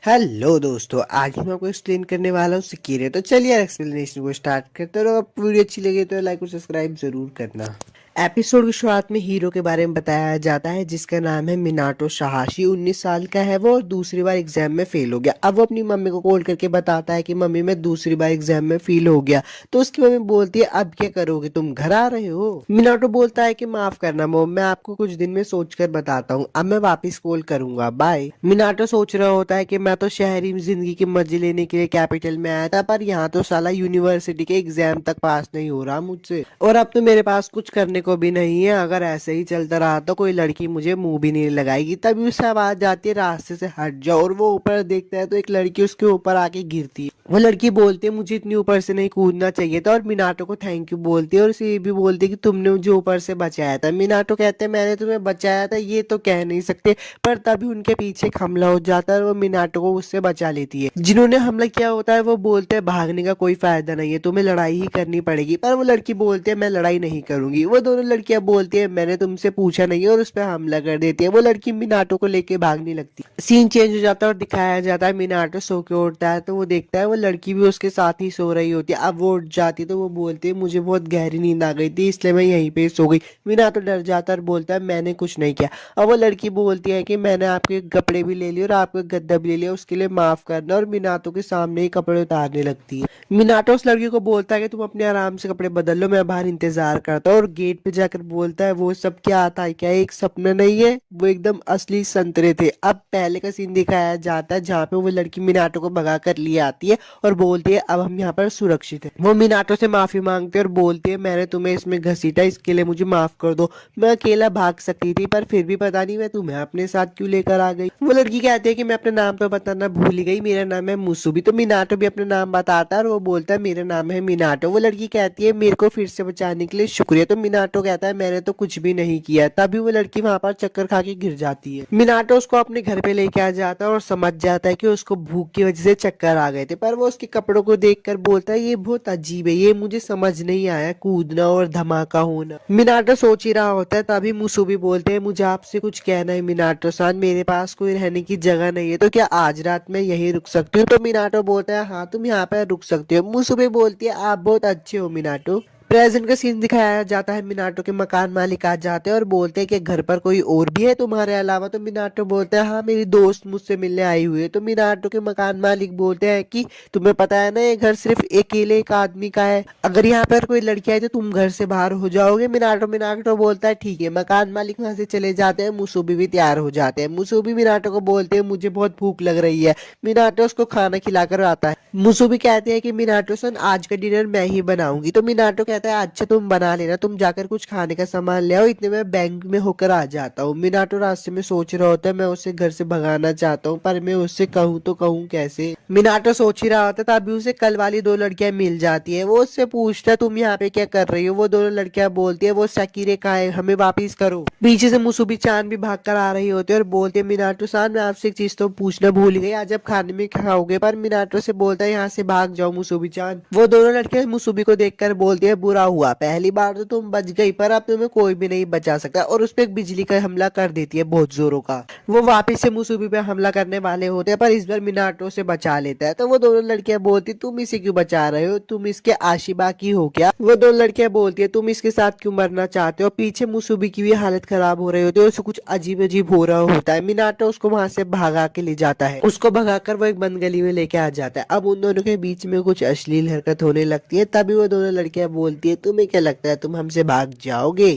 Hello दोस्तों, आज मैं आपको एक्सप्लेन करने वाला हूँ सिकीरे। तो चलिए यार एक्सप्लेनेशन को स्टार्ट करते हैं। और आपको वीडियो अच्छी लगे तो लाइक और सब्सक्राइब जरूर करना। एपिसोड की शुरुआत में हीरो के बारे में बताया जाता है जिसका नाम है मिनाटो सहाशी। 19 साल का है वो और दूसरी बार एग्जाम में फेल हो गया। अब वो अपनी मम्मी को कॉल करके बताता है कि मम्मी मैं दूसरी बार एग्जाम में फेल हो गया। तो उसकी मम्मी बोलती है अब क्या करोगे, तुम घर आ रहे हो। मिनाटो बोलता है कि माफ करना मोम, मैं आपको कुछ दिन में सोच कर बताता हूँ, अब मैं वापिस कॉल करूंगा, बाय। मिनाटो सोच रहा होता है कि मैं तो शहरी जिंदगी के मजे लेने के लिए कैपिटल में आया था, पर यहाँ तो साला यूनिवर्सिटी के एग्जाम तक पास नहीं हो रहा मुझसे, और अब तो मेरे पास कुछ करने को भी नहीं है। अगर ऐसे ही चलता रहा तो कोई लड़की मुझे मुंह भी नहीं लगाएगी। तभी उससे आवाज आती है रास्ते से हट जाओ, और वो ऊपर देखता है तो एक लड़की उसके ऊपर आके गिरती है। वो लड़की बोलती है मुझे इतनी ऊपर से नहीं कूदना चाहिए था, और मिनाटो को थैंक यू बोलती है और उसे ये भी बोलती है कि तुमने मुझे ऊपर से बचाया था। मिनाटो कहते हैं मैंने तुम्हें बचाया था ये तो कह नहीं सकते, पर तभी उनके पीछे एक हमला हो जाता है और वो मिनाटो को उससे बचा लेती है। जिन्होंने हमला किया होता है वो बोलते हैं भागने का कोई फायदा नहीं है, तुम्हें लड़ाई ही करनी पड़ेगी। पर वो लड़की बोलती है मैं लड़ाई नहीं करूंगी। वो दोनों लड़कियां बोलती है मैंने तुमसे पूछा नहीं है, और उस पर हमला कर देती है। वो लड़की मिनाटो को लेके भागने लगती है। सीन चेंज हो जाता है और दिखाया जाता है मिनाटो सो के उठता है तो वो देखता है वो लड़की भी उसके साथ ही सो रही होती है। अब वो उठ जाती है तो वो बोलती है मुझे बहुत गहरी नींद आ गई थी इसलिए मैं यहीं पे सो गई। मिनाटो डर जाता है और बोलता है मैंने कुछ नहीं किया। और वो लड़की बोलती है कि मैंने आपके कपड़े भी ले लिए और आपका गद्दा भी ले लिया, उसके लिए माफ करना, और मिनाटो के सामने ही कपड़े उतारने लगती है। मिनाटो उस लड़की को बोलता है कि तुम अपने आराम से कपड़े बदल लो, मैं बाहर इंतजार करता हूँ। और गेट पे जाकर बोलता है वो सब क्या था, क्या एक सपना नहीं है, वो एकदम असली संतरे थे। अब पहले का सीन दिखाया जाता है जहाँ पे वो लड़की मिनाटो को भगा कर लिए आती है और बोलती है अब हम यहाँ पर सुरक्षित है। वो मिनाटो से माफी मांगते हैं और बोलती है मैंने तुम्हें इसमें घसीटा, इसके लिए मुझे माफ कर दो, मैं अकेला भाग सकती थी पर फिर भी पता नहीं मैं तुम्हें अपने साथ क्यों लेकर आ गई। वो लड़की कहती है कि मैं अपने नाम तो बताना भूल ही गई, मेरा नाम है मुसुबी। तो मिनाटो भी अपना नाम बताता है और वो बोलता है मेरा नाम है मिनाटो। वो लड़की कहती है मेरे को फिर से बचाने के लिए शुक्रिया। तो मिनाटो कहता है मैंने तो कुछ भी नहीं किया। तभी वो लड़की वहां पर चक्कर खा के गिर जाती है। मिनाटो उसको अपने घर पे लेके आ जाता है और समझ जाता है कि उसको भूख की वजह से चक्कर आ गए थे, पर वो उसके कपड़ों को देखकर बोलता है ये बहुत अजीब है, ये मुझे समझ नहीं आया कूदना और धमाका होना। मिनाटो सोच ही रहा होता है तभी मुसुबी बोलते हैं मुझे आपसे कुछ कहना है मिनाटो सान, मेरे पास कोई रहने की जगह नहीं है तो क्या आज रात में यहीं रुक सकती हूँ। तो मिनाटो बोलता है हाँ तुम यहाँ पर रुक सकते हो। मुसुबी बोलती है आप बहुत अच्छे हो मिनाटो। प्रेजेंट का सीन दिखाया जाता है। मिनाटो के मकान मालिक आ जाते हैं और बोलते हैं कि घर पर कोई और भी है तुम्हारे अलावा। तो मिनाटो बोलता है हाँ मेरी दोस्त मुझसे मिलने आई हुई है। तो मिनाटो के मकान मालिक बोलते हैं कि तुम्हें पता है ना ये घर सिर्फ अकेले एक आदमी का है, अगर यहाँ पर कोई लड़की आई तो तुम घर से बाहर हो जाओगे। मिनाटो मिनाटो बोलता है ठीक है। मकान मालिक वहां से चले जाते हैं। मुसुबी भी तैयार हो जाते हैं। मुसुबी मिनाटो को बोलते हैं मुझे बहुत भूख लग रही है। मिनाटो उसको खाना खिलाकर आता है। मुसुबी कहते हैं कि मिनाटो सन आज का डिनर मैं ही बनाऊंगी। तो मिनाटो कहता है अच्छा तुम बना लेना, तुम जाकर कुछ खाने का सामान ले आओ, इतने में बैंक में होकर आ जाता हूँ। मिनाटो रास्ते में सोच रहा होता है मैं उसे घर से भगाना चाहता हूँ पर मैं उससे कहूँ तो कहूँ कैसे। मिनाटो सोच ही रहा होता है तभी उसे कल वाली दो लड़कियां मिल जाती है। वो उससे पूछता है तुम यहाँ पे क्या कर रही हो। वो दोनों लड़कियां बोलती है वो सकीरे कहाँ है, हमें वापिस करो। पीछे से मुसुबी चांद भी भाग कर आ रही होती है और बोलती है मिनाटो सान मैं आपसे एक चीज तो पूछना भूल गई, आज आप खाने में खाओगे। पर मिनाटो से बोलता है यहाँ से भाग जाओ मुसुबी चांद। वो दोनों लड़कियां मुसुबी को देखकर बोलती है बुरा हुआ, पहली बार तो तुम बच गई पर अब तुम्हें कोई भी नहीं बचा सकता, और उस पर एक बिजली का हमला कर देती है बहुत जोरों का। वो वापिस से मुसुबी पे हमला करने वाले होते हैं पर इस बार मिनाटो से बचा लेता है। तो वो दोनों लड़कियां बोलती तुम इसे क्यों बचा रहे हो, तुम इसके आशिबा की हो क्या। वो दोनों लड़कियां बोलती है तुम इसके साथ क्यों मरना चाहते हो। पीछे मुसुबी की भी हालत खराब हो रही होती है, उसे कुछ अजीब अजीब हो रहा होता है। मिनाटो उसको वहां से भागा के ले जाता है। उसको भगाकर वो एक बंद गली में लेके आ जाता है। अब उन दोनों के बीच में कुछ अश्लील हरकत होने लगती है। तभी वो दोनों लड़कियां बोलती है तुम्हें क्या लगता है तुम हमसे भाग जाओगे।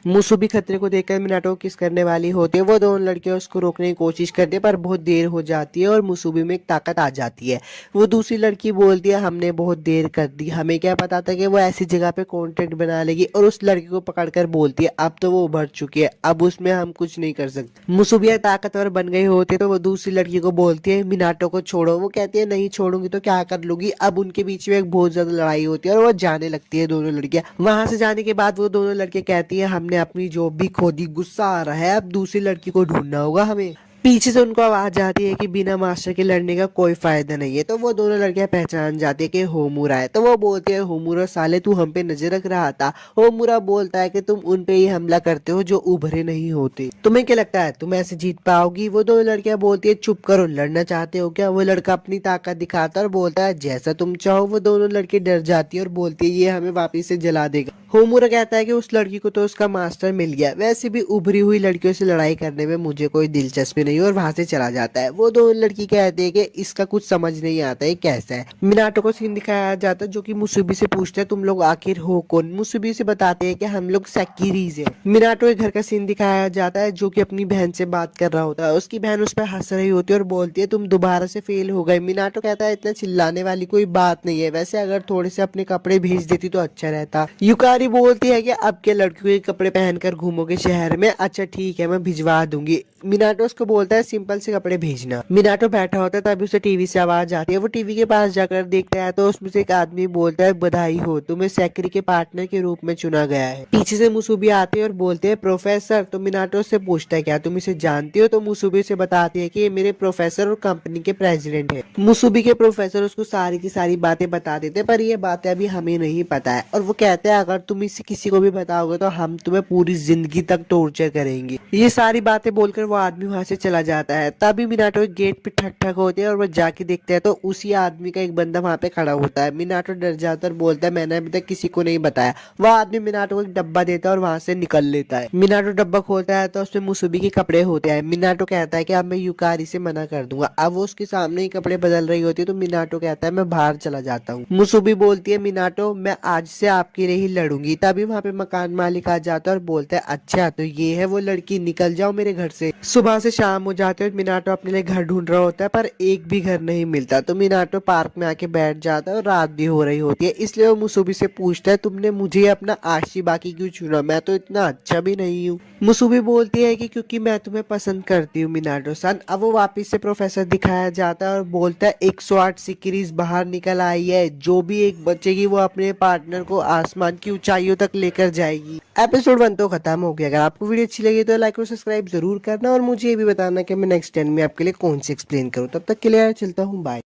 मुसुबी खतरे को देखकर मिनाटो किस करने वाली होती है। वो दोनों लड़कियां उसको रोकने की कोशिश करती है पर बहुत देर हो जाती है और मुसुबी में एक ताकत आ जाती है। वो दूसरी लड़की बोलती है हमने बहुत देर कर दी, हमें क्या पता था कि वो ऐसी जगह पे कॉन्टेंट बना लेगी। और उस लड़की को पकड़कर बोलती है अब तो वो उभर चुकी है, अब उसमें हम कुछ नहीं कर सकते। मुसुबी ताकतवर बन गई होती है तो वो दूसरी लड़की को बोलती है मिनाटो को छोड़ो। वो कहती है नहीं छोड़ूंगी तो क्या कर लूंगी। अब उनके बीच में एक बहुत ज्यादा लड़ाई होती है और वो जाने लगती है दोनों लड़कियां। वहां से जाने के बाद वो दोनों लड़के कहती है हमने अपनी जॉब भी खो दी, गुस्सा आ रहा है, अब दूसरी लड़की को ढूंढना होगा हमें। पीछे से उनको आवाज आती है कि बिना मास्टर के लड़ने का कोई फायदा नहीं है। तो वो दोनों लड़कियां पहचान जाती है कि होमुरा है। तो वो बोलती है होमुरा साले तू हम पे नजर रख रहा था। होमुरा बोलता है कि तुम उन पे ही हमला करते हो जो उभरे नहीं होते, तुम्हें क्या लगता है तुम ऐसे जीत पाओगी? वो दोनों लड़कियां बोलती है चुप करो, लड़ना चाहते हो क्या? वो लड़का अपनी ताकत दिखाता है और बोलता है जैसा तुम चाहो। वो दोनों लड़की डर जाती है और बोलती है ये हमें वापिस से जला देगा। होमुरा कहता है कि उस लड़की को तो उसका मास्टर मिल गया, वैसे भी उभरी हुई लड़कियों से लड़ाई करने में मुझे कोई दिलचस्पी नहीं, और वहां से चला जाता है। वो दो लड़की कहते हैं कि इसका कुछ समझ नहीं आता है कैसा है। मिनाटो को सीन दिखाया जाता है जो कि मुसुबी से पूछता है तुम लोग आखिर हो कौन? मुसुबी से बताते हैं कि हम लोग सेकिरीज है। मिनाटो के घर का सीन दिखाया जाता है जो कि अपनी बहन से बात कर रहा होता है। उसकी बहन उस पर हंस रही होती है और बोलती है तुम दोबारा से फेल हो गए। मिनाटो कहता है इतना चिल्लाने वाली कोई बात नहीं है, वैसे अगर थोड़े से अपने कपड़े भेज देती तो अच्छा रहता। युकारी बोलती है कि अब के लड़कियों के कपड़े पहनकर घूमोगे शहर में? अच्छा ठीक है मैं भिजवा दूंगी। मिनाटो उसको बोलता है सिंपल से कपड़े भेजना। मिनाटो बैठा होता है तभी उसे टीवी से आवाज आती है। वो टीवी के पास जाकर देखता है तो उसमें से एक आदमी बोलता है बधाई हो, तुम्हें सेक्री के पार्टनर के रूप में चुना गया है। पीछे से मुसुबी आते हैं और बोलते हैं प्रोफेसर। तो मिनाटो से पूछता है क्या तुम इसे जानती हो? तो मुसुबी से बताती है कि ये मेरे प्रोफेसर और कंपनी के प्रेसिडेंट है। मुसुबी के प्रोफेसर उसको सारी की सारी बातें बता देते पर ये बातें अभी हमें नहीं पता है, और वो कहते हैं अगर तुम इसे किसी को भी बताओगे तो हम तुम्हें पूरी जिंदगी तक टॉर्चर करेंगे। ये सारी बातें बोलकर वो आदमी वहां से चला जाता है। तभी मिनाटो एक गेट पे ठक ठक होते हैं और वो जाके देखते हैं तो उसी आदमी का एक बंदा वहां पे खड़ा होता है। मिनाटो डर जाता है और बोलता है मैंने अभी तक किसी को नहीं बताया। वह आदमी मिनाटो को एक डब्बा देता है और वहां से निकल लेता है। मिनाटो डब्बा खोलता है तो उसमें मुसुबी के कपड़े होते हैं। मिनाटो कहता है कि अब मैं युकारी से मना कर दूंगा। अब वो उसके सामने ही कपड़े बदल रही होती है तो मिनाटो कहता है मैं बाहर चला जाता हूँ। मुसुबी बोलती है मिनाटो मैं आज से आपके लिए ही लड़ूंगी। तभी वहां पे मकान मालिक आ जाता है और बोलता है अच्छा तो ये है वो लड़की, निकल जाओ मेरे घर से। सुबह से शाम हो जाती है और मिनाटो अपने लिए घर ढूंढ रहा होता है पर एक भी घर नहीं मिलता। तो मिनाटो पार्क में आके बैठ जाता है और रात भी हो रही होती है, इसलिए वो मुसुबी से पूछता है तुमने मुझे अपना आशी बाकी क्यों चुना, मैं तो इतना अच्छा भी नहीं हूँ। मुसुबी बोलती है कि क्योंकि मैं तुम्हें पसंद करती हूँ मिनाटो सन। अब वो वापिस से प्रोफेसर दिखाया जाता है और बोलता है 108 सिकरीज बाहर निकल आई है, जो भी एक बचेगी वो अपने पार्टनर को आसमान की ऊंचाइयों तक लेकर जाएगी। एपिसोड 1 तो खत्म हो गया। अगर आपको वीडियो अच्छी लगी तो लाइक और सब्सक्राइब जरूर करना, और मुझे ये भी बताना कि मैं नेक्स्ट 10 में आपके लिए कौन सी एक्सप्लेन करूँ। तब तक के लिए चलता हूँ, बाय।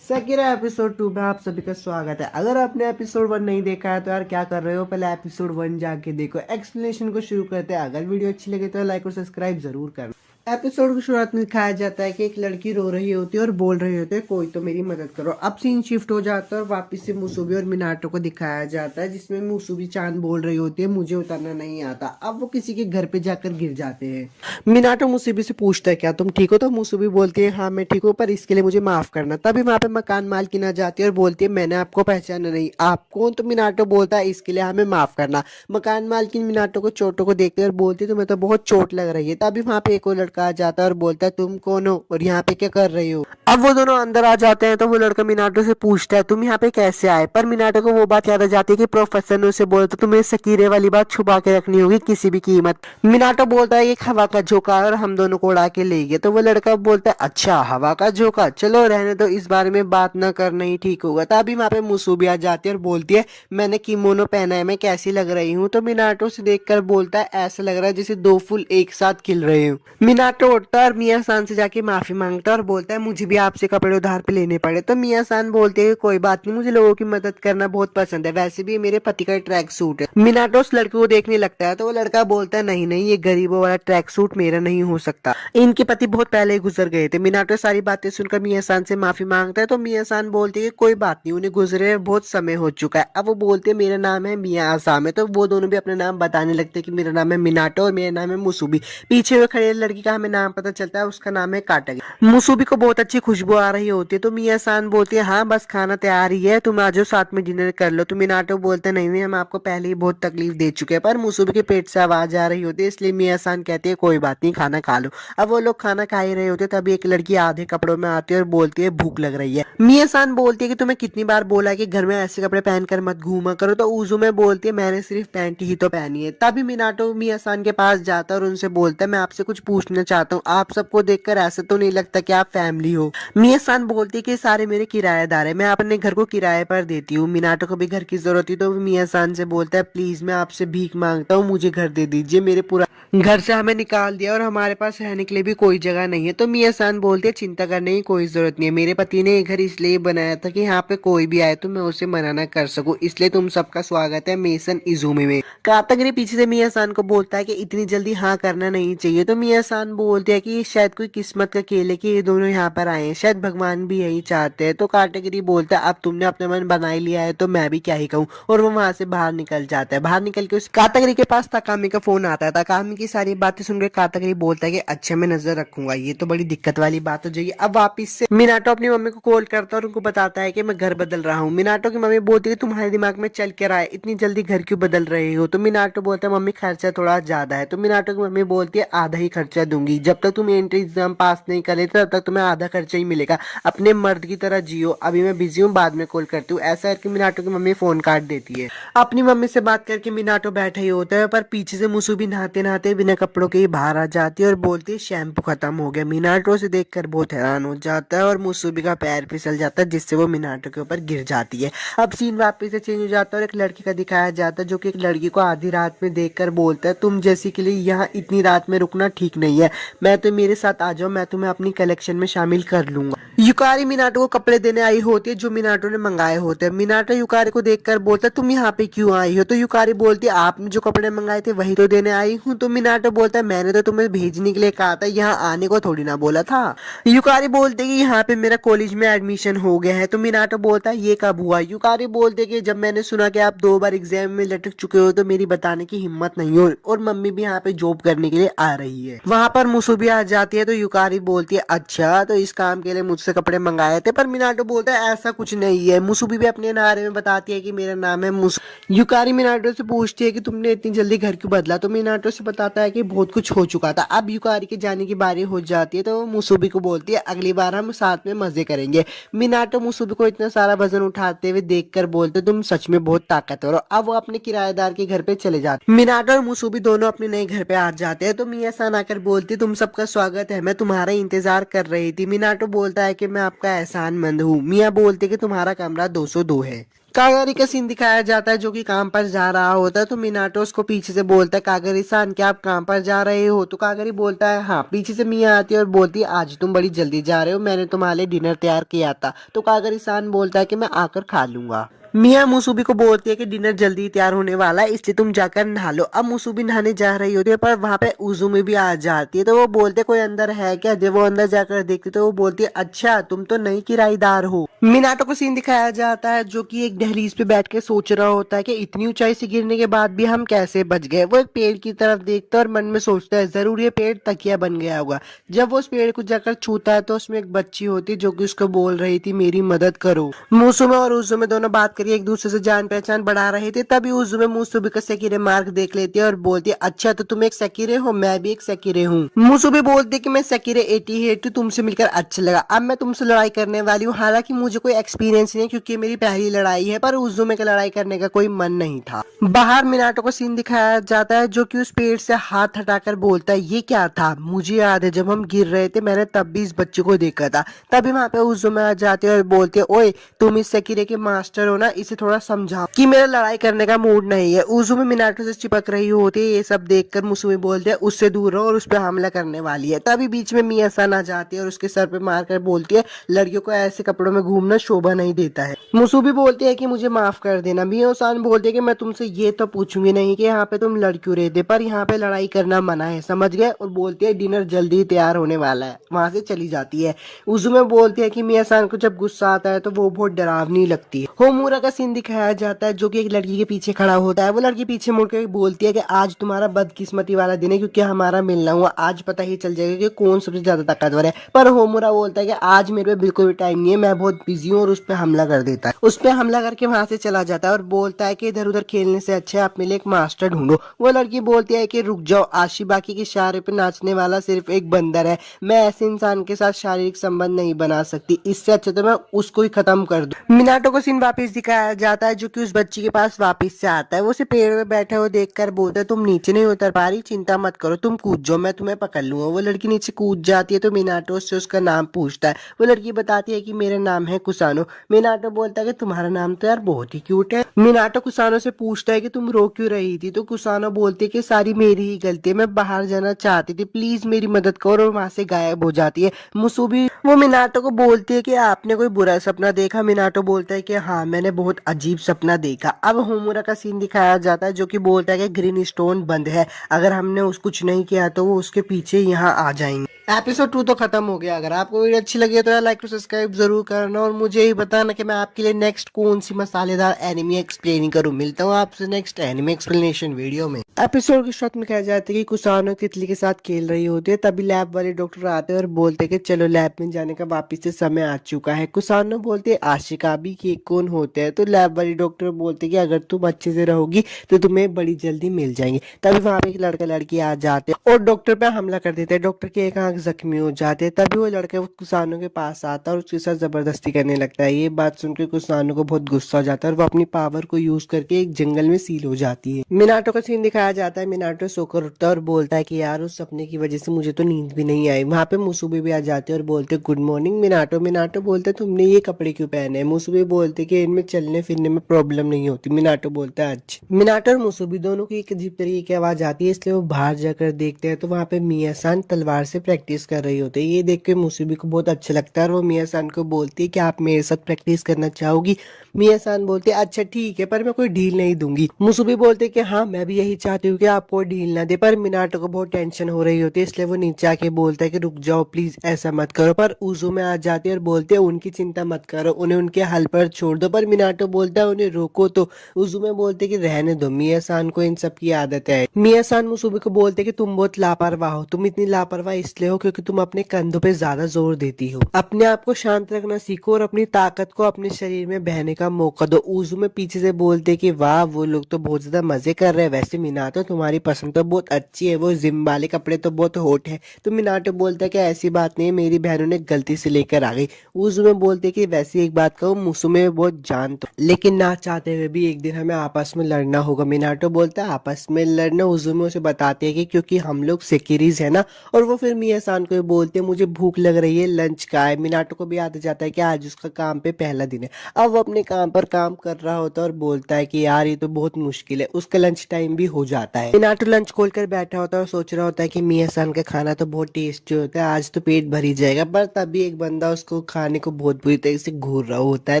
सेकेरा एपिसोड 2 में आप सभी का स्वागत है। अगर आपने एपिसोड 1 नहीं देखा है तो यार क्या कर रहे हो, पहले एपिसोड 1 जाके देखो। एक्सप्लेनेशन को शुरू करते हैं। अगर वीडियो अच्छी लगे तो लाइक और सब्सक्राइब जरूर करना। एपिसोड की शुरुआत में दिखाया जाता है कि एक लड़की रो रही होती है और बोल रही होती है कोई तो मेरी मदद करो। अब सीन शिफ्ट हो जाता है और वापस से मुसुबी और मिनाटो को दिखाया जाता है, जिसमें मुसुबी चांद बोल रही होती है मुझे उतरना नहीं आता। अब वो किसी के घर पे जाकर गिर जाते हैं। मिनाटो मुसुबी से पूछता है क्या तुम ठीक हो? तो मुसुबी बोलती है हाँ मैं ठीक हूँ पर इसके लिए मुझे माफ करना। तभी वहां पे मकान मालकिन आ जाती है और बोलती है मैंने आपको पहचाना नहीं, आप कौन? तो मिनाटो बोलता है इसके लिए हमें माफ करना। मकान मालकिन मिनाटो को चोटों को देखते और बोलती है तुम्हें तो बहुत चोट लग रही है। तभी वहां पे एक और लड़का आ जाता है और बोलता है तुम कौन हो और यहाँ पे क्या कर रही हो? अब वो दोनों अंदर आ जाते हैं तो वो लड़का मिनाटो से पूछता है तुम यहाँ पे कैसे आए? पर मिनाटो को वो बात याद आ जाती है कि प्रोफेसर ने उसे बोला तो तुम्हें सकीरे वाली बात छुपा के रखनी होगी किसी भी कीमत। मिनाटो बोलता है एक हवा का झोंका और हम दोनों को उड़ा के ले गए। तो वो लड़का बोलता है अच्छा हवा का झोंका, चलो रहने दो, इस बारे में बात न करना ही ठीक होगा। तभी वहां पे मुसुबी आ जाती है और बोलती है मैंने किमोनो पहना है, मैं कैसी लग रही हूँ? तो मिनाटो से देखकर बोलता है ऐसा लग रहा है जैसे दो फूल एक साथ खिल रहे हो। मिनाटो उठता है और मिया सान से जाके माफी मांगता है और बोलता है मुझे भी आपसे कपड़े उधार पे लेने पड़े। तो मिया सान बोलते हैं कोई बात नहीं, मुझे लोगों की मदद करना बहुत पसंद है, वैसे भी मेरे पति का ट्रैक सूट है। मिनाटो उस लड़के को देखने लगता है तो वो लड़का बोलता है नहीं नहीं ये गरीबों वाला ट्रैक सूट मेरा नहीं हो सकता, इनके पति बहुत पहले ही गुजर गए थे। मिनाटो सारी बातें सुनकर मिया सान से माफी मांगता है तो मिया सान बोलती है कोई बात नहीं, उन्हें गुजरे बहुत समय हो चुका है। अब वो बोलते हैं मेरा नाम है मिया आसाम है। तो वो दोनों भी अपना नाम बताने लगते हैं कि मेरा नाम है मिनाटो और मेरा नाम है मुसुबी। पीछे हुए खड़े लड़की का हमें नाम पता चलता है, उसका नाम है काटगी। मुसुबी को बहुत अच्छी खुशबू आ रही होती है तो मिया सान बोलती है हाँ बस खाना तैयार ही है, तुम आ जाओ साथ में डिनर कर लो। तो मिनाटो बोलते नहीं नहीं हम आपको पहले ही बहुत तकलीफ दे चुके हैं। पर मुसुबी के पेट से आवाज आ रही होती है, इसलिए मिया सान कहती है कोई बात नहीं खाना खा लो। अब वो लोग खाना खा ही रहे होते तभी एक लड़की आधे कपड़ों में आती है और बोलती है भूख लग रही है। मिया सान बोलती है कि तुम्हें कितनी बार बोला है कि घर में ऐसे कपड़े पहनकर मत घूमा करो। तो उजुमे बोलती है मैंने सिर्फ पैंट ही तो पहनी है। तभी मिनाटो मिया सान के पास जाता है और उनसे बोलता है मैं आपसे कुछ पूछना पूछना चाहता हूँ, आप सबको देखकर ऐसा तो नहीं लगता कि आप फैमिली हो? मिया सान बोलती है कि सारे मेरे किराएदार है, मैं अपने घर को किराए पर देती हूँ। मिनाटो को भी घर की जरूरत थी तो मिया सान से बोलता है, प्लीज मैं आपसे भीख मांगता हूँ, मुझे घर दे दीजिए, मेरे पूरा घर से हमें निकाल दिया और हमारे पास रहने के लिए भी कोई जगह नहीं है। तो मिया सान बोलते हैं, चिंता करने की कोई जरूरत नहीं है, मेरे पति ने ये घर इसलिए बनाया था कि यहाँ पे कोई भी आए तो मैं उसे मना ना कर सकूं, इसलिए तुम सबका स्वागत है मेसन इजुमी में। कातागिरी पीछे से मिया सान को बोलता है कि इतनी जल्दी हाँ करना नहीं चाहिए। तो मिया सान बोलते हैं कि शायद कोई किस्मत का खेल है कि ये दोनों यहाँ पर आए हैं, शायद भगवान भी यही चाहते हैं। तो कातागिरी बोलता है, अब तुमने अपना मन बना ही लिया है तो मैं भी क्या ही कहूँ, और वो वहां से बाहर निकल जाता है। बाहर निकल के उस कातागिरी के पास ताकामी का फोन आता है। ताकामी की सारी बातें सुनकर कातागिरी बोलता है कि अच्छा मैं नजर रखूंगा, ये तो बड़ी दिक्कत वाली बात हो जाएगी। अब वापिस से मिनाटो अपनी मम्मी को कॉल करता है और उनको बताता है कि मैं घर बदल रहा हूँ। मिनाटो की मम्मी बोलती है तुम्हारे दिमाग में चल क्या रहा है, इतनी जल्दी घर क्यों बदल रहे हो? तो मिनाटो बोलता है मम्मी खर्चा थोड़ा ज्यादा है। तो मिनाटो की मम्मी बोलती है आधा ही खर्चा दूंगी, जब तक तुम एंट्री एग्जाम पास नहीं कर लेते तब तक तुम्हें आधा खर्चा ही मिलेगा, अपने मर्द की तरह जियो, अभी मैं बिजी हूँ, बाद में कॉल करती हूँ। ऐसा करके मिनाटो की मम्मी फोन काट देती है। अपनी मम्मी से बात करके मिनाटो बैठा ही होता है, पर पीछे से मुसुबी नहाते नहाते बिना कपड़ों के ही बाहर आ जाती है और बोलती है शैम्पू खत्म हो गया। मिनाटो से देखकर बहुत हैरान हो जाता है और मुसुबी का पैर फिसल जाता है जिससे वो मिनाटो के ऊपर गिर जाती है। अब सीन वापस से चेंज हो जाता है और एक लड़की का दिखाया जाता है जो कि एक लड़की को आधी रात में देखकर बोलता है, तुम जैसी के लिए यहाँ इतनी रात में रुकना ठीक नहीं है, मैं तो मेरे साथ आ जाओ, मैं तुम्हें अपनी कलेक्शन में शामिल कर लूंगा। युकारी मिनाटो को कपड़े देने आई होती है जो मिनाटो ने मंगाए होते हैं। मिनाटो युकारी को देखकर बोलता है तुम यहाँ पे क्यों आई हो? तो युकारी बोलती है आपने जो कपड़े मंगाए थे वही तो देने आई हूँ। तो मिनाटो बोलता है मैंने तो तुम्हें भेजने के लिए कहा था, यहाँ आने को थोड़ी ना बोला था। युकारी बोलते कि यहाँ पे मेरा कॉलेज में एडमिशन हो गया है। तो मिनाटो बोलता है ये कब हुआ? युकारी बोलते कि जब मैंने सुना कि आप 2 बार एग्जाम में लटक चुके हो तो मेरी बताने की हिम्मत नहीं हो, और मम्मी भी यहाँ पे जॉब करने के लिए आ रही है। वहाँ पर मुसुबी आ जाती है तो युकारी बोलती है अच्छा तो इस काम के लिए मुझसे कपड़े मंगाए थे, पर मिनाटो बोलता है ऐसा कुछ नहीं है। मुसुबी भी अपने नारे में बताती है कि मेरा नाम है युकारी मिनाटो से पूछती है कि तुमने इतनी जल्दी घर क्यों बदला? तो मिनाटो से बताता है कि बहुत कुछ हो चुका था। अब युकारी के जाने की बारी हो जाती है तो मुसुबी को बोलती है अगली बार हम साथ में मजे करेंगे। मिनाटो मुसुबी को इतना सारा वजन उठाते हुए देखकर बोलते तुम सच में बहुत ताकतवर हो। अब वो अपने किराएदार के घर पे चले जाते। मिनाटो और मुसुबी दोनों अपने नए घर पे आ जाते हैं। तो मिया सान आकर बोलती तुम सबका स्वागत है, मैं तुम्हारा इंतजार कर रही थी। मिनाटो बोलता है कि मैं आपका एहसानमंद हूँ। मिया बोलती कि तुम्हारा कमरा 202 है। कागरी का सीन दिखाया जाता है जो कि काम पर जा रहा होता है। तो मिनाटो उसको पीछे से बोलता है कागरी सान क्या आप काम पर जा रहे हो? तो कागरी बोलता है हाँ। पीछे से मिया आती है और बोलती है आज तुम बड़ी जल्दी जा रहे हो, मैंने तुम्हारे लिए डिनर तैयार किया था। तो कागरी सान बोलता है कि मैं आकर खा लूंगा। मिया मुसुबी को बोलती है कि डिनर जल्दी तैयार होने वाला है इसलिए तुम जाकर नहा लो। अब मुसुबी नहाने जा रही होती है पर वहाँ पे उजुमी भी आ जाती है। तो वो बोलते कोई अंदर है क्या? जब वो अंदर जाकर देखती तो वो बोलती है अच्छा तुम तो नई किराएदार हो। मिनाटो को सीन दिखाया जाता है जो कि एक दहलीज पे बैठ के सोच रहा होता है कि इतनी ऊंचाई से गिरने के बाद भी हम कैसे बच गए। वो एक पेड़ की तरफ देखता है और मन में सोचता है जरूर ये पेड़ तकिया बन गया होगा। जब वो उस पेड़ को जाकर छूता है तो उसमें एक बच्ची होती है जो कि उसको बोल रही थी मेरी मदद करो। मुसुमे और उजुमे दोनों बात करके एक दूसरे से जान पहचान बढ़ा रहे थे। तभी उजुमे मुसुबी का सेकिरे मार्क देख लेती है और बोलती है अच्छा तो तुम एक सेकिरे हो, मैं भी एक सेकिरे हूँ। मुसुबी बोलती है कि मैं सेकिरे 88 तुमसे मिलकर अच्छा लगा, अब मैं तुमसे लड़ाई करने वाली हूँ। हालांकि मुझे कोई एक्सपीरियंस नहीं है क्योंकि मेरी पहली लड़ाई है, पर उजुमे का लड़ाई करने का कोई मन नहीं था। बाहर मिनाटो का सीन दिखाया जाता है जो कि उस पेड़ से हाथ हटाकर बोलता है ये क्या था? मुझे याद है जब हम गिर रहे थे मैंने तब भी इस बच्चे को देखा था। तभी वहाँ पे उजुमे आ जाते हैं और बोलते है ओए तुम इस सेकिरे के मास्टर हो ना, इसे थोड़ा समझाओ कि मेरा लड़ाई करने का मूड नहीं है। उजुमे मिनाटो से चिपक रही होती है। ये सब देखकर मुसुमे बोलते हैं उससे दूर रहो और उस पर हमला करने वाली है। तभी बीच में मिया सान आ जाती है और उसके सर पे मारकर बोलती है लड़कियों को ऐसे कपड़ों में घूमना शोभा नहीं देता है। मुसुबी बोलती है कि मुझे माफ कर देना। मिया सान बोलते है कि मैं तुमसे ये तो पूछूंगी नहीं कि यहाँ पे तुम लड़कियों रहते, पर यहाँ पे लड़ाई करना मना है, समझ गए? और बोलती है डिनर जल्दी तैयार होने वाला है। वहां से चली जाती है। उजुमे बोलती है कि मिया सान को जब गुस्सा आता है तो वो बहुत डरावनी लगती है। होमुरा का सीन दिखाया जाता है जो कि एक लड़की के पीछे खड़ा होता है। वो लड़की पीछे मुड़कर बोलती है कि आज तुम्हारा बदकिस्मती वाला दिन है क्योंकि हमारा मिलना हुआ, आज पता ही चल जाएगा कि कौन सबसे ज्यादा ताकतवर है। पर होमुरा बोलता है कि आज मेरे पे बिल्कुल भी टाइम नहीं है, मैं बहुत बिजी हूँ, और उस पर हमला कर देता है। उस पर हमला करके वहां से चला जाता है और बोलता है कि इधर उधर खेलने से अच्छा है आप मेरे लिए एक मास्टर ढूंढो। वो लड़की बोलती है कि रुक जाओ, आशिबाकी के इशारे पे नाचने वाला सिर्फ एक बंदर है, मैं ऐसे इंसान के साथ शारीरिक संबंध नहीं बना सकती, इससे अच्छा तो मैं उसको ही खत्म कर दूं। मिनाटो को सीन वापस दिखाया दिखाया जाता है जो कि उस बच्ची के पास वापस से आता है। वो उसे पेड़ में बैठे हुए देखकर बोलता है तुम नीचे नहीं उतर पा रही, चिंता मत करो, तुम कूद जाओ, मैं तुम्हें पकड़ लूंगा। वो लड़की नीचे कूद जाती है तो मिनाटो से उसका नाम पूछता है। वो लड़की बताती है कि मेरा नाम है कुसानो। मिनाटो बोलता है कि तुम्हारा नाम तो यार बहुत ही क्यूट है। मिनाटो कुसानो से पूछता है कि तुम रो क्यों रही थी, तो कुसानो बोलती है कि सारी मेरी ही गलती है, मैं बाहर जाना चाहती थी, प्लीज मेरी मदद करो, और वहां से गायब हो जाती है। मुसुबी वो मिनाटो को बोलती है कि आपने कोई बुरा सपना देखा। मिनाटो बोलता है कि हाँ मैंने बहुत अजीब सपना देखा। अब होमुरा का सीन दिखाया जाता है जो कि बोलता है कि ग्रीन स्टोन बंद है, अगर हमने उस कुछ नहीं किया तो वो उसके पीछे यहाँ आ जाएंगे। एपिसोड 2 तो खत्म हो गया। अगर आपको वीडियो अच्छी लगी है तो यार लाइक और सब्सक्राइब जरूर करना, और मुझे ही बताना कि मैं आपके लिए नेक्स्ट कौन सी मसालेदार एनिमे एक्सप्लेनिंग करूं। मिलता हूं आपसे नेक्स्ट एनिमे एक्सप्लेनेशन वीडियो में। एपिसोड की शुरुआत में कहा जाता है कि कुसानो तितली के साथ खेल रही होती है, तभी लैब वाले डॉक्टर आते हैं और बोलते हैं कि चलो लैब में जाने का वापिस से समय आ चुका है। कुसानो बोलते हैं आशिकाबी के कौन होते हैं, तो लैब वाली डॉक्टर बोलते हैं कि अगर तुम अच्छे से रहोगी तो तुम्हें बड़ी जल्दी मिल जाएंगे। तभी वहां पे एक लड़का लड़की आ जाते हैं और डॉक्टर पे हमला कर देते हैं। डॉक्टर के एक आंख जख्मी हो जाते हैं। तभी वो लड़का कुसानो के पास आता है और उसके साथ जबरदस्ती करने लगता है। ये बात सुनकर कुसानो को बहुत गुस्सा हो जाता है और वो अपनी पावर को यूज करके एक जंगल में सील हो जाती है। मिनाटो का सीन दिखाया जाता है। मिनाटो सोकर उठता है और बोलता है कि यार उस सपने की वजह से मुझे तो नींद भी नहीं आई। वहां पे मुसुबे भी आ जाते हैं और बोलते गुड मॉर्निंग मिनाटो। मिनाटो बोलते है तुमने ये कपड़े क्यों पहने हैं। मुसुबे बोलते कि इनमें चलने फिरने में प्रॉब्लम नहीं होती। मिनाटो बोलता है अच्छा। मिनाटो और मुसुबी दोनों की एक अजीब तरीके की आवाज आती है, इसलिए वो बाहर जाकर देखते हैं तो वहां पे मिया सान तलवार से प्रैक्टिस कर रही होती है। ये देख के मुसुबी को बहुत अच्छा लगता है और वो मिया सान को बोलती है कि आप मेरे साथ प्रैक्टिस करना चाहोगी। मिया सान बोलते हैं अच्छा ठीक है, पर मैं कोई ढील नहीं दूंगी। मुसुबी बोलते कि हाँ मैं भी यही चाहती हूँ कि आप कोई ढील ना दे, पर मिनाटो को बहुत टेंशन हो रही होती है, इसलिए वो नीचे आके बोलता है कि रुक जाओ प्लीज ऐसा मत करो। पर उजू में आ जाती है और बोलते हैं उनकी चिंता मत करो, उन्हें उनके हल पर छोड़ दो। पर मिनाटो बोलता है उन्हें रोको, तो उजू में बोलते कि रहने दो, मिया सान को इन सब की आदत है। मिया सान मुसुबी को बोलते कि तुम बहुत लापरवाह हो, तुम इतनी लापरवाह इसलिए हो क्योंकि तुम अपने कंधों पे ज्यादा जोर देती हो। अपने आप को शांत रखना सीखो और अपनी ताकत को अपने शरीर में बहने का मौका दो। उजू में पीछे से बोलते कि वाह वो लोग तो बहुत ज्यादा मजे कर रहे हैं, वैसे मिनाटो तुम्हारी पसंद तो बहुत अच्छी है, वो जिम वाले कपड़े तो बहुत हॉट है। तो मिनाटो बोलता है कि ऐसी बात नहीं है, मेरी बहनों ने गलती से लेकर आ गई। उजू में बोलते कि वैसे एक बात कहूँ मुसुमे बहुत जान तो, लेकिन ना चाहते हुए भी एक दिन हमें आपस में लड़ना होगा। मिनाटो बोलता है आपस में लड़ना। उजू में उसे बताते हैं कि क्योंकि हम लोग सेकिरीज है ना। और वो फिर मिया सान को बोलते हैं मुझे भूख लग रही है, लंच का है। मिनाटो को भी याद आ जाता है कि आज उसका काम पे पहला दिन है। अब वो अपने काम पर काम कर रहा होता है और बोलता है कि यार ये तो बहुत मुश्किल है। उसका लंच टाइम भी हो जाता है। मिनाटो लंच खोलकर बैठा होता है और सोच रहा होता है कि मिया सान का खाना तो बहुत टेस्टी होता है, आज तो पेट भर ही जाएगा। पर तभी एक बंदा उसको खाने को बहुत बुरी तरह से घूर रहा होता है,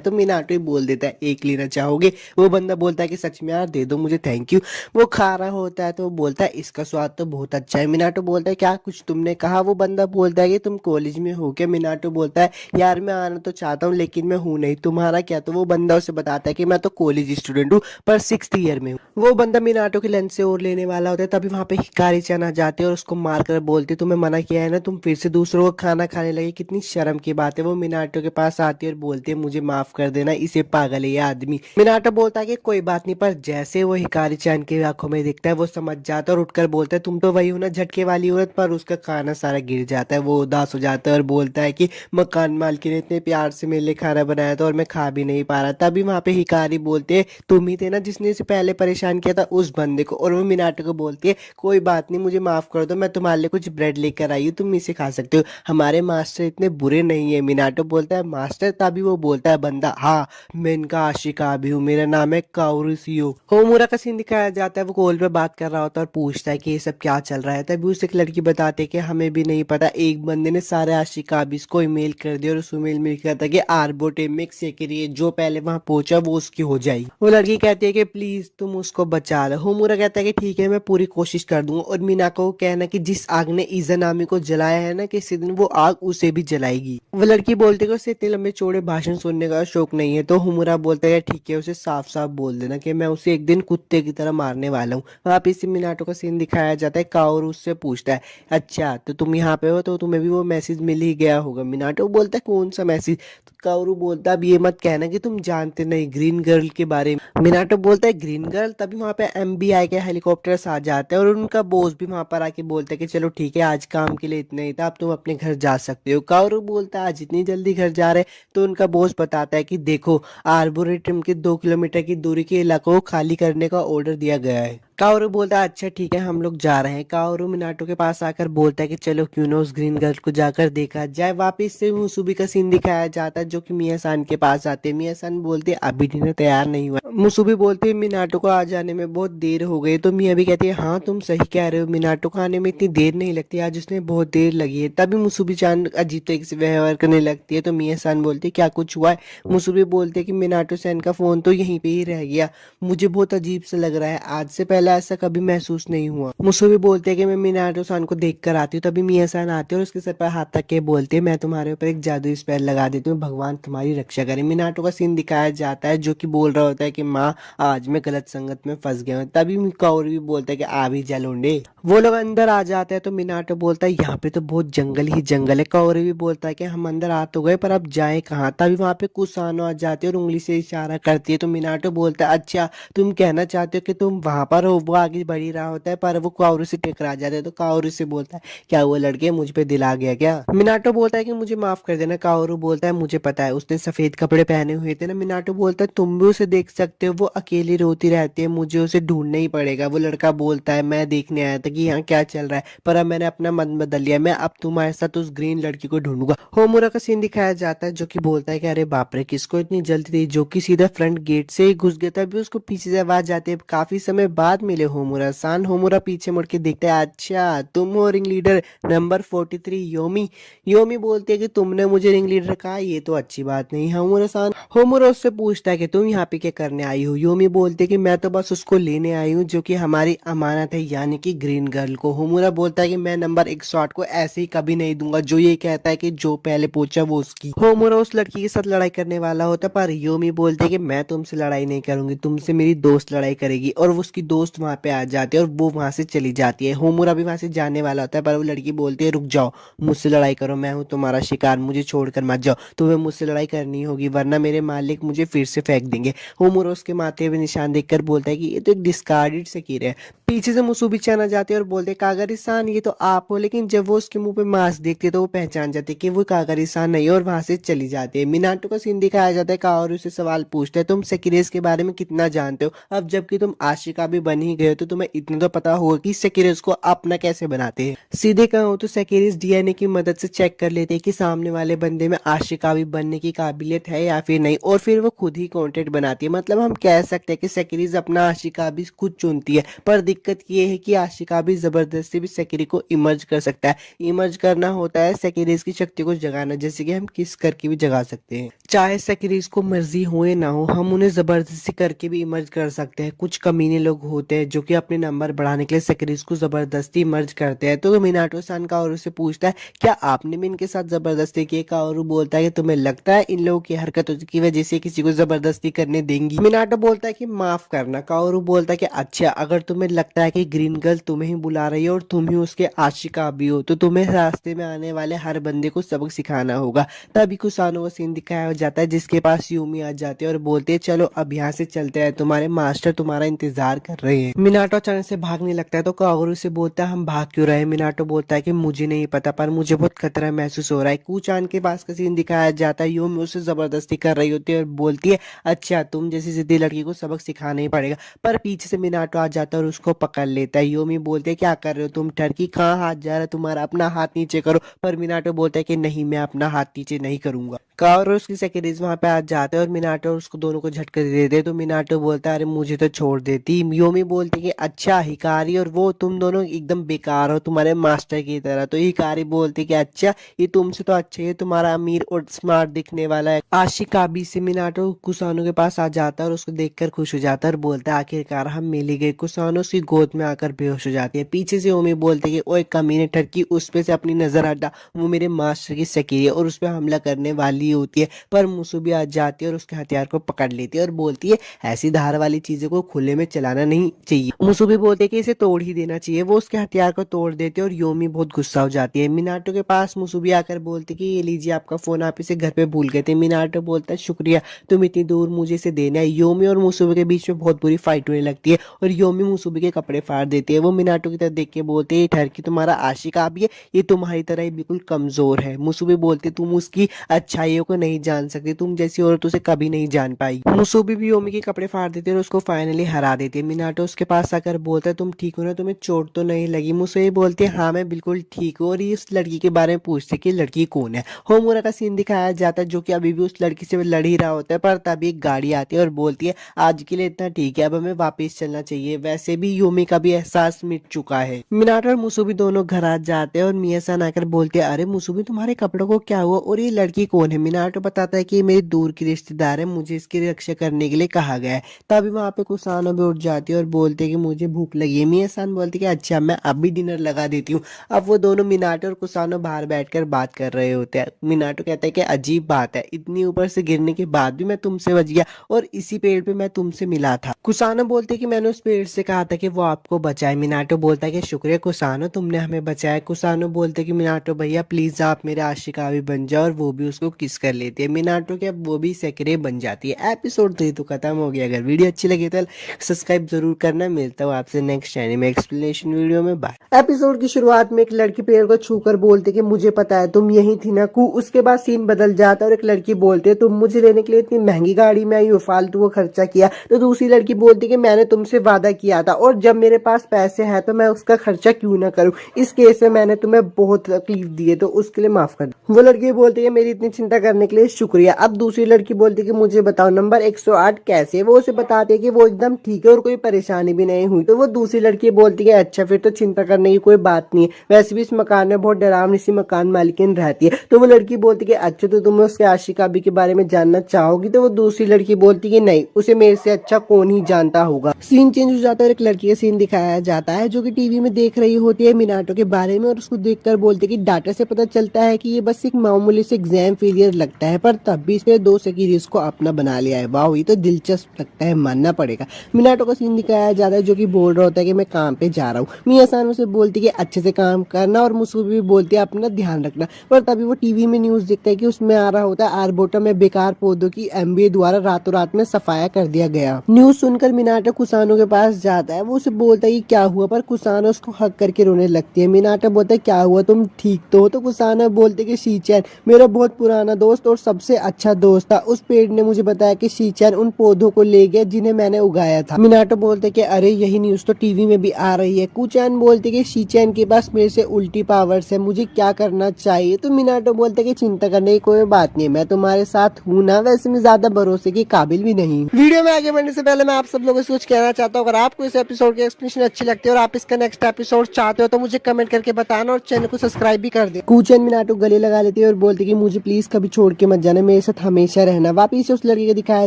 तो मिनाटो ही बोल देता है एक लेना चाहोगे। वो बंदा बोलता है कि सच में यार दे दो मुझे, थैंक यू। वो खा रहा होता है तो वो बोलता है इसका स्वाद तो बहुत अच्छा है। मिनाटो बोलता है क्या कुछ तुमने कहा। वो बंदा बोलता है कि तुम कॉलेज में हो क्या। मिनाटो बोलता है यार मैं आना तो चाहता हूँ लेकिन मैं हूँ नहीं, तुम्हारा क्या। तो वो बंदा उसे बताता है कि मैं तो कॉलेज स्टूडेंट हूँ पर 6th ईयर में हूँ। वो बंदा मिनाटो के लंच से और लेने वाला होता है, तभी वहां पे हिकारी चन आ जाते हैं और उसको मारकर बोलते तुम्हें मना किया है ना, तुम फिर से दूसरों को खाना खाने लगे, कितनी शर्म की बात है। वो मिनाटो के पास आती है और बोलते हैं मुझे माफ कर देना, इसे पागल है ये आदमी। मिनाटो बोलता है कि कोई बात नहीं, पर जैसे वो हिकारी चन की आंखों में दिखता है वो समझ जाता है और उठकर बोलता है तुम तो वही हो ना झटके वाली औरत। पर उसका खाना सारा गिर जाता है। वो उदास हो जाता है और बोलता है कि मकान मालकिन ने इतने प्यार से मेरे लिए खाना बनाया था और मैं खा भी नहीं पा रहा। तभी वहां पे हिकारी बोलते हैं तुम ही थे ना जिसने इसे पहले परेशान किया था उस बंदे को। और वो मिनाटो को बोलती है कोई बात नहीं मुझे माफ कर दो, मैं तुम्हारे लिए कुछ ब्रेड लेकर आई हूँ, तुम इसे खा सकते हो, हमारे मास्टर इतने बुरे नहीं है। मिनाटो बोलता है मास्टर। तभी वो बोलता है बंदा हाँ मैं इनका आशिका भी हूँ, मेरा नाम है काउरिसियो। होमुरा का सीन दिखाया जाता है। वो कॉल पे बात कर रहा होता है और पूछता है कि ये सब क्या चल रहा है। तभी उसे एक लड़की बताते कि हमें भी नहीं पता, एक बंदे ने सारे आशिकाबिस को ईमेल कर दिया और उस ईमेल में लिखा था कि आर्बोटेमिक सेक्रेटरी जो पहले वहां पहुंचा वो उसकी हो जाएगी। वो लड़की कहती है कि प्लीज तुम उसको बचा लो। होमुरा कहता है कि ठीक है मैं पूरी कोशिश कर दूंगा। और मिनाको को कहना कि जिस आग ने इज़ानामी को जलाया है ना, किसी दिन वो आग उसे भी जलाएगी। वो लड़की बोलती है कि उसे इतने लंबे चौड़े भाषण सुनने का शौक नहीं है। तो होमुरा बोलता है ठीक है उसे साफ साफ बोल देना कि मैं उसे एक दिन कुत्ते की तरह मारने वाला हूँ। वापिस से मिनाटो का सीन दिखाया जाता है। काओरू उससे पूछता है अच्छा तो तुम यहाँ पे हो तो तुम्हें भी वो मैसेज मिल ही गया होगा। मिनाटो बोलता है कौन सा मैसेज? तो काओरू बोलता है अब ये मत कहना कि तुम जानते नहीं ग्रीन गर्ल के बारे में। मिनाटो बोलता है ग्रीन गर्ल? तभी वहाँ पे एमबीआई के हेलीकॉप्टर्स आ जाते हैं और उनका बॉस भी वहाँ पर आके बोलता है कि चलो ठीक है आज काम के लिए इतना ही था, अब तुम अपने घर जा सकते हो। काओरू बोलता है आज इतनी जल्दी घर जा रहे? तो उनका बॉस बताता है कि देखो आर्बोरेटम के 2 किलोमीटर की दूरी के इलाकों को खाली करने का ऑर्डर दिया गया है। काओरू बोलता है अच्छा ठीक है हम लोग जा रहे हैं। काओरू मिनाटो के पास आकर बोलता है कि चलो क्यों ना उस ग्रीन गर्ल को जाकर देखा जाए। वापिस से मुसुबी का सीन दिखाया जाता है जो कि मिया सान के पास आते हैं। मिया सान बोलते अभी डिनर तैयार नहीं हुआ। मुसुबी बोलती है मिनाटो को आ जाने में बहुत देर हो गई। तो मिया भी कहती है हाँ तुम सही कह रहे हो, मिनाटो को आने में इतनी देर नहीं लगती, आज उसने बहुत देर लगी है। तभी मुसुबी चान अजीब तरीके से व्यवहार करने लगती है। तो मिया सान बोलती है क्या कुछ हुआ है? मुसुबी बोलते है कि मिनाटो सैन का फोन तो यहीं पे ही रह गया, मुझे बहुत अजीब सा लग रहा है, आज से पहले ऐसा कभी महसूस नहीं हुआ। मुसुबी बोलते हैं कि मैं मिनाटो सान को देख कर आती हूँ। तभी मिया सान आती है और उसके सर पर हाथ रख के बोलती है मैं तुम्हारे ऊपर एक जादुई स्पेल लगा देती हूँ, भगवान तुम्हारी रक्षा करे। मिनाटो का सीन दिखाया जाता है जो कि बोल रहा होता है कि माँ आज मैं गलत संगत में फंस गया हूँ। तभी काओरू भी बोलता है कि आ भी जा लौंडे। वो लोग अंदर आ जाते हैं तो मिनाटो बोलता है यहाँ पे तो बहुत जंगल ही जंगल है। काओरू भी बोलता है कि हम अंदर आ तो गए पर अब जाए कहाँ। तभी वहां पे कुसानो आ जाती है और उंगली से इशारा करती है। तो मिनाटो बोलता है अच्छा तुम कहना चाहते हो कि तुम वहां पर हो। वो आगे बढ़ ही रहा होता है पर वो काओरू से टकरा जाता है। तो काओरू से बोलता है क्या वो लड़के मुझ पे दिल आ गया क्या? मिनाटो बोलता है कि मुझे माफ कर देना। काओरू बोलता है मुझे पता है उसने सफेद कपड़े पहने हुए थे ना। मिनाटो बोलता है तुम भी उसे देख सकते हो, वो अकेली रोती रहती है, मुझे उसे ढूंढना ही पड़ेगा। वो लड़का बोलता है मैं देखने आया था कि यहाँ क्या चल रहा है पर अब मैंने अपना मन बदल लिया, मैं अब तुम्हारे साथ उस ग्रीन लड़की को ढूंढूंगा। होमुरा का सीन दिखाया जाता है जो कि बोलता है कि अरे बाप रे किसको इतनी जल्दी थी, जो कि सीधा फ्रंट गेट से ही घुस गया था। अभी उसको पीछे से आवाज आती है काफी समय बाद मिले होमुरा सान। होमुरा पीछे मुड़ के देखता है अच्छा तुम हो ring leader number 43 Yomi. Yomi बोलती है कि तुमने मुझे रिंग लीडर कहा, ये तो अच्छी बात नहीं। होमुरा सान होमुरा उससे पूछता है कि तुम यहाँ पे क्या करने आई हो। योमी बोलती है कि मैं तो बस उसको लेने आई हूँ जो कि हमारी अमानत है यानी कि ग्रीन गर्ल को। होमुरा बोलता है कि मैं नंबर 108 को ऐसे ही कभी नहीं दूंगा, जो ये कहता है कि जो पहले पूछा वो उसकी। होमुरा उस लड़की के साथ लड़ाई करने वाला होता है पर योमी बोलती है कि मैं तुमसे लड़ाई नहीं करूंगी, तुमसे मेरी दोस्त लड़ाई करेगी। और वो उसकी दोस्त वहां पे आ जाती है और वो वहां से चली जाती है। होमुरा भी वहां से जाने वाला होता है पर वो लड़की बोलती है रुक जाओ, मुझसे लड़ाई करो, मैं हूँ तुम्हारा शिकार, मुझे छोड़कर मत जाओ, तुम्हें मुझसे लड़ाई करनी होगी वरना मेरे मालिक मुझे फिर से फेंक देंगे। होमुरा उसके माथे पे निशान देखकर बोलता है कि ये तो एक डिस्कार्डेड सेकीर है। पीछे से मुसुबी चान आ जाते हैं और बोलते कागरिसान ये तो आप हो। लेकिन जब वो उसके मुंह पे मास्क देखते तो वो पहचान जाते कि वो कागरिसान नहीं है और वहां से चली जाती है। मिनाटो का सीन दिखाया जाता है। काओरू से सवाल पूछता है तुम सेकिरेस के बारे में कितना जानते हो? अब जबकि तुम आशिका भी बन ही गए हो तो तुम्हें इतना तो पता होगा कि सेकिरेस को अपना कैसे बनाते हैं। सीधे कहूँ तो सेकिरेस डीएनए की मदद से चेक कर लेते हैं कि सामने वाले बंदे में आशिका भी बनने की काबिलियत है या फिर नहीं, और फिर वो खुद ही कॉन्टेक्ट बनाती है। मतलब हम कह सकते हैं कि सेकिरेस अपना आशिका भी खुद चुनती है। पर दिक्कत ये है कि आशिका भी जबरदस्ती भी सेकिरी को इमर्ज कर सकता है। इमर्ज करना होता है सेकिरीज की शक्ति को जगाना, जैसे कि हम किस करके भी जगा सकते हैं। चाहे सेकिरीज को मर्जी हो या ना हो हम उन्हें जबरदस्ती करके भी इमर्ज कर सकते हैं। कुछ कमीने लोग होते हैं जो कि अपने नंबर बढ़ाने के लिए सेकिरीज को जबरदस्ती इमर्ज करते हैं। तो मिनाटो सान काओरू से पूछता है क्या आपने भी इनके साथ जबरदस्ती की? काओरू बोलता है कि तुम्हें लगता है इन लोगों की हरकतों की वजह से किसी को जबरदस्ती करने देंगी? मिनाटो बोलता है कि माफ करना। काओरू बोलता है कि अच्छा अगर तुम्हें लगता है कि ग्रीन गर्ल तुम्हें ही बुला रही है और तुम ही उसके आशिका भी हो तो तुम्हें रास्ते में आने वाले हर बंदे को सबक सिखाना होगा। तभी कुसानो का सीन दिखाया जाता है जिसके पास यूमी आ जाते हैं और बोलते हैं चलो अब यहाँ से चलते हैं, तुम्हारे मास्टर तुम्हारा इंतजार कर रहे हैं। मिनाटो अचानक से भागने लगता है तो काओरू से बोलता है हम भाग क्यों रहे हैं? मिनाटो बोलता है कि मुझे नहीं पता पर मुझे बहुत खतरा महसूस हो रहा है। कुचान के पास का सीन दिखाया जाता है। यूमी उसे जबरदस्ती कर रही होती है और बोलती है अच्छा तुम जैसी जिद्दी लड़की को सबक सिखाना ही पड़ेगा। पर पीछे से मिनाटो आ जाता है और उसको पकड़ लेता है। योमी बोलते हैं क्या कर रहे हो तुम टर्की, कहाँ हाथ जा रहा है तुम्हारा, अपना हाथ नीचे करो। पर मिनाटो बोलता है कि नहीं मैं अपना हाथ नीचे नहीं करूंगा। काओरू उसकी सेक्रेटरीज वहां पे आ जाते हैं और मिनाटो उसको दोनों को झटके दे देते। तो मिनाटो बोलता है अरे मुझे तो छोड़ देती। योमी बोलती है कि अच्छा हिकारी और वो तुम दोनों एकदम बेकार हो तुम्हारे मास्टर की तरह। तो हिकारी बोलती है कि अच्छा ये तुमसे तो अच्छे है, तुम्हारा अमीर और स्मार्ट दिखने वाला है। आशिकाबी से मिनाटो कुसानो के पास आ जाता है और उसको देखकर खुश हो जाता है और बोलता है आखिरकार हम मिल ही गए। कुसानो उसकी गोद में आकर बेहोश हो जाती है। पीछे से ओमी बोलते कि ओए कमीने टर्की उस पे से अपनी नजर हटा, वो मेरे मास्टर की सकीरी है और उस पर हमला करने वाली होती है, पर मुसुबी आ जाती है और उसके हथियार को पकड़ लेती है और बोलती है ऐसी धार वाली चीजों को खुले में चलाना नहीं चाहिए। मुसुबी बोलती है कि इसे तोड़ ही देना चाहिए। वो उसके हथियार को तोड़ देते हैं और योमी बहुत गुस्सा हो जाती है। मिनाटो के पास मुसुबी आकर बोलती है कि ये लीजिए आपका फोन, आप इसे घर पे भूल गए थे। मिनाटो बोलता है शुक्रिया, तुम इतनी दूर मुझे इसे देना है। योमी और मुसुबी के बीच में बहुत बुरी फाइट होने लगती है और योमी मुसुबी के कपड़े फाड़ देती है। वो मिनाटो की तरफ देख के बोलते है ठहर की तुम्हारा आशिक भी है, ये तुम्हारी तरह ही बिल्कुल कमजोर है। मुसुबी बोलते तुम उसकी अच्छाइयों को नहीं जान सकती, तुम जैसी औरत उसे कभी नहीं जान पाई। मुसुबी भी योमी के कपड़े फाड़ देती है और उसको फाइनली हरा देती है। मिनाटो उसके पास आकर बोलता है तुम ठीक हो ना, तुम्हें चोट तो नहीं लगी? मुसुबी बोलती है हाँ मैं बिल्कुल ठीक हूँ। और ये उस लड़की के बारे में पूछते कि लड़की कौन है। होमुरा का सीन दिखाया जाता है जो कि अभी भी उस लड़की से लड़ ही रहा होता है, पर तभी एक गाड़ी आती है और बोलती है आज के लिए इतना ठीक है, अब हमें वापस चलना चाहिए। वैसे भी योमी का भी एहसास मिट चुका है। मिनाटो और मुसुबी दोनों घर आ जाते हैं और मिया-सान आकर बोलते हैं अरे मुसुबी तुम्हारे कपड़ों को क्या हुआ और ये लड़की कौन है? मिनाटो बताता है कि ये मेरी दूर की रिश्तेदार है, मुझे इसकी रक्षा करने के लिए कहा गया है। तभी वहाँ पे कुसानो भी उठ जाती है और बोलते हैं कि मुझे भूख लगी है। मिया-सान बोलती है कि अच्छा मैं अभी डिनर लगा देती हूँ। अब वो दोनों मिनाटो और कुसानो बाहर बैठकर बात कर रहे होते हैं। मिनाटो कहता है कि अजीब बात है, इतनी ऊपर से गिरने के बाद भी मैं तुमसे बच गया और इसी पेड़ पे मैं तुमसे मिला था। कुसानो बोलते कि मैंने उस पेड़ से कहा था कि वो आपको बचाए। मिनाटो बोलता है कि शुक्रिया कुसानो, तुमने हमें बचाया। कुसानो बोलते कि मिनाटो भैया प्लीज आप मेरे आशिका भी बन जाओ, और वो भी उसको किस कर लेती है। मिनाटो के अब वो भी सेक्रे बन जाती है। एपिसोड 3 तो खत्म हो गया। अगर वीडियो अच्छी लगी तो सब्सक्राइब जरूर करना। मिलता हूँ आपसे नेक्स्ट एनीमे एक्सप्लेनेशन वीडियो में। बाय। एपिसोड की शुरुआत में एक लड़की पेड़ को छूकर बोलते कि मुझे पता है तुम यही थी ना कू। उसके बाद सीन बदल जाता है और एक लड़की बोलते है तुम मुझे लेने के लिए इतनी महंगी गाड़ी में आई हो, फालतू को खर्चा किया। तो दूसरी लड़की बोलती कि मैंने तुमसे वादा किया था और जब मेरे पास पैसे हैं तो मैं उसका खर्चा क्यों ना करूं। इस केस में मैंने तुम्हें बहुत तकलीफ दी है तो उसके लिए माफ कर दो। वो लड़की बोलती है मेरी इतनी चिंता करने के लिए शुक्रिया। अब दूसरी लड़की बोलती है कि मुझे बताओ नंबर 108 कैसे। वो उसे बताती है कि वो एकदम ठीक है और कोई परेशानी भी नहीं हुई। तो वो दूसरी लड़की बोलती है अच्छा फिर तो चिंता करने की कोई बात नहीं है, वैसे भी इस मकान में बहुत डरावनी सी मकान मालिकिन रहती है। तो वो लड़की बोलती है अच्छा तो तुम उसके आशिका भी के बारे में जानना चाहोगी। तो वो दूसरी लड़की बोलती है नहीं, उसे मेरे से अच्छा कौन ही जानता होगा। सीन चेंज हो जाता है और एक लड़की का सीन दिखाया जाता है जो कि टीवी में देख रही होती है मिनाटो के बारे में और उसको देखकर बोलती है कि डाटा से पता चलता है कि ये बस एक मामूली से एग्जाम फेलियर लगता है, पर तब भी इसने 2 सीरीज को अपना बना लिया है। वाह ये तो दिलचस्प लगता है, मानना पड़ेगा। मिनाटो का सीन दिखाया जाता है जो कि बोल रहा होता है कि मैं काम पे जा रहा हूँ। मिया-सान उसे बोलती है कि अच्छे से काम करना और मुझको भी बोलती है अपना ध्यान रखना। पर तभी वो टीवी में न्यूज देखता है कि उसमें आ रहा होता है आरबोटा में बेकार पौधों की एमबीए द्वारा रातों रात में सफाया कर दिया गया। न्यूज सुनकर मिनाटो कुसानो के पास जाता है। वो उसे बोलता है कि क्या हुआ, पर कुसानो उसको हक करके रोने लगती है। मिनाटो बोलता है क्या हुआ, तुम ठीक तो हो? तो कुसानो बोलते कि शीचैन मेरा बहुत पुराना दोस्त और सबसे अच्छा दोस्त था। उस पेड़ ने मुझे बताया कि शीचैन उन पौधों को ले गया जिन्हें मैंने उगाया था। मिनाटो बोलते कि अरे यही न्यूज तो टीवी में भी आ रही है। कुचैन बोलते कि शीचैन के पास मेरे से उल्टी पावर्स है, मुझे क्या करना चाहिए? तो मिनाटो बोलते कि चिंता करने की कोई बात नहीं, मैं तुम्हारे साथ हूँ ना, वैसे मैं ज्यादा भरोसे की काबिल भी नहीं। वीडियो में आगे बढ़ने से पहले मैं आप सब लोगों से कुछ कहना चाहता हूँ। अगर आपको इस एपिसोड की एक्सप्लेनेशन अच्छी लगती है और आप इसका नेक्स्ट एपिसोड चाहते हो तो मुझे कमेंट करके बताना और चैनल को सब्सक्राइब भी कर दे। कुचैन मिनाटो गले लगा लेती है और बोलती कि मुझे प्लीज कभी छोड़ के मत जाना, मेरे साथ हमेशा रहना। वापिस से उस लड़की को दिखाया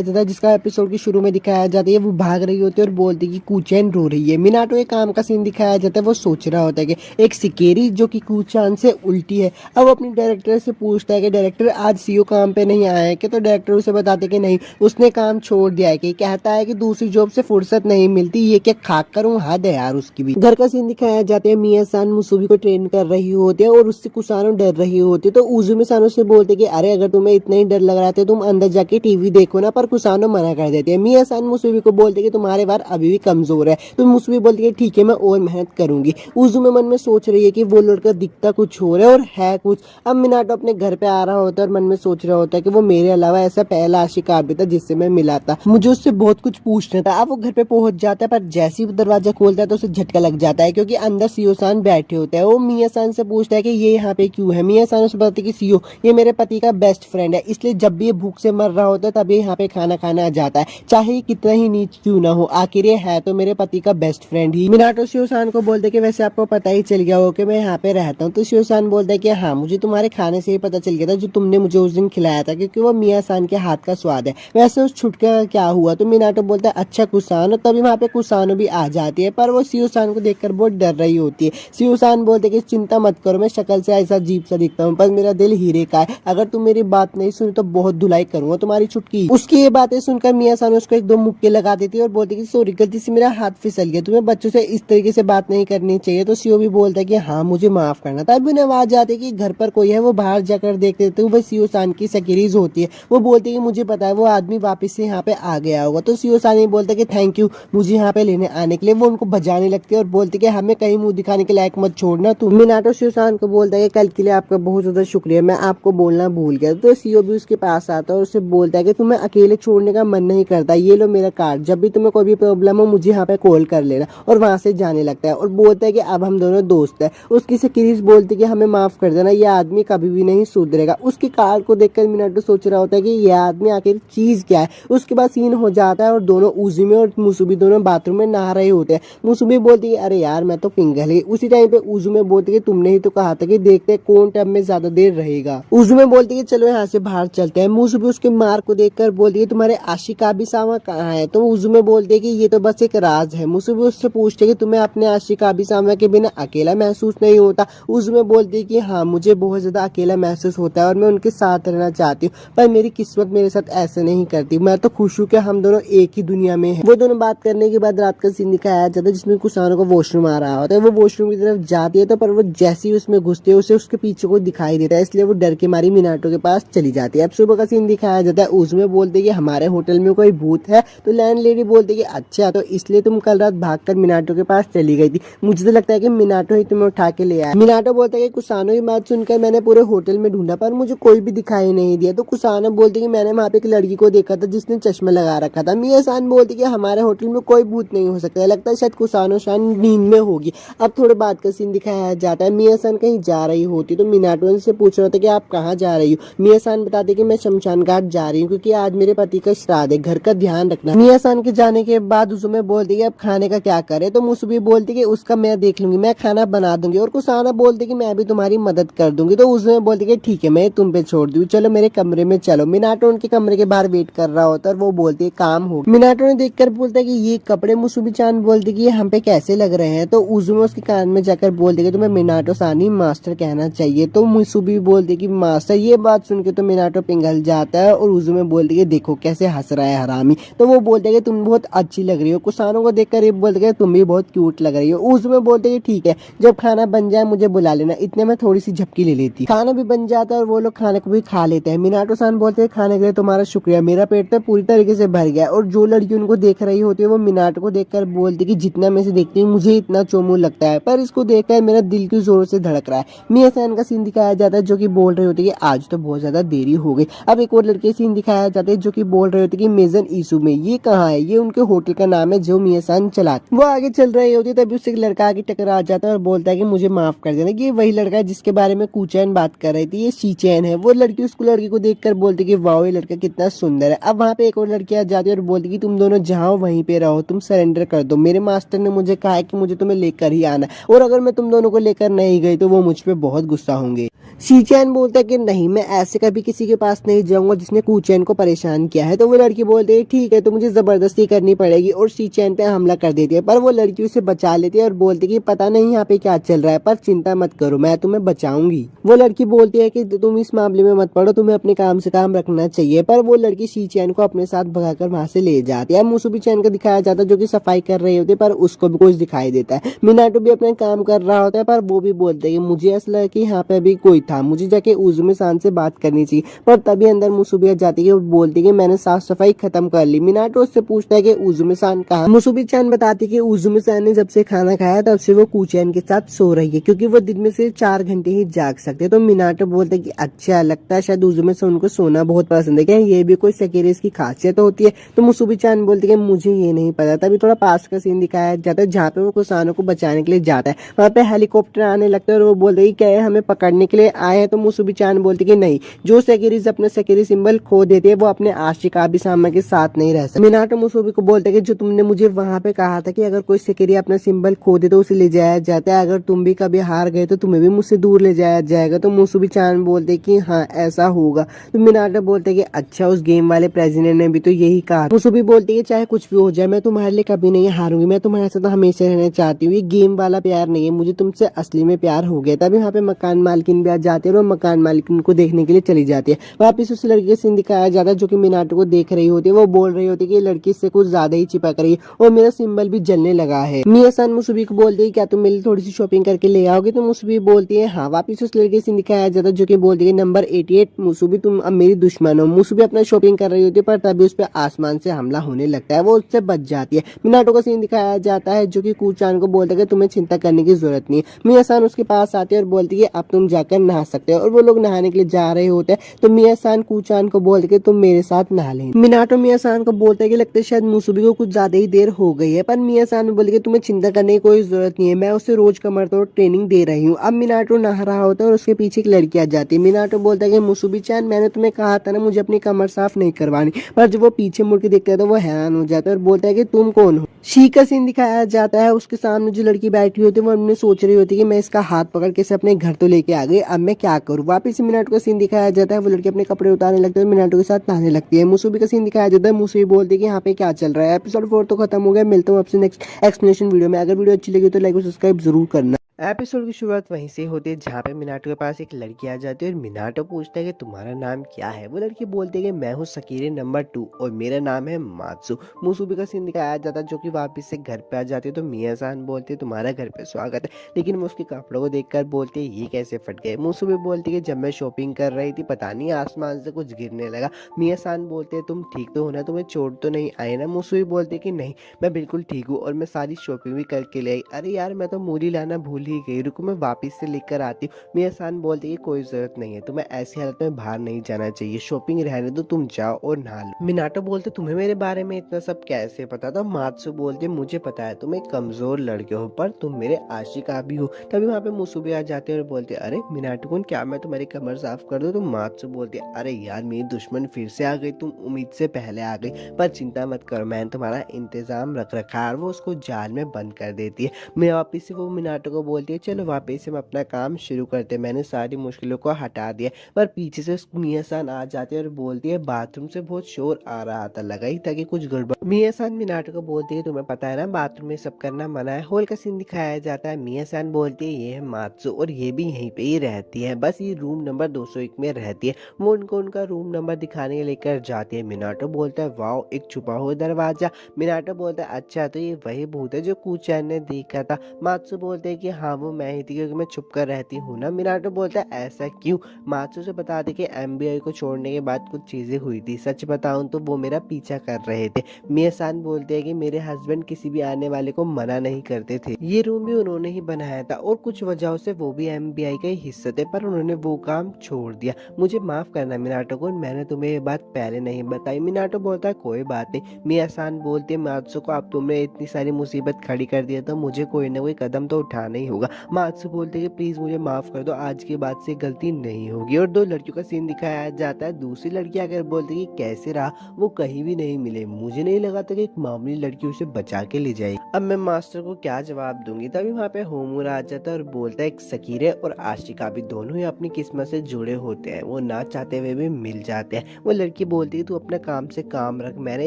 जाता है जिसका एपिसोड की शुरू में दिखाया जाता है। वो भाग रही होती है और बोलती कि कुचैन रो रही है। मिनाटो एक काम का सीन दिखाया जाता है। वो सोच रहा होता है कि एक सिकेरी जो कि कुचान से उल्टी है। अब अपनी डायरेक्टर से पूछता है कि डायरेक्टर आज सीओ काम पे नहीं आया है कि? तो डायरेक्टर उसे बताते कि नहीं उसने काम छोड़ दिया है। कि कहता है कि दूसरी जॉब से फुर्सत नहीं मिलती, ये क्या खाक करूं, हद है यार उसकी भी। घर का सीन दिखाया जाता है। मिया-सान मुसुबी को ट्रेन कर रही होती है और उससे कुसानो डर रही होती है। तो उजुमी-सान उसे बोलते कि अरे अगर तुम्हें इतना ही डर लग रहा था तुम अंदर जाके टीवी देखो ना, पर कुसानो मना कर देती है। मिया-सान मुसुबी को बोलते कि तुम्हारे वार अभी भी कमजोर है। तो मुसुबी बोलती है ठीक है मैं और मेहनत करूंगी। उजुमी मन में सोच रही है कि वो लड़का दिखता कुछ हो रहा है और है कुछ। अब मिनाटो अपने घर पे आ रहा होता है और मन में सोच रहा होता है कि वो मेरे अलावा ऐसा पहला आशिका भी था जिससे मैं मिला था, मुझे उससे बहुत कुछ पूछना था। अब वो घर पे पहुंच जाता है पर जैसे ही दरवाजा खोलता है तो उसे झटका लग जाता है क्योंकि अंदर सीओ-सान बैठे होते हैं। वो मिया-सान से पूछता है कि ये यहाँ पे क्यों है। मिया-सान उसे बताती है कि सीओ ये मेरे पति का बेस्ट फ्रेंड है, इसलिए जब भी ये भूख से मर रहा होता है तब ये यहाँ पे खाना खाने आ जाता है, चाहे कितना ही नीच क्यों ना हो, आखिर ये है तो मेरे पति का बेस्ट फ्रेंड ही। मिनाटो सीओ-सान को बोलते कि वैसे आपको पता ही चल गया हो कि मैं यहाँ पे रहता हूँ। तो सीओ-सान बोलता है कि हाँ मुझे तुम्हारे खाने से ही पता चल गया था जो तुमने मुझे उस दिन खिलाया था, क्योंकि वो मिया-सान के हाथ का स्वाद है। वैसे उस छुटका क्या हुआ? तो मिनाटो बोलता है अच्छा कुसानो। तभी वहाँ पे कुसानो भी आ जाती है पर वो सीओ-सान को देखकर बहुत डर रही होती है। सीओ-सान बोलते कि चिंता मत करो, मैं शक्ल से ऐसा अजीब सा दिखता हूँ पर मेरा दिल हीरे का है, अगर तुम मेरी बात नहीं सुनी तो बहुत धुलाई करूंगा तुम्हारी छुटकी। उसकी ये बातें सुनकर मियां साहब उसको एक दो मुक्के लगा देती है और बोलती है कि सॉरी गलती से मेरा हाथ फिसल गया, तुम्हें बच्चों से इस तरीके से बात नहीं करनी चाहिए। तो सीओ भी बोलता है कि हाँ मुझे माफ करना। तब उन्हें आवाज आती है कि घर पर कोई है, वो बाहर जाकर देखते थे, वो सीओ सान की सेक्रेटरी होती है। वो बोलती है कि मुझे पता है वो आदमी वापस से यहाँ पे आ गया होगा। तो सीओ सान बोलता है कि थैंक यू मुझे यहाँ पे लेने आने के लिए। वो उनको बजाने लगती है और बोलती है कि हमें कहीं मुंह दिखाने के लायक मत छोड़ना। तो मिनाटो सीओ सान को बोलता है कि कल के लिए आपका बहुत ज्यादा शुक्रिया, मैं आपको बोलना भूल गया। तो सीओ भी उसके पास आता है और उससे बोलता है कि तुम्हें अकेले छोड़ने का मन नहीं करता, ये लो मेरा कार्ड, जब भी तुम्हें कोई भी प्रॉब्लम हो मुझे यहाँ पे कॉल कर लेना। और वहां से जाने लगता है और बोलता है कि अब हम दोनों दोस्त हैं। उसकी सेक्रेटरी बोलती है कि हमें माफ कर देना, ये आदमी कभी भी नहीं सुधरेगा। उसकी कार को देखकर मिनाटो सोच रहा होता है कि ये आदमी आखिर चीज क्या है। उसके बाद सीन हो जाता है और दोनों उजुमे और मुसुबी दोनों बाथरूम में नहा रहे होते हैं। मुसुबी बोलती है अरे यार मैं तो पिंगल है। उसी टाइम पे उजुमे बोलती है तुमने ही तो कहा था कि देखते हैं कौन टब में ज्यादा देर रहेगा। उजुमे बोलती है चलो यहाँ से बाहर चलते हैं। मुसुबी उसके मार को देखकर बोलती है तुम्हारे आशिका भी सामा कहाँ है। तो उजुमे बोलती है कि ये तो बस एक राज है। मुसुबी उससे पूछते है कि तुम्हें अपने आशिका भी सामा के बिना अकेला महसूस नहीं होता। उजुमे बोलती है कि हाँ मुझे बहुत ज्यादा अकेला महसूस होता है और मैं उनके साथ रहना चाहती हूँ, पर मेरी किस्मत मेरे साथ ऐसे नहीं करती। मैं तो खुश हूँ कि हम दोनों एक ही दुनिया में हैं। वो दोनों बात करने के बाद रात का सीन दिखाया जाता है जिसमें कुसानो को वॉशरूम आ रहा होता है। वो वॉशरूम की तरफ जाती है तो पर वो जैसे ही उसमें घुसती है उसे उसके पीछे कोई दिखाई देता है, इसलिए वो डर के मारी मिनाटो के पास चली जाती है। अब सुबह का सीन दिखाया जाता है। उसमें बोलते कि हमारे होटल में कोई भूत है। तो लैंडलेडी बोलती कि अच्छा तो इसलिए तुम कल रात भागकर मिनाटो के पास चली गई थी, मुझे तो लगता है कि मिनाटो ही तुम्हें उठा के ले आया। मिनाटो बोलता है कि कुसानो की बात सुनकर मैंने पूरे होटल में ढूंढा पर मुझे कोई भी दिखाई नहीं दिया। तो कुसानो बोलती कि मैंने वहाँ पे एक लड़की को देखा था जिसने चश्मा लगा रखा था। मिया सान बोलती कि हमारे होटल में कोई भूत नहीं हो सकता, लगता है शायद कुसानो शान नींद में होगी। अब थोड़े बाद का सीन दिखाया जाता है। मिया सान कहीं जा रही होती तो मिनाटो से पूछ रहा था कि आप कहाँ जा रही हो। मिया सान बताते कि मैं शमशान घाट जा रही हूँ क्योंकि आज मेरे पति का श्राद्ध है, घर का ध्यान रखना। मिया सान के जाने के बाद उसमें बोलती कि अब खाने का क्या करे। तो मुसुबी बोलती कि उसका मैं देख लूंगी, मैं खाना बना दूंगी। और कुसाना बोलती कि मैं भी तुम्हारी मदद कर दूंगी। तो उसमें बोलती कि ठीक है मैं तुम पे छोड़ दूँ, चलो मेरे कमरे में चलो। मिनाटो उनके कमरे के बाहर वेट कर रहा होता है और वो बोलती है काम हो। मिनाटो ने देखकर बोलता है कि ये कपड़े। मुसुबी चान बोलती कि ये हम पे कैसे लग रहे हैं। तो उजुमे उसके कान में जाकर बोलती कि तुम्हें मिनाटो सानी मास्टर कहना चाहिए। तो मुसुबी बोलती कि मास्टर। ये बात सुन के तो मिनाटो पिघल जाता है और उजुमे बोलती कि देखो कैसे हंस रहा है हरामी। तो वो बोलते कि तुम बहुत अच्छी लग रही हो। कुसानों को देखकर ये बोलते कि तुम भी बहुत क्यूट लग रही हो। उजुमे बोलते कि ठीक है जब खाना बन जाए मुझे बुला लेना। इतने में थोड़ी सी झपकी ले लेती। खाना भी बन जाता है और वो लोग खाने को भी खा लेते हैं। मिनाटो सान बोलते हैं खाने के लिए तुम्हारा शुक्रिया, मेरा पेट तो पूरी तरीके से भर गया। और जो लड़की उनको देख रही होती है वो मिनाटो को देखकर बोलती कि जितना मैं से देखती हूँ मुझे इतना चोमू लगता है, पर इसको देखकर मेरा दिल की जोर से धड़क रहा है। मिया सान का सीन दिखाया जाता है जो कि बोल रही होती है कि आज तो बहुत ज्यादा देरी हो गई। अब एक और लड़के सीन दिखाया जाता है जो कि बोल रहे होते कि मेजन ईसू में। ये कहाँ है? ये उनके होटल का नाम है जो मिया सान चलाते। वो आगे चल रही होती है तभी उससे एक लड़का आगे टकरा जाता है और बोलता है कि मुझे माफ कर देना। ये वही लड़का है जिसके बारे में कुचैन बात कर रही थी, ये शीचैन है। वो लड़की उसको लड़की को देखकर बोलती कि वाओ ये लड़का कितना सुंदर है। अब वहाँ पे एक और लड़की आ जाती है और बोलती कि तुम दोनों जहाँ वहीं पे रहो, तुम सरेंडर कर दो। मेरे मास्टर ने मुझे कहा है कि मुझे तुम्हें लेकर ही आना है और अगर मैं तुम दोनों को लेकर नहीं गई तो वो मुझ पे बहुत गुस्सा होंगे। शीचैन बोलता है कि नहीं मैं ऐसे कभी किसी के पास नहीं जाऊंगा जिसने कुचैन को परेशान किया है। तो वो लड़की बोलती है ठीक है तो मुझे जबरदस्ती करनी पड़ेगी और शीचैन पे हमला कर देती है। पर वो लड़की उसे बचा लेती है और बोलती है कि पता नहीं यहाँ पे क्या चल रहा है पर चिंता मत करो मैं तुम्हें बचाऊंगी। वो लड़की बोलती है कि तुम इस मामले में मत पड़ो, तुम्हें अपने काम से काम रखना चाहिए। पर वो लड़की शीचैन को अपने साथ भगाकर वहां से ले जाती है। मुसुबी चैन को दिखाया जाता है जो कि सफाई कर रही होती है पर उसको भी कुछ दिखाई देता है। मिनाटो भी अपना काम कर रहा होता है पर वो भी बोलते हैं कि मुझे ऐसा लगा कि यहाँ पे अभी कोई था, मुझे जाके उजुमे सान से बात करनी चाहिए। पर तभी अंदर मुसुबी जाती है और बोलती है कि मैंने साफ सफाई खत्म कर ली। मिनाटो उससे पूछता है कि उजुमे सान कहाँ। मुसुबी चान बताती है कि उजुमे सान ने जब से खाना खाया तब से वो कुचैन के साथ सो रही है क्योंकि वो दिन में सिर्फ 4 घंटे ही जाग सकते हैं। तो मिनाटो बोलते है कि अच्छा लगता है शायद उजुमे सान उनको सोना बहुत पसंद है, क्या ये भी कोई सेकेरेस की खासियत होती है। तो मुसुबी चान बोलती है मुझे ये नहीं पता। तभी थोड़ा पास का सीन दिखाया जाता है जहाँ पे वो कुसानो को बचाने के लिए जाता है। वहाँ पे हेलीकॉप्टर आने लगता है और वो बोलते है क्या है हमें पकड़ने के लिए आए हैं। तो मुसुबी चान बोलती कि नहीं, जो सेकेरीज अपने सेकेरी सिंबल खो देती है वो अपने आशिक आबिसामा के साथ नहीं रह सकती। मिनाटो मुसुबी को बोलते कि जो तुमने मुझे वहाँ पे कहा था कि अगर कोई सेकेरी अपना सिंबल खो दे तो उसे ले जाया जाता है, अगर तुम भी कभी हार गए तो तुम्हें भी मुझसे दूर ले जाया जाएगा। तो मुसुबी चान बोलते कि हाँ ऐसा होगा। तो मिनाटो बोलते कि अच्छा उस गेम वाले प्रेसिडेंट ने भी तो यही कहा। मुसुबी बोलती है चाहे कुछ भी हो जाए मैं तुम्हारे लिए कभी नहीं हारूंगी, मैं तुम्हारे साथ हमेशा रहना चाहती हूँ, ये गेम वाला प्यार नहीं है, मुझे तुमसे असली में प्यार हो गया। तभी वहाँ पे मकान मालकिन भी आ जाते हैं और मकान मालकिन को देखने देखने के लिए चली जाती है। वापिस उस लड़की का सीन दिखाया जाता है जो कि मिनाटो को देख रही होती है। वो बोल रही होती है कि लड़की इससे कुछ ज्यादा ही चिपक रही है और मेरा सिंबल भी जलने लगा है। मिया-सान मुसुबी को बोलती है क्या तुम मेरे लिए थोड़ी सी शॉपिंग करके ले आओगे, तो मुसुबी बोलती है हाँ। वापिस उस लड़की का सीन दिखाया जाता है जो कि बोलती है नंबर 88 मुसुबी तुम अब मेरी दुश्मन हो। मुसुबी अपना शॉपिंग कर रही होती है पर तभी उस पर आसमान से हमला होने लगता है, वो उससे बच जाती है। मिनाटो का सीन दिखाया जाता है जो कि कूचान को बोलता है कि तुम्हें चिंता करने की जरूरत नहीं है। मिया-सान उसके पास आती है और बोलती है अब तुम जाकर नहा सकते हो, और वो लोग नहाने के लिए जा रहे होते हैं तो मिया-सान कूचान को बोलते कि तुम मेरे साथ नहा ले। मिनाटो मिया-सान को बोलता है कि लगता है शायद मुसुबी को कुछ ज्यादा ही देर हो गई है, पर मिया-सान बोलती है तुम्हें चिंता करने की कोई जरूरत नहीं है, मैं उसे रोज कमर तोड़ ट्रेनिंग दे रही हूँ। अब मिनाटो नहा रहा होता है और उसके पीछे एक लड़की आ जाती है। मिनाटो बोलता है कि मुसुबी चान मैंने तुम्हें कहा था ना मुझे अपनी कमर साफ नहीं करवानी, पर जब वो पीछे मुड़ के देखता है तो वो हैरान हो जाता है और बोलता है कि तुम कौन हो। शी का सीन दिखाया जाता है, उसके सामने जो लड़की बैठी होती है वो अपने सोच रही होती है कि मैं इसका हाथ पकड़ के इसे अपने घर तो लेके आ गई, अब मैं क्या करूँ। वापिस मिनाटो का सीन दिखाया जाता है, वो लड़की अपने कपड़े उतारने लगती है और मिनाटो के साथ नहाने लगती है। मुसुबी का सीन दिखाया जाता है, मुसुबी बोलती है कि यहाँ पे क्या चल रहा है। एपिसोड 4 तो खत्म हो गया, मिलता हूँ आपसे नेक्स्ट एक्सप्लेनेशन वीडियो में। अगर वीडियो अच्छी लगी तो लाइक और सब्सक्राइब जरूर करना। एपिसोड की शुरुआत वहीं से होती है जहाँ पे मिनाटो के पास एक लड़की आ जाती है और मिनाटो पूछता है कि तुम्हारा नाम क्या है। वो लड़की बोलती है कि मैं हूँ सकीरे नंबर 2 और मेरा नाम है मात्सु। मुसुबी का सीन दिखाया जाता है जो कि वापस से घर पे आ जाती है तो मिया-सान बोलती है तुम्हारा घर पे स्वागत है, लेकिन वो उसके कपड़ों को देखकर बोलती है ये कैसे फट गए। मुसुबी बोलती है जब मैं शॉपिंग कर रही थी पता नहीं आसमान से कुछ गिरने लगा। मिया-सान बोलते हैं तुम ठीक तो हो ना, तुम्हें चोट तो नहीं आई ना। मुसुबी बोलती है कि नहीं मैं बिल्कुल ठीक हूँ और मैं सारी शॉपिंग भी करके ले आई। अरे यार मैं तो मूली लाना भूल ही गई, रुको मैं वापिस से लेकर आती हूँ। मिया-सान बोलती है कोई जरूरत नहीं है, तुम्हें ऐसी हालत में बाहर नहीं जाना चाहिए, शॉपिंग रहने दो, तुम जाओ और नहा लो। मिनाटो बोलते तुम्हें मेरे बारे में इतना सब कैसे पता था। मात्सु बोलते मुझे पता है तुम एक कमजोर लड़के हो पर तुम मेरे आशिका भी हो। तभी वहाँ पे मुसुबी आ जाते हैं और बोलते अरे मिनाटो कुन क्या मैं तुम्हारी कमर साफ कर दूं। तो मात्सु बोलते अरे यार मेरी दुश्मन फिर से आ गई, तुम उम्मीद से पहले आ गई, पर चिंता मत करो मैंने तुम्हारा इंतजाम रख रखा है। और वो उसको जाल में बंद कर देती है। मैं वापिस से वो मिनाटो को बोलती है चलो वापिस से हम अपना काम शुरू करते हैं, मैंने सारी मुश्किलों को हटा दिया। पर पीछे से मिया-सान आ जाती है और बोलती है बाथरूम से बहुत शोर आ रहा था, लगा ही था कि कुछ गड़बड़। मिया-सान मिनाटो को बोलती है तुम्हें पता है ना बाथरूम में सब करना मना है। हॉल का सीन दिखाया जाता है। मिया-सान बोलती है ये है मात्सु और ये भी यहीं पे ही रहती है, बस ये रूम नंबर 201 में रहती है। वो उनको उनका रूम नंबर दिखाने लेकर जाती है। मिनाटो बोलता है वाओ एक छुपा हुआ दरवाजा। मिनाटो बोलता है अच्छा तो ये वही भूत है जो कूचान ने देखा था। मात्सु बोलते हैं कि हाँ वो मैं ही थी क्योंकि मैं छुप कर रहती हूँ ना। मिनाटो बोलता है ऐसा क्यों। मात्सु से बता दे कि एमबीआई को छोड़ने के बाद कुछ चीजें हुई थी, सच बताऊं तो वो मेरा पीछा कर रहे थे। मिया-सान बोलते हैं कि मेरे हस्बैंड किसी भी आने वाले को मना नहीं करते थे, ये रूम भी उन्होंने ही बनाया था और कुछ वजहों से वो भी एमबीआई का ही हिस्सा थे पर उन्होंने वो काम छोड़ दिया, मुझे माफ करना मिनाटो को, मैंने तुम्हें ये बात पहले नहीं बताई। मिनाटो बोलता है कोई बात नहीं। मिया-सान बोलते हैं मात्सु को अब तुमने इतनी सारी मुसीबत खड़ी कर दिया तो मुझे कोई ना कोई कदम तो उठाना ही होगा। मात्सु बोलते हैं कि प्लीज मुझे माफ कर दो, आज के बाद से गलती नहीं होगी। और दो लड़कियों का सीन दिखाया जाता है। दूसरी लड़की आकर बोलती है कि कैसे रहा, वो कहीं भी नहीं मिले, मुझे नहीं लगा था कि एक मामूली लड़की उसे बचा के ले जाएगी। अब मैं मास्टर को क्या जवाब दूंगी। तभी वहाँ पे होमुरा आ जाता है और बोलता है सकीरे और आशिका भी दोनों ही अपनी किस्मत से जुड़े होते हैं, वो ना चाहते हुए भी मिल जाते हैं। वो लड़की बोलती है तू अपने काम से काम रख, मैंने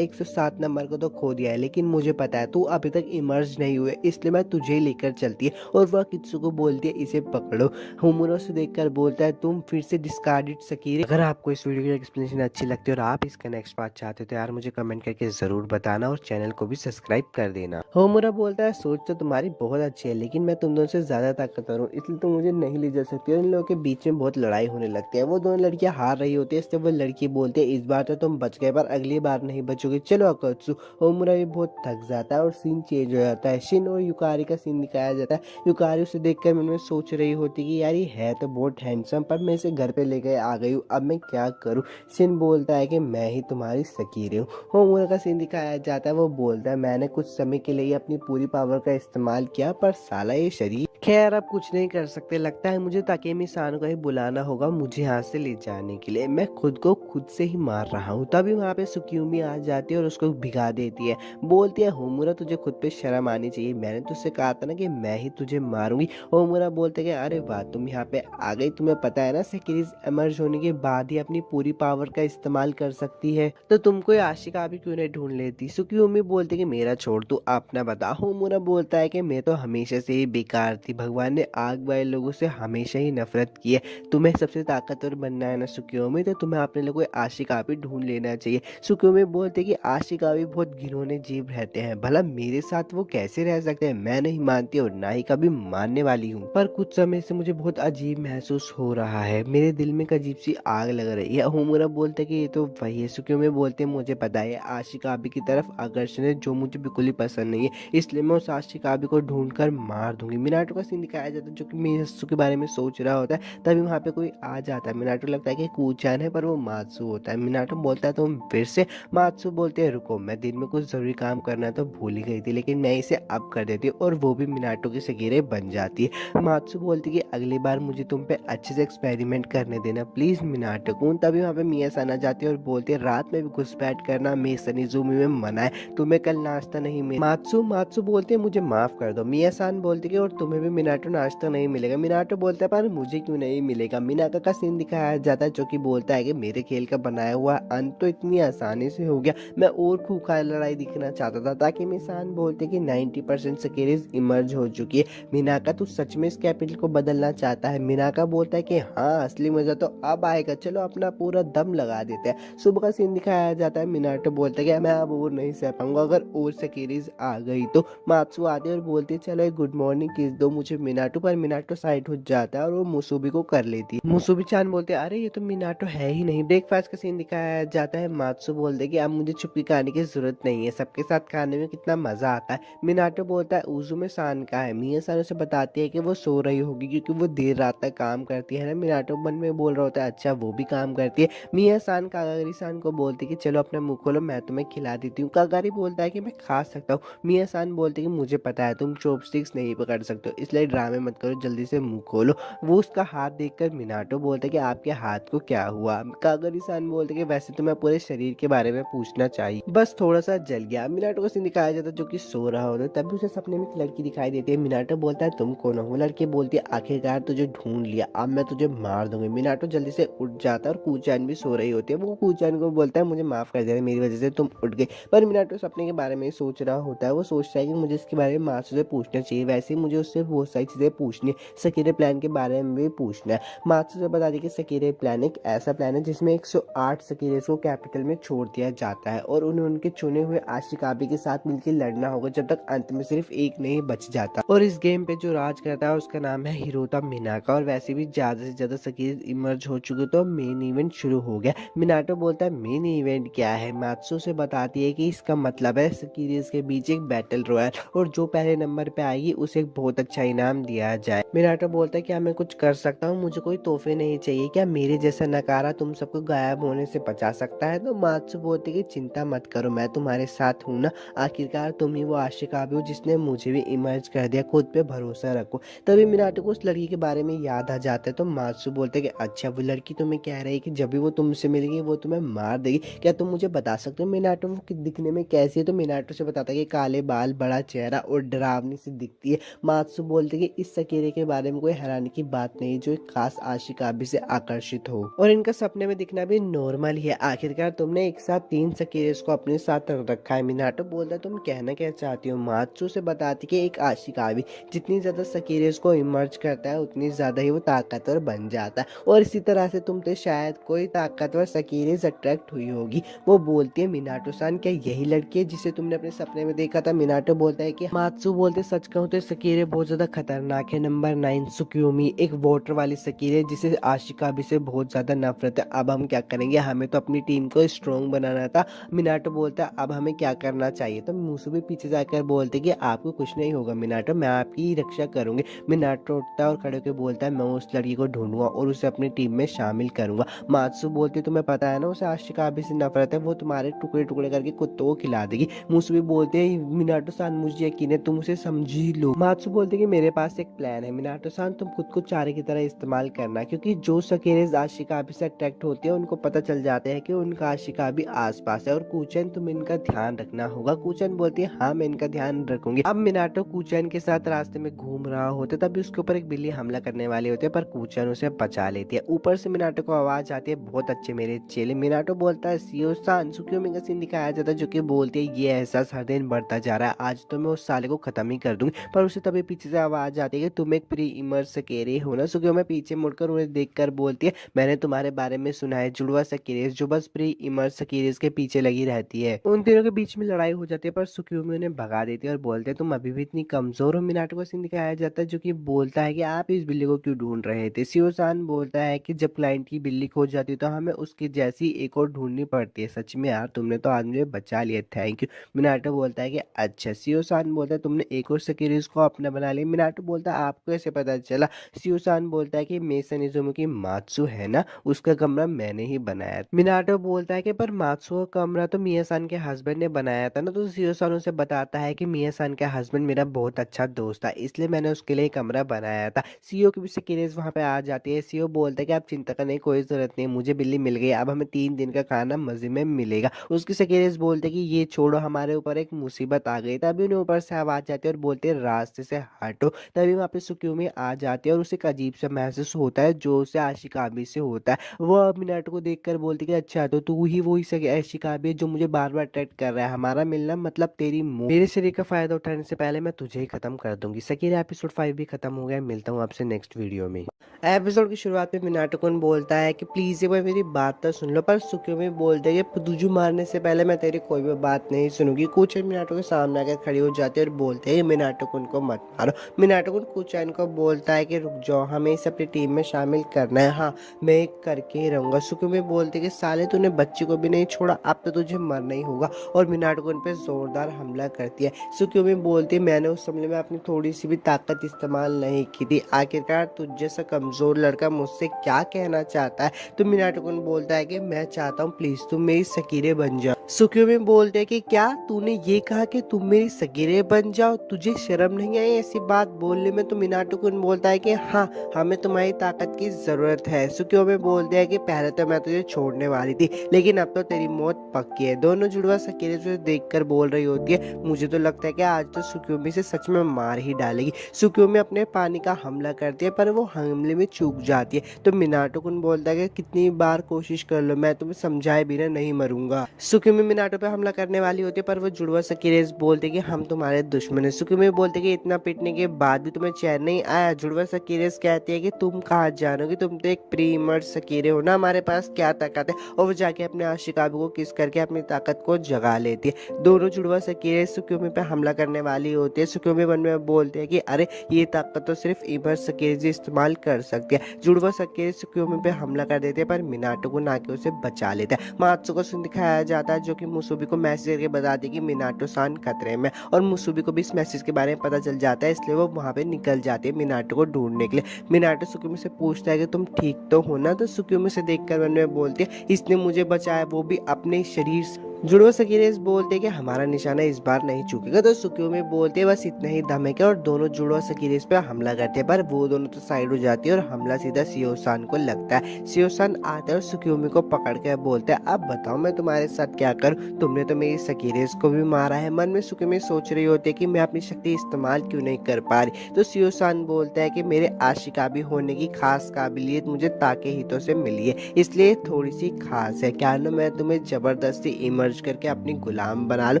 107 नंबर को तो खो दिया है लेकिन मुझे पता है तू अभी तक इमर्ज नहीं हुए, इसलिए मैं तुझे लेकर चलती है। और वह कित्सु को बोलती है इसे पकड़ो। होमुरा से देखकर बोलता है तुम फिर से डिस्कार्डेड सकीरे। अगर आपको इस वीडियो की एक्सप्लेनेशन अच्छी लगती है और आप इसका नेक्स्ट पार्ट चाहते हो तो यार मुझे कमेंट करके जरूर बताना और चैनल को भी सब्सक्राइब कर देना। होमुरा बोलता है सोच तो तुम्हारी बहुत अच्छी है लेकिन मैं तुम दोनों से ज्यादा ताकतवर हूँ इसलिए तुम मुझे नहीं ले जा सकती। इन लोगों के बीच में बहुत लड़ाई होने लगती है। वो दोनों लड़कियां हार रही होती है, इसलिए वो लड़की बोलते है इस बार तो तुम बच गए पर अगली बार नहीं बचोगे, चलो अकत्सु। होमुरा भी बहुत थक जाता है और सीन चेंज हो जाता है। शिन और युकारी का सीन दिखाया जाता है। युकारी उसे देखकर मन में सोच रही होती कि यार ये है तो बहुत हैंडसम पर मैं इसे घर पे लेके आ गई हूँ, अब मैं क्या करूँ। शिन बोलता है कि मैं ही तुम्हारी सकीरे हूँ। होमुरा का सीन दिखाया जाता है। वो बोलता है मैंने कुछ समय के लिए अपनी पूरी पावर का इस्तेमाल किया पर साला ये शरीर, खैर अब कुछ नहीं कर सकते, लगता है मुझे ताकेमी-सान को ही बुलाना होगा मुझे यहाँ से ले जाने के लिए, मैं खुद को खुद से ही मार रहा हूँ। तभी वहाँ पे सुक्यूमी आ जाती है और उसको भिगा देती है। बोलती है होमुरा तुझे खुद पे शर्म आनी चाहिए, मैंने तुझसे कहा था ना कि मैं ही तुझे मारूंगी। ओमुरा बोलते कि अरे वाह, तुम यहाँ पे आ गई, तुम्हें पता है ना सेकिरिस इमर्ज होने के बाद ही अपनी पूरी पावर का इस्तेमाल कर सकती है, तो तुम कोई आशिका भी क्यों नहीं ढूंढ लेती। सुकियोमी बोलते कि मेरा छोड़, तू अपना बता। ओमुरा बोलता है कि मैं तो हमेशा से ही बेकार थी, भगवान ने आग वाले लोगों से हमेशा ही नफरत की है। तुम्हें सबसे ताकतवर बनना है ना सुकियोमी, तो तुम्हें अपने लिए कोई आशिका भी ढूंढ लेना चाहिए। सुकियोमी बोलते कि आशिका भी बहुत घिनौने जीव रहते हैं, भला मेरे साथ वो कैसे रह सकते हैं। मैं नहीं मानती और ना ही कभी मानने वाली हूँ, पर कुछ समय से मुझे बहुत अजीब महसूस हो रहा है, मेरे दिल में एक अजीब सी आग लग रही है। होमुरा बोलते कि ये तो वही है। सुकियोमी बोलते मुझे पता है, आशिकाबी की तरफ आकर्षण है जो मुझे बिल्कुल ही पसंद नहीं है, इसलिए मैं उस आशिकाबी को ढूंढ कर मार दूंगी। मिनाटो का सीन दिखाया जाता है जो कि मियात्सु के बारे में सोच रहा होता है, तभी वहाँ पे कोई आ जाता है। मिनाटो लगता है कि कूचान है, पर वो मात्सु होता है। मिनाटो बोलता है तुम फिर से। मात्सु बोलते हैं रुको, मैं दिन में कुछ जरूरी काम करना तो भूल ही गई थी, लेकिन मैं इसे अब कर देती हूँ, और वो भी मिनाटो की सगीरे बन जाती है। मात्सु बोलती कि अगली बार मुझे तुम पे अच्छे से एक्सपेरिमेंट करने देना प्लीज मिनाटो कुन। तभी वहाँ पे मिया-सान आ जाती है और बोलती है रात में भी घुसपैठ करना मेसनिजुमी में मना है, तुम्हें कल नाश्ता नहीं मिला। मात्सु बोलते हैं मुझे माफ कर दो। मिया-सान बोलती है और तुम्हें भी मिनाटो नाश्ता नहीं मिलेगा। मिनाटो बोलता है पर मुझे क्यों नहीं मिलेगा। मिनाका का सीन दिखाया जाता है जो कि बोलता है कि मेरे खेल का बनाया हुआ अंत तो इतनी आसानी से हो गया, मैं और खूंखार लड़ाई दिखना चाहता था। ताकि मिया-सान बोलते कि 90% सकेरेज इमर्ज हो चुकी है। मिनाका तू सच में इस कैपिटल को बदलना चाहता है। मिनाका बोलता है कि हाँ, असली मजा तो अब आएगा, चलो अपना पूरा दम लगा देते हैं। सुबह का सीन दिखाया जाता है। मिनाटो बोलता है कि मैं अब और नहीं सह पाऊंगा, अगर और सकेरेज आ गई तो। मात्सु आती है और बोलती है चलो एक गुड मॉर्निंग किस दो मुझे मिनाटो, पर मिनाटो साइड हो जाता है और वो मुसुबी को कर लेती है। मुसुबी चान बोलते हैं अरे ये तो मिनाटो है ही नहीं। ब्रेकफास्ट का सीन दिखाया जाता है। मात्सु बोलते हैं कि अब मुझे छुपी खाने की जरूरत नहीं है, सबके साथ खाने में कितना मजा आता है। मिनाटो बोलता है उजुमे सान का है। मिया-सान उसे बताती है कि वो सो रही होगी क्योंकि वो देर रात तक काम करती है ना। मिनाटो मन में बोल रहा होता है अच्छा वो भी काम करती है। मिया-सान कागारी-सान को बोलती है कि चलो अपना मुंह खोलो, मैं तुम्हें खिला देती हूँ। कागारी बोलता है कि मैं खा सकता हूँ। मिया-सान बोलती है कि मुझे पता है तुम चॉपस्टिक्स नहीं पकड़ सकते हो, इसलिए ड्रामे मत करो, जल्दी से मुंह खोलो। वो उसका हाथ देखकर मिनाटो बोलता है कि आपके हाथ को क्या हुआ। कागारी-सान बोलते कि वैसे तो मैं पूरे शरीर के बारे में पूछना चाहिए, बस थोड़ा सा जल गया। मिनाटो का सीन दिखाया जाता है जो कि सो रहा होता है। तभी उसे सपने में एक लड़की दिखाई देती है। मिनाटो बोलता है तुम कौन हो। लड़की बोलती है आखिरकार तुझे ढूंढ लिया, अब मैं तुझे मार दूंगी। मिनाटो जल्दी से उठ जाता है और कूचान भी सो रही होती है। वो कूचान को बोलता है मुझे माफ कर देना, मेरी वजह से तुम उठ गई। पर मिनाटो सपने के बारे में सोच रहा होता है। वो सोचता है कि मुझे इसके बारे में मात्सु से पूछना चाहिए, वैसे ही मुझे उससे बहुत सारी चीजें पूछनी है, सकीरे प्लान के बारे में भी पूछना है। मात्सु से बता दी कि सकीरे प्लान एक ऐसा प्लान है जिसमें 108 सकीरे को कैपिटल में छोड़ दिया जाता है और उन्हें उनके चुने हुए आशिकाबी के साथ मिलकर लड़ना होगा जब तक अंत में सिर्फ एक नहीं बच जाता। और इस गेम पे जो राज करता है उसका नाम है हिरोता मिनाका। और वैसे भी ज्यादा से ज्यादा सकीरे इमर्ज हो चुके तो मेन इवेंट शुरू हो गया। मिनाटो बोलता है मेन इवेंट क्या है। मात्सु से बताती है कि इसका मतलब है सकीरेज के बीच एक बैटल रॉयल और जो पहले नंबर पे आएगी उसे एक बहुत अच्छा इनाम दिया जाए। मिनाटो बोलता है क्या मैं कुछ कर सकता हूँ, मुझे कोई तोहफे नहीं चाहिए, क्या मेरे जैसा नकारा तुम सबको गायब होने से बचा सकता है। तो मात्सु बोलती है कि चिंता मत करो, मैं तुम्हारे साथ हूँ ना, आखिरकार तुम ही वो आशिका भी हो जिसने मुझे भी इमर्ज कर दिया, खुद पे भरोसा रखो। तभी मिनाटो को उस लड़की के बारे में याद आ जाता है। तो मात्सु बोलते हैं कि अच्छा वो लड़की तुम्हें कह रही है कि जब भी वो तुमसे मिलेगी वो तुम्हें मार देगी, क्या तुम मुझे बता सकते हो मिनाटो वो दिखने में कैसी है। तो मिनाटो से बताता है कि काले बाल, बड़ा चेहरा और डरावनी सी दिखती है। मात्सु बोलते हैं कि इस सकीरे के बारे में कोई हैरानी की बात नहीं जो एक खास आशिकाबी से आकर्षित हो, और इनका सपने में दिखना भी नॉर्मल ही है, आखिरकार तुमने एक साथ 3 सकीरेस को अपने साथ रखा है। मिनाटो बोलता है तुम कहना क्या चाहती हो। मात्सु से बताती कि एक आशिकाबी जितनी ज्यादा सकीरेस को इमर्ज करता है उतनी ज्यादा ही वो ताकतवर बन जाता है, और इसी तरह से तुम तो शायद कोई ताकतवर सकीरेस अट्रैक्ट हुई होगी। वो बोलती है मिनाटो सान क्या यही लड़की है जिसे तुमने अपने सपने में देखा था। मिनाटो बोलता है कि मात्सु बोलते सच कहूँ तो सकीरे बहुत ज्यादा खतरनाक है। नंबर 9 सुक्योमी एक वाटर वाली सकीरे जिसे आशिकाबी से बहुत ज्यादा नफरत है। अब हम क्या करेंगे, हमें तो अपनी टीम को स्ट्रॉन्ग बनाना था। मिनाटो बोलता है अब हमें क्या करना चाहिए। तो मुसुबी पीछे जाकर बोलते कि आपको कुछ नहीं होगा मिनाटो, मैं आपकी ही रक्षा करूंगी। मिनाटो उठता है और खड़े होकर बोलता है मैं उस लड़की को ढूंढूंगा और उसे अपनी टीम में शामिल करूंगा। मात्सु बोलती तुम्हें पता है ना उसे आशिकाबी से नफरत है, वो तुम्हारे टुकड़े टुकड़े करके कुत्तों को खिला देगी। मुसुबी बोलते हैं मिनाटो सान मुझे यकीन है तुम उसे समझी लो। मात्सु बोलते कि मेरे पास एक प्लान है। मिनाटो सान तुम खुद को चारे की तरह इस्तेमाल करना, क्योंकि जो सकेरेज आशिकाबी से अट्रैक्ट होते हैं उनको पता चल जाते हैं कि उनका आशिकाबी आसपास है। और कूचन तुम इनका ध्यान रखना होगा। कूचन बोलती है हाँ मैं इनका ध्यान रखूंगी। अब मिनाटो कूचन के साथ रास्ते में घूम रहा होता है तभी उसके ऊपर एक बिल्ली हमला करने वाली होती है, पर कुचन उसे बचा लेती है। ऊपर से मिनाटो को आवाज आती है, बहुत अच्छे मेरे चेले। मिनाटो बोलता है सीओ सान। सुकियोमी का सीन दिखाया जाता है जो कि बोलती है ये एहसास हर दिन बढ़ता जा रहा है, आज तो मैं उस साले को खत्म ही कर दूंगी। पर उसे तभी पीछे से आवाज आती है कि तुम एक प्री इमर्स सकेरे हो ना। सुकियोमी पीछे मुड़कर उन्हें देखकर बोलती है मैंने तुम्हारे बारे में सुना है, जुड़वा सकीरेस जो बस प्री इमर्स सकीरेस के पीछे लगी रहती है। उन तीनों के बीच में लड़ाई हो जाती है पर सुकियोमी उन्हें भगा देती है और बोलते हैं तुम अभी भी इतनी कमजोर हो। मिनाटो को सीन दिखाया जाता है जो कि बोलता है कि आप इस बिल्ली को क्यों ढूंढ रहे थे। सियोसान बोलता है कि जब क्लाइंट की बिल्ली खो जाती है तो हमें उसकी जैसी एक और ढूंढनी पड़ती है। सच में यार तुमने तो आज मुझे बचा लिया, थैंक यू। मिनाटो बोलता है कि अच्छा। सियोसान बोलता है तुमने एक और सकीरेस को अपना बना लिया। मिनाटो बोलता है आपको कैसे पता चला। सियोसान बोलता है कि मेसन इजुमी की मात्सु है ना, उसका कमरा मैंने ही बनाया। मिनाटो बोलता है कि पर मात्सु का कमरा तो मिया-सान के हस्बैंड ने बनाया था ना। तो सियोसान उसे बताता है कि मिया-सान का हस्बैंड मेरा बहुत अच्छा दोस्त था, इसलिए मैंने उसके लिए कमरा बनाया था। सीओ की भी सिक्योरिटीज वहां पे आ जाती है। सीओ बोलता है कि आप चिंता करने की कोई जरूरत नहीं, मुझे बिल्ली मिल गई, अब हमें 3 दिन का खाना मजे में मिलेगा। उसकी सिक्योरिटीज बोलते हैं कि ये छोड़ो, हमारे ऊपर एक मुसीबत आ गई। तभी उन्हें ऊपर से आवाज आती है और बोलते हैं रास्ते से हटो। तभी वहाँ पे सुक्योमी आ जाती है और उसे एक अजीब सा महसूस होता है जो उसे आशिकाबी से होता है। वो मिनाटो को देखकर बोलती है कि अच्छा तो तू ही वही आशिकाबी है जो मुझे बार बार अट्रैक्ट कर रहा है, हमारा मिलना मतलब तेरी मुंह। मेरे शरीर का फायदा उठाने से पहले मैं तुझे ही खत्म कर दूंगी। सकीरा एपिसोड 5 भी खत्म हो गया, मिलता हूँ आपसे नेक्स्ट वीडियो में। एपिसोड की शुरुआत में मिनाटो कुन बोलता है कि प्लीज एक बार मेरी बात तो सुन लो, पर सुक्योमी बोलते है कि तुझे मारने से पहले मैं तेरी कोई भी बात नहीं सुनूंगी। कुचन मिनाटो के सामने आकर खड़ी हो जाती है और बोलते हैं मिनाटो कुन को मत मारो। मिनाटो कुन कुचन को बोलता है कि रुक जाओ, हमें इसे अपनी टीम में शामिल करना है, हाँ मैं करके ही रहूंगा। सुक्योमी बोलते कि साले तूने बच्ची को भी नहीं छोड़ा, अब तो तुझे मरना ही होगा, और मिनाटो कुन पे जोरदार हमला करती है। सुक्योमी बोलती है मैंने उस हमले में अपनी थोड़ी सी भी ताकत इस्तेमाल नहीं की थी, आखिरकार तुझ जैसा कमजोर लड़का मुझसे क्या कहना चाहता है। तो मिनाटो कुन बोलता है कि मैं चाहता हूँ प्लीज तुम मेरी सकीरे बन जाओ। सुक्योमी बोलते हैं कि क्या तूने ये कहा कि तुम मेरी सकीरे बन जाओ, तुझे शर्म नहीं आई ऐसी बात बोलने में। तो मिनाटो कुन बोलता है कि हाँ हमें तुम्हारी ताकत की जरूरत है। सुक्योमी बोलते हैं कि पहले तो मैं तुझे छोड़ने वाली थी लेकिन अब तो तेरी मौत पक्की है। दोनों जुड़वा सकीरे से देखकर बोल रही होती है मुझे तो लगता है कि आज तो सुक्योमी से सच में मार ही डालेगी। सुक्योमी अपने पानी का हमला करती है पर वो हमले में चूक जाती है। तो मिनाटो कुन बोलता है कि कितनी बार कोशिश कर लो, मैं तुम्हें समझाए बिना नहीं मरूंगा। सुक्योमी मिनाटो पे हमला करने वाली होती है पर वो जुड़वा सकीरेस बोलते कि हम तुम्हारे दुश्मन है। सुक्योमी बोलते कि इतना पीटने के बाद भी तुम्हें चैन नहीं आया। जुड़वा सकीरेस कहती है कि तुम कहाँ जानोगी, तुम तो एक प्री इमर्ज सकीरे हो ना, हमारे पास क्या ताकत है। और वो जाके अपने आशिकाबी को किस करके अपनी ताकत को जगा लेती है। दोनों जुड़वा सकीरे सुक्योमी पे हमला करने वाली होती है। सुक्योमी मन में बोलते हैं कि अरे ये ताकत तो सिर्फ इमर्ज सकीरे इस्तेमाल कर सकती है। जुड़वा सकीरे सुक्योमी पे हमला कर देते हैं पर मिनाटो को नाके उसे बचा लेता है। मात्सु को सीन दिखाया जाता है जो कि मुसुबी को मैसेज करके बताती है कि मिनाटो सान खतरे में, और मुसुबी को भी इस मैसेज के बारे में पता चल जाता है, इसलिए वो वहां पे निकल जाती है मिनाटो को ढूंढने के लिए। मिनाटो सुक्योमी से पूछता है कि तुम ठीक तो हो ना। तो सुक्योमी से देखकर मन में बोलती है इसने मुझे बचाया वो भी अपने शरीर से। जुड़वा सकीरेस बोलते कि हमारा निशाना इस बार नहीं चूकेगा। तो सुक्योमी बोलते बस इतना ही दम है क्या, और दोनों जुड़वा सकीरेस पे हमला करते हैं पर वो दोनों तो साइड हो जाती है और हमला सीधा सियोसान को लगता है। सियोसान आते और सुक्योमी को पकड़ के बोलते हैं अब बताओ मैं तुम्हारे साथ क्या करूं, तुमने तो मेरी सकीरेस को भी मारा है। मन में सुक्योमी सोच रही होती है कि मैं अपनी शक्ति इस्तेमाल क्यों नहीं कर पा रही। तो सियोसान बोलता है कि मेरे आशिकाबी होने की खास काबिलियत मुझे ताके हितों से मिली है, इसलिए थोड़ी सी खास है, क्या ना मैं तुम्हें जबरदस्ती इमर्ज करके अपनी गुलाम बना लो।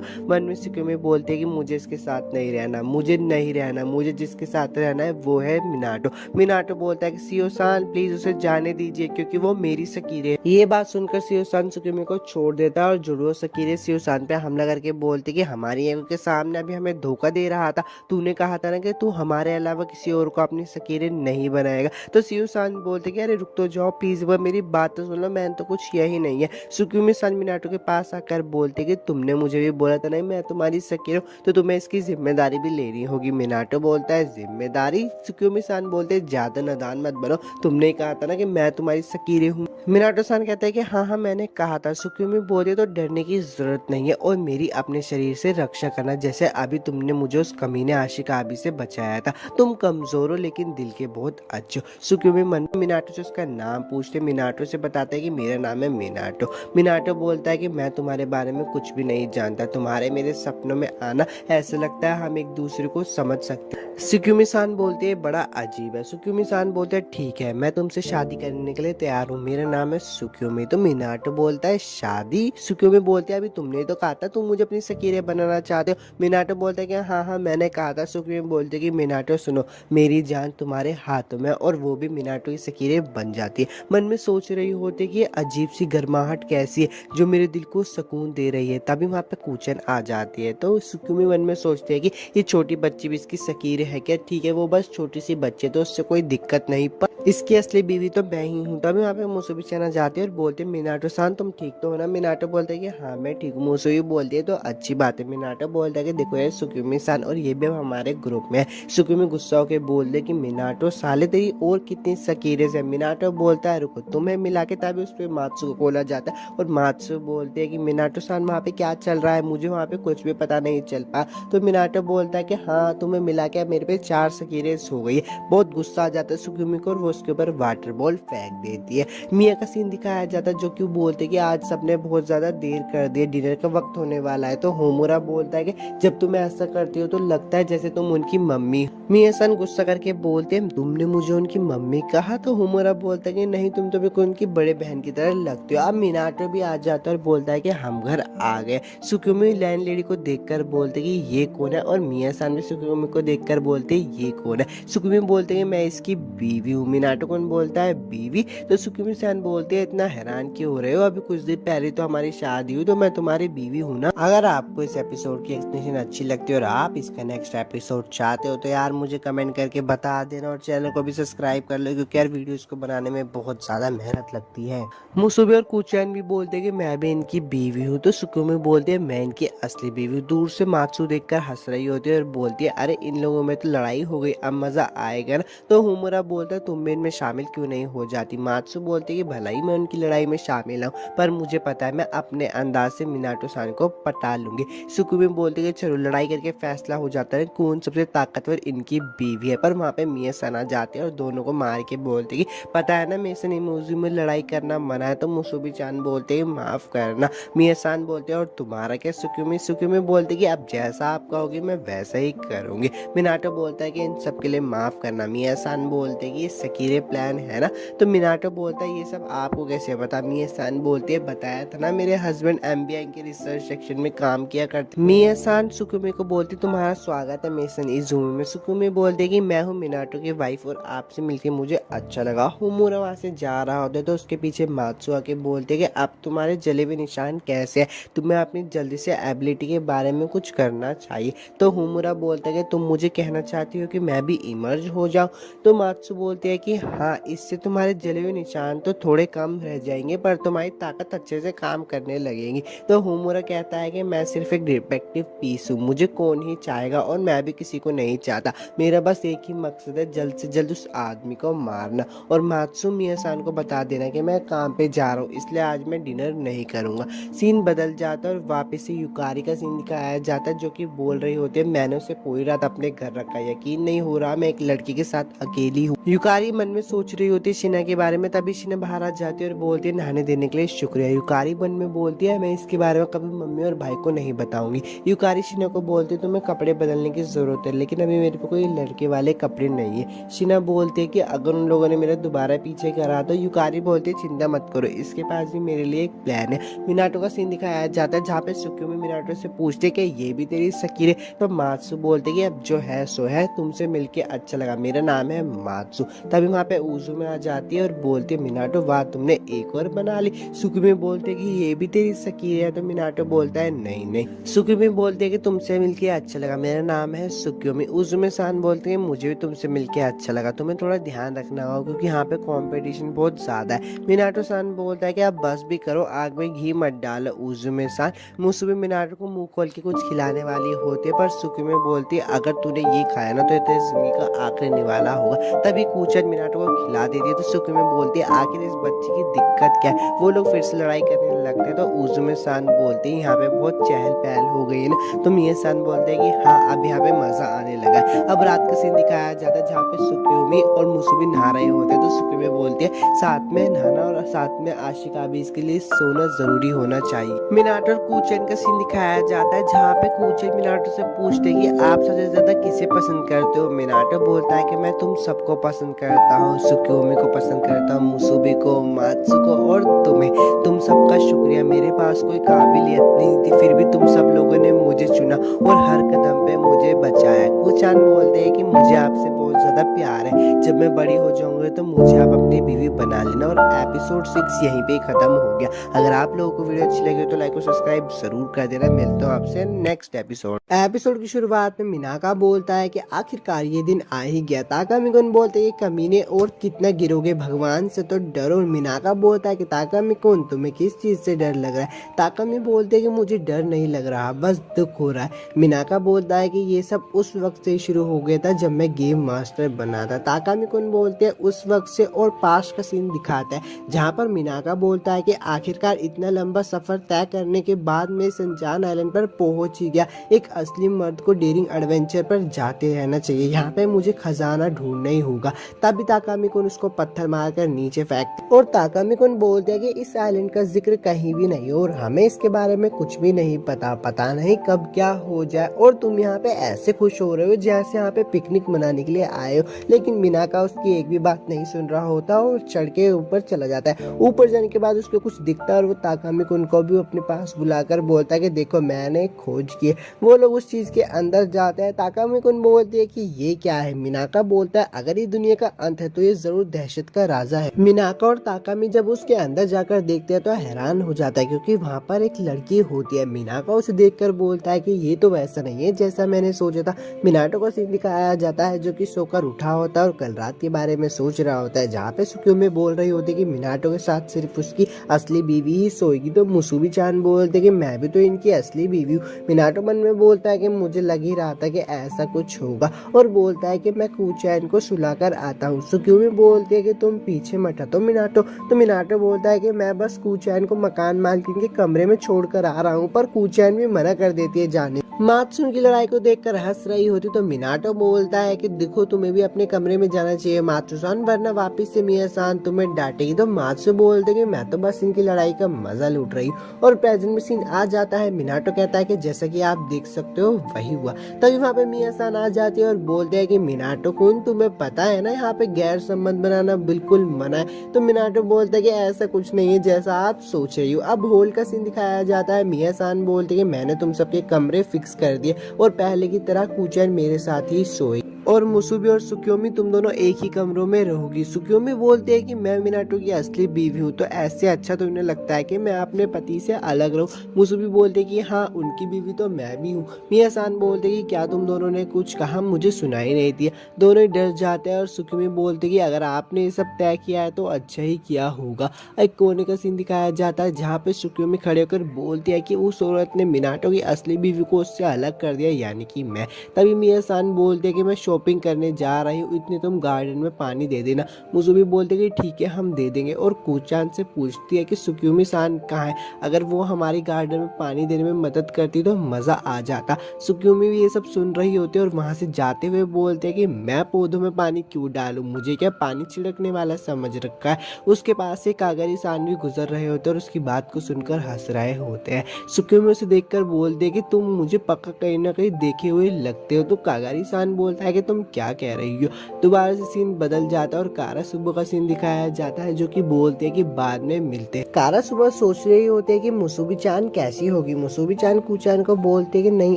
मन में सुक्योमी बोलते हैं कि मुझे इसके साथ नहीं रहना, मुझे नहीं रहना, मुझे जिसके साथ रहना है वो है मिनाटो। मिनाटो बोलता है कि सियोसान प्लीज उसे जाने दीजिए क्योंकि वो मेरी सकीरे है। ये बात सुनकर सियोसान सुक्योमी को छोड़ देता है और जुड़वा सकीरे सियोसान पे हमला करके बोलते कि हमारी आंखों के सामने अभी हमें धोखा दे रहा था, तूने कहा था ना कि तू हमारे अलावा किसी और को अपनी सकीरे नहीं बनाएगा। तो सियोसान बोलते कि अरे रुक तो जाओ प्लीज, वो मेरी बात तो सुन लो, मैंने तो कुछ किया ही नहीं है। सुक्योमी सान मिनाटो के पास आकर बोलते कि तुमने मुझे भी बोला था नहीं मैं तुम्हारी सकीरे हूँ, तो तुम्हें इसकी जिम्मेदारी भी लेनी होगी। मिनाटो बोलता है जिम्मेदारी। सुक्योमी सान बोलते ज्यादा नादान मत बनो, तुमने कहा था ना कि मैं तुम्हारी सकीरे हूँ। मिनाटो सान कहता है कि हाँ हाँ मैंने कहा था। सुक्योमी बोलते तो डरने की जरूरत नहीं है और मेरी अपने शरीर से रक्षा करना, जैसे अभी तुमने मुझे उस कमीने आशिकाबी से बचाया था। तुम कमजोर हो लेकिन दिल के बहुत अच्छे हो। सुक्योमी मन में मिनाटो से उसका नाम पूछते, मिनाटो से बताता है कि मेरा नाम है मिनाटो। मिनाटो बोलता है कि मैं तुम्हारे बारे में कुछ भी नहीं जानता। तुम्हारे मेरे सपनों में आना ऐसा लगता है हम एक दूसरे को समझ सकते हैं। सुक्योमी सान बोलते है बड़ा अजीब है। सुक्योमी सान बोलते है ठीक है, मैं तुमसे शादी करने के लिए तैयार हूँ, मेरा नाम है सुक्योमी। तो मिनाटो बोलता है शादी? सुक्योमी बोलते है अभी तुमने तो कहा था तुम मुझे अपनी सकीरे बनाना चाहते हो। मिनाटो बोलता है कि हाँ हाँ मैंने कहा था। सुक्योमी बोलते है कि मिनाटो सुनो, मेरी जान तुम्हारे हाथों में, और वो भी मिनाटो की सकीरे बन जाती है। मन में सोच रही होती है कि अजीब सी गर्माहट कैसी है जो मेरे दिल को सुकून दे रही है। तभी वहाँ पे कूचन आ जाती है। तो सुक्योमी मन में सोचते है कि ये छोटी बच्ची भी इसकी सकीरे है क्या? ठीक है वो बस छोटी सी बच्ची है तो उससे कोई दिक्कत नहीं, पर इसकी असली बीवी तो मैं ही हूँ। तभी वहाँ पे मुसुबी चना जाती है और बोलते हैं मिनाटो सान तुम ठीक तो हो ना? मिनाटो बोलता है कि हाँ मैं ठीक हूँ। मुसुबी बोलती है तो अच्छी बात है। मिनाटो बोलता है कि देखो यार सुक्योमी सान और ये भी अब हमारे ग्रुप में है। सुक्योमी गुस्सा होकर बोल दे कि मिनाटो साले तेरी और कितनी सकीरे से। मिनाटो बोलता है रुको तुम्हें मिला के, तभी उस पर मात्सु को खोला जाता है और मात्सु बोलते हैं कि मिनाटो सान वहाँ पे क्या चल रहा है, मुझे वहाँ पे कुछ भी पता नहीं चल पा। तो मिनाटो बोलता है कि हाँ तुम्हें मिला के मेरे पे 4 सकीरे हो गई है। बहुत गुस्सा आ जाता है सुक्योमी को और वो उसके ऊपर वाटर बॉल फेंक देती है। मिया का सीन दिखाया जाता है जो कि बोलते कि आज सबने बहुत ज्यादा देर कर दी, डिनर का वक्त होने वाला है। तो होमुरा बोलता है कि जब तुम ऐसा करती हो तो लगता है जैसे तुम उनकी मम्मी। मिया सन गुस्सा करके बोलते हैं तुमने मुझे उनकी मम्मी कहा? तो होमुरा बोलता है कि नहीं तुम तो बिल्कुल उनकी बड़े बहन की तरह लगती हो। अब मिनाटो भी आ जाता है और बोलता है कि हम घर आ गए। सुक्योमी लैंडलेडी को देखकर बोलते कि ये कौन है, और मिया सान भी सुक्योमी को देखकर बोलते ये कौन है। सुक्योमी बोलते हैं मैं इसकी बीवी हूँ। मिनाटो कौन बोलता है बीवी? तो सुक्योमी सान बोलते हैं इतना हैरान क्यों हो रहे हो, अभी कुछ दिन पहले तो हमारी शादी हुई, तो मैं तुम्हारी बीवी हूँ ना। अगर आपको इस एपिसोड की एक्सप्लेनेशन अच्छी लगती है और आप इसका नेक्स्ट एपिसोड चाहते हो तो यार मुझे कमेंट करके बता देना और चैनल को भी सब्सक्राइब कर लो, क्योंकि यार वीडियोस को बनाने में बहुत ज्यादा मेहनत लगती है। मुसुबी और कुचैन भी बोलते हैं कि मैं भी इनकी बीवी हूँ। तो सुक्योमी बोलते हैं मैं इनकी असली बीवी हूँ। दूर से मात्सु देखकर हंस रही होती है और बोलती है अरे इन लोगों में तो लड़ाई हो गई, अब मजा आएगा ना। तो होमुरा बोलता है तुम भी इनमें शामिल क्यों नहीं हो जाती? मात्सु बोलते कि भला ही मैं उनकी लड़ाई में शामिल हूँ, पर मुझे पता है मैं अपने अंदाज से मिनाटो सान को पटा लूंगी। सुक्योमी बोलते कि चलो लड़ाई करके फैसला हो जाता है कौन सबसे ताकतवर इनकी बीवी है। पर वहाँ पे मिया सान आ जाते हैं और दोनों को मार के बोलते कि पता है ना मेसन इमोजी में लड़ाई करना मना है। तो मुसुबी चान बोलते हैं माफ करना। मिया सान बोलते हैं और तुम्हारा क्या? सुक्योमी सुक्योमी बोलते कि अब जैसा आप कहोगे मैं वैसा ही करूंगी। मिनाटो बोलता है कि इन सब के लिए माफ करना। मिया सान बोलते हैं कि ये सकीरे प्लान है ना। तो मिनाटो बोलता है ये सब आपको कैसे पता? मिया सान बोलते है बताया था ना मेरे हस्बैंड एमबीआई के रिसर्च सेक्शन में काम किया करते। मिया सान सुक्योमी को बोलती तुम्हारा स्वागत है मेसन इजुमी में। सुक्योमी बोलते कि मैं हूँ मिनाटो की वाइफ और आपसे मिलकर मुझे अच्छा लगा। होमुरा वहां से जा रहा होता है तो उसके पीछे मात्सु आके बोलते कि अब तुम्हारे जले हुए निशान कैसे है, तुम्हें अपनी जल्दी से एबिलिटी के बारे में कुछ करना चाहिए। तो होमुरा बोलता है कि तुम मुझे कहना चाहती हो कि मैं भी इमर्ज हो जाऊं? तो मात्सु बोलते हैं कि हाँ इससे तुम्हारे जले हुए निशान तो थोड़े कम रह जाएंगे पर तुम्हारी ताकत अच्छे से काम करने लगेगी। तो होमुरा कहता है कि मैं सिर्फ एक डिफेक्टिव पीस हूँ, मुझे कौन ही चाहेगा और मैं भी किसी को नहीं चाहता, मेरा बस एक ही मकसद है जल्द से जल्द उस आदमी को मारना। और मात्सु मिया सान को बता देना कि मैं काम पे जा रहा हूँ इसलिए आज मैं डिनर नहीं करूंगा। सीन बदल जाता है और वापस से युकारी का सीन दिखाया जाता है जो कि बोल रही होती है मैंने उसे पूरी रात अपने घर रखा, यकीन नहीं हो रहा मैं एक लड़की के साथ अकेली हूँ। युकारी मन में सोच रही होती है शिना के बारे में। तभी शिना बाहर आ जाती है और बोलती है नहाने देने के लिए शुक्रिया। युकारी मन में बोलती है मैं इसके बारे में कभी मम्मी और भाई को नहीं बताऊंगी। युकारी शिना को बोलती है तुम्हें कपड़े बदलने की जरूरत है लेकिन अभी मेरे पे कोई लड़के वाले कपड़े नहीं है। शिना बोलती है कि अगर उन लोगों ने मेरा दोबारा पीछे करा तो युकारी बोलती है चिंता मत करो इसके पास भी मेरे लिए एक प्लान है। मिनाटो का सीन दिखाया जाता है जहाँ पे सुक्योमी मिनाटो से पूछते कि ये भी तेरी सकीरे? तो मात्सु बोलते कि अब जो है सो है, तुमसे मिलके अच्छा लगा, मेरा नाम है मात्सु। तभी वहाँ पे उजुमे आ जाती है और बोलती है मिनाटो वाह तुमने एक और बना ली। सुक्योमी बोलते कि ये भी तेरी सकीरे है? तो मिनाटो बोलता है नहीं नहीं। सुक्योमी बोलते है कि तुमसे मिलके अच्छा लगा, मेरा नाम है सुक्योमी। उजुमे सान बोलते हैं मुझे भी तुमसे मिलके अच्छा लगा, तुम्हें थोड़ा ध्यान रखना होगा क्योंकि यहाँ पे कंपटीशन बहुत ज्यादा है। मिनाटो सान बोलता है कि आप बस भी करो, आग में घी मत डालो। उजुमे सान मुसुबी मिनाटो को मुंह खोल के कुछ खिलाने वाली होती है पर सुक्योमी बोलती है अगर तूने ये खाया ना तो तेरी जिंदगी का आखिरी निवाला होगा। तभी कूचन मिनाटो को खिला देती है। तो सुकुमी बोलती है आखिर इस बच्चे की दिक्कत क्या है। वो लोग फिर से लड़ाई करने लगते हैं। तो उजुमे सान बोलती है यहाँ पे बहुत चहल पहल हो गई है ना। तो मिया सान बोलते हैं कि हाँ अब यहाँ पे मजा आने लगा। अब रात का सीन दिखाया जाता है जहाँ पे सुकुमी और मुसुबी नहा रहे होते हैं। तो सुकुमी बोलती है साथ में नहाना और साथ में आशिका भी, इसके लिए सोना जरूरी होना चाहिए। मिनाटो और कूचेन का सीन दिखाया जाता है जहाँ पे कूचेन मिनाटो से पूछते हैं कि आप सबसे ज्यादा किसे पसंद करते हो। मिनाटो बोलता है कि मैं तुम सबको पसंद करता हूँ, सुकुमी को पसंद करता हूँ, मुसुबी को, मात्सु को और तुम्हें। तुम सबका शुक्रिया, मेरे पास कोई काबिलियत नहीं थी फिर भी तुम सब लोगों ने मुझे चुना और हर कदम पे मुझे बचाया। कूचान बोलते हैं कि मुझे आपसे बहुत ज्यादा प्यार है, जब मैं बड़ी हो जाऊंगी तो मुझे आप अपनी बीवी बना लेना। और एपिसोड 6 यहीं पे खत्म हो गया। अगर आप लोगों को वीडियो अच्छी लगी तो लाइक और सब्सक्राइब जरूर कर देना। मिलता हूँ आपसे नेक्स्ट एपिसोड की शुरुआत में मिनाका बोलता है कि आखिरकार ये दिन आ ही गया। ताकामिकुन बोलते हैं कमीने और कितना गिरोगे, भगवान से तो डरो। मिनाका बोलता है कि ताकामिकुन तुम्हें किस चीज से डर लग रहा है। ताकामी बोलते हैं कि मुझे डर नहीं लग रहा, बस दुख हो रहा है। मिनाका बोलता है कि ये सब उस वक्त से शुरू हो गया था जब मैं गेम मास्टर बना था। ताकामिकुन बोलते हैं उस वक्त से, और पास्ट का सीन दिखाता है जहाँ पर मिनाका बोलता है कि आखिरकार इतना लंबा सफर तय करने के बाद मैं सनचान आइलैंड पर पहुंच ही गया। एक असली मर्द को डेयरिंग एडवेंचर पर जाते रहना चाहिए, यहाँ पे मुझे खजाना ढूंढना ही होगा। तभी ताकामिकुन उसको पत्थर मारकर नीचे फेंकते और ताकामिकुन बोलते हैं कि इस आइलैंड का जिक्र कहीं भी नहीं और हमें इसके बारे में कुछ भी नहीं पता नहीं कब क्या हो जाए। और तुम यहाँ पे ऐसे खुश हो रहे हो जैसे यहाँ पे पिकनिक मनाने के लिए आए हो। लेकिन मिनाका उसकी एक भी बात नहीं सुन रहा होता और चढ़ के ऊपर चला जाता है। ऊपर जाने के बाद उसको कुछ दिखता है और वो ताकामिकुन को भी अपने पास बुलाकर बोलता है कि देखो मैंने खोज की है। वो लोग उस चीज के अंदर जाते हैं। ताकामिकुन बोलती है कि ये क्या है। मिनाका बोलता है अगर ये दुनिया का अंत है तो ये जरूर दहशत का राजा है। मिनाका और ताकामी जब उसके अंदर जाकर देखते हैं तो हैरान हो जाता है क्योंकि वहाँ पर एक लड़की होती है। मिनाका उसे देखकर बोलता है कि ये तो वैसा नहीं है जैसा मैंने सोचा था। मिनाटो को सीन दिखाया जाता है जो कि सोकर उठा होता है और कल रात के बारे में सोच रहा होता है, जहाँ पे सुकुमी बोल रही होती है कि मिनाटो के साथ सिर्फ उसकी असली बीवी ही सोएगी। तो मुसुबी चान बोलते कि मैं भी तो इनकी असली बीवी हूँ। मिनाटो मन में बोलता है कि मुझे लग ही रहा था कि ऐसा कुछ होगा और बोलता है कि मैं कूचैन को सुलाकर आता हूँ। सुकुमी बोलती है कि तुम पीछे मत हटो मिनाटो। तो मिनाटो बोलता है कि मैं बस कूचैन को मकान मालकिन के कमरे में छोड़कर आ रहा हूँ, पर कूचैन भी मना कर देती है जाने। मात्सुन की लड़ाई को देखकर हंस रही होती तो मिनाटो बोलता है कि देखो तुम्हें भी अपने कमरे में जाना चाहिए मात्सु-सान, वरना वापस से मिया-सान तुम्हें डांटेगी। तो मात्सु बोलते कि मैं तो बस इनकी लड़ाई का मजा लूट रही हूँ। और प्रेजेंट में सीन आ जाता है। मिनाटो कहता है कि जैसा कि आप देख सकते हो वही हुआ। तभी वहाँ पे मिया-सान आ जाती है और बोलते हैं कि मिनाटो कुन तुम्हें पता है ना यहाँ पे गैर संबंध बनाना बिल्कुल मना है। तो मिनाटो बोलता है कि ऐसा कुछ नहीं है जैसा आप सोच रही हो। अब होल का सीन दिखाया जाता है। मिया-सान बोलते कि मैंने तुम सबके कमरे फिक्स कर दिए और पहले की तरह कूचैन मेरे साथ ही सोई और मुसुबी और सुक्योमी तुम दोनों एक ही कमरों में रहोगी। सुक्योमी बोलते हैं कि मैं मिनाटो की असली बीवी हूँ, तो ऐसे अच्छा तो उन्हें लगता है कि मैं अपने पति से अलग रहूं। मुसुबी बोलते कि हाँ उनकी बीवी तो मैं भी हूँ। मिया-सान बोलते कि क्या तुम दोनों ने कुछ कहा, मुझे सुनाई नहीं दिया। दोनों डर जाते हैं और सुक्योमी बोलते कि अगर आपने ये सब तय किया है तो अच्छा ही किया होगा। एक कोने का सीन दिखाया जाता है जहाँ पे सुक्योमी खड़े होकर बोलती है कि उस औरत ने मिनाटो की असली बीवी को उससे अलग कर दिया, यानी कि मैं। तभी मिया-सान बोलते हैं कि मैं शॉपिंग करने जा रही हूँ, इतने तुम गार्डन में पानी दे देना। मुसुबी बोलते कि ठीक है हम दे देंगे और कूचान से पूछती है कि सुक्योमी सान कहाँ है, अगर वो हमारी गार्डन में पानी देने में मदद करती तो मजा आ जाता। सुक्योमी भी ये सब सुन रही होती है और वहां से जाते हुए बोलते हैं कि मैं पौधों में पानी क्यों डालूं, मुझे क्या पानी छिड़कने वाला समझ रखा है। उसके पास से कागरी सान भी गुजर रहे होते हैं और उसकी बात को सुनकर हंस रहे होते हैं। सुक्योमी उसे देखकर बोलते हैं कि तुम मुझे पक्का कहीं ना कहीं देखे हुए लगते हो। तो कागरी सान बोलता है कि तुम क्या कह रही हो। दोबारा से सीन बदल जाता है और कारा सुबह का सीन दिखाया जाता है जो कि बोलते हैं कि बाद में मिलते हैं। कारा सुबह सोच रही होते हैं कि मुसुबी चान कैसी होगी। मुसुबी चान कूचान को बोलते हैं कि नहीं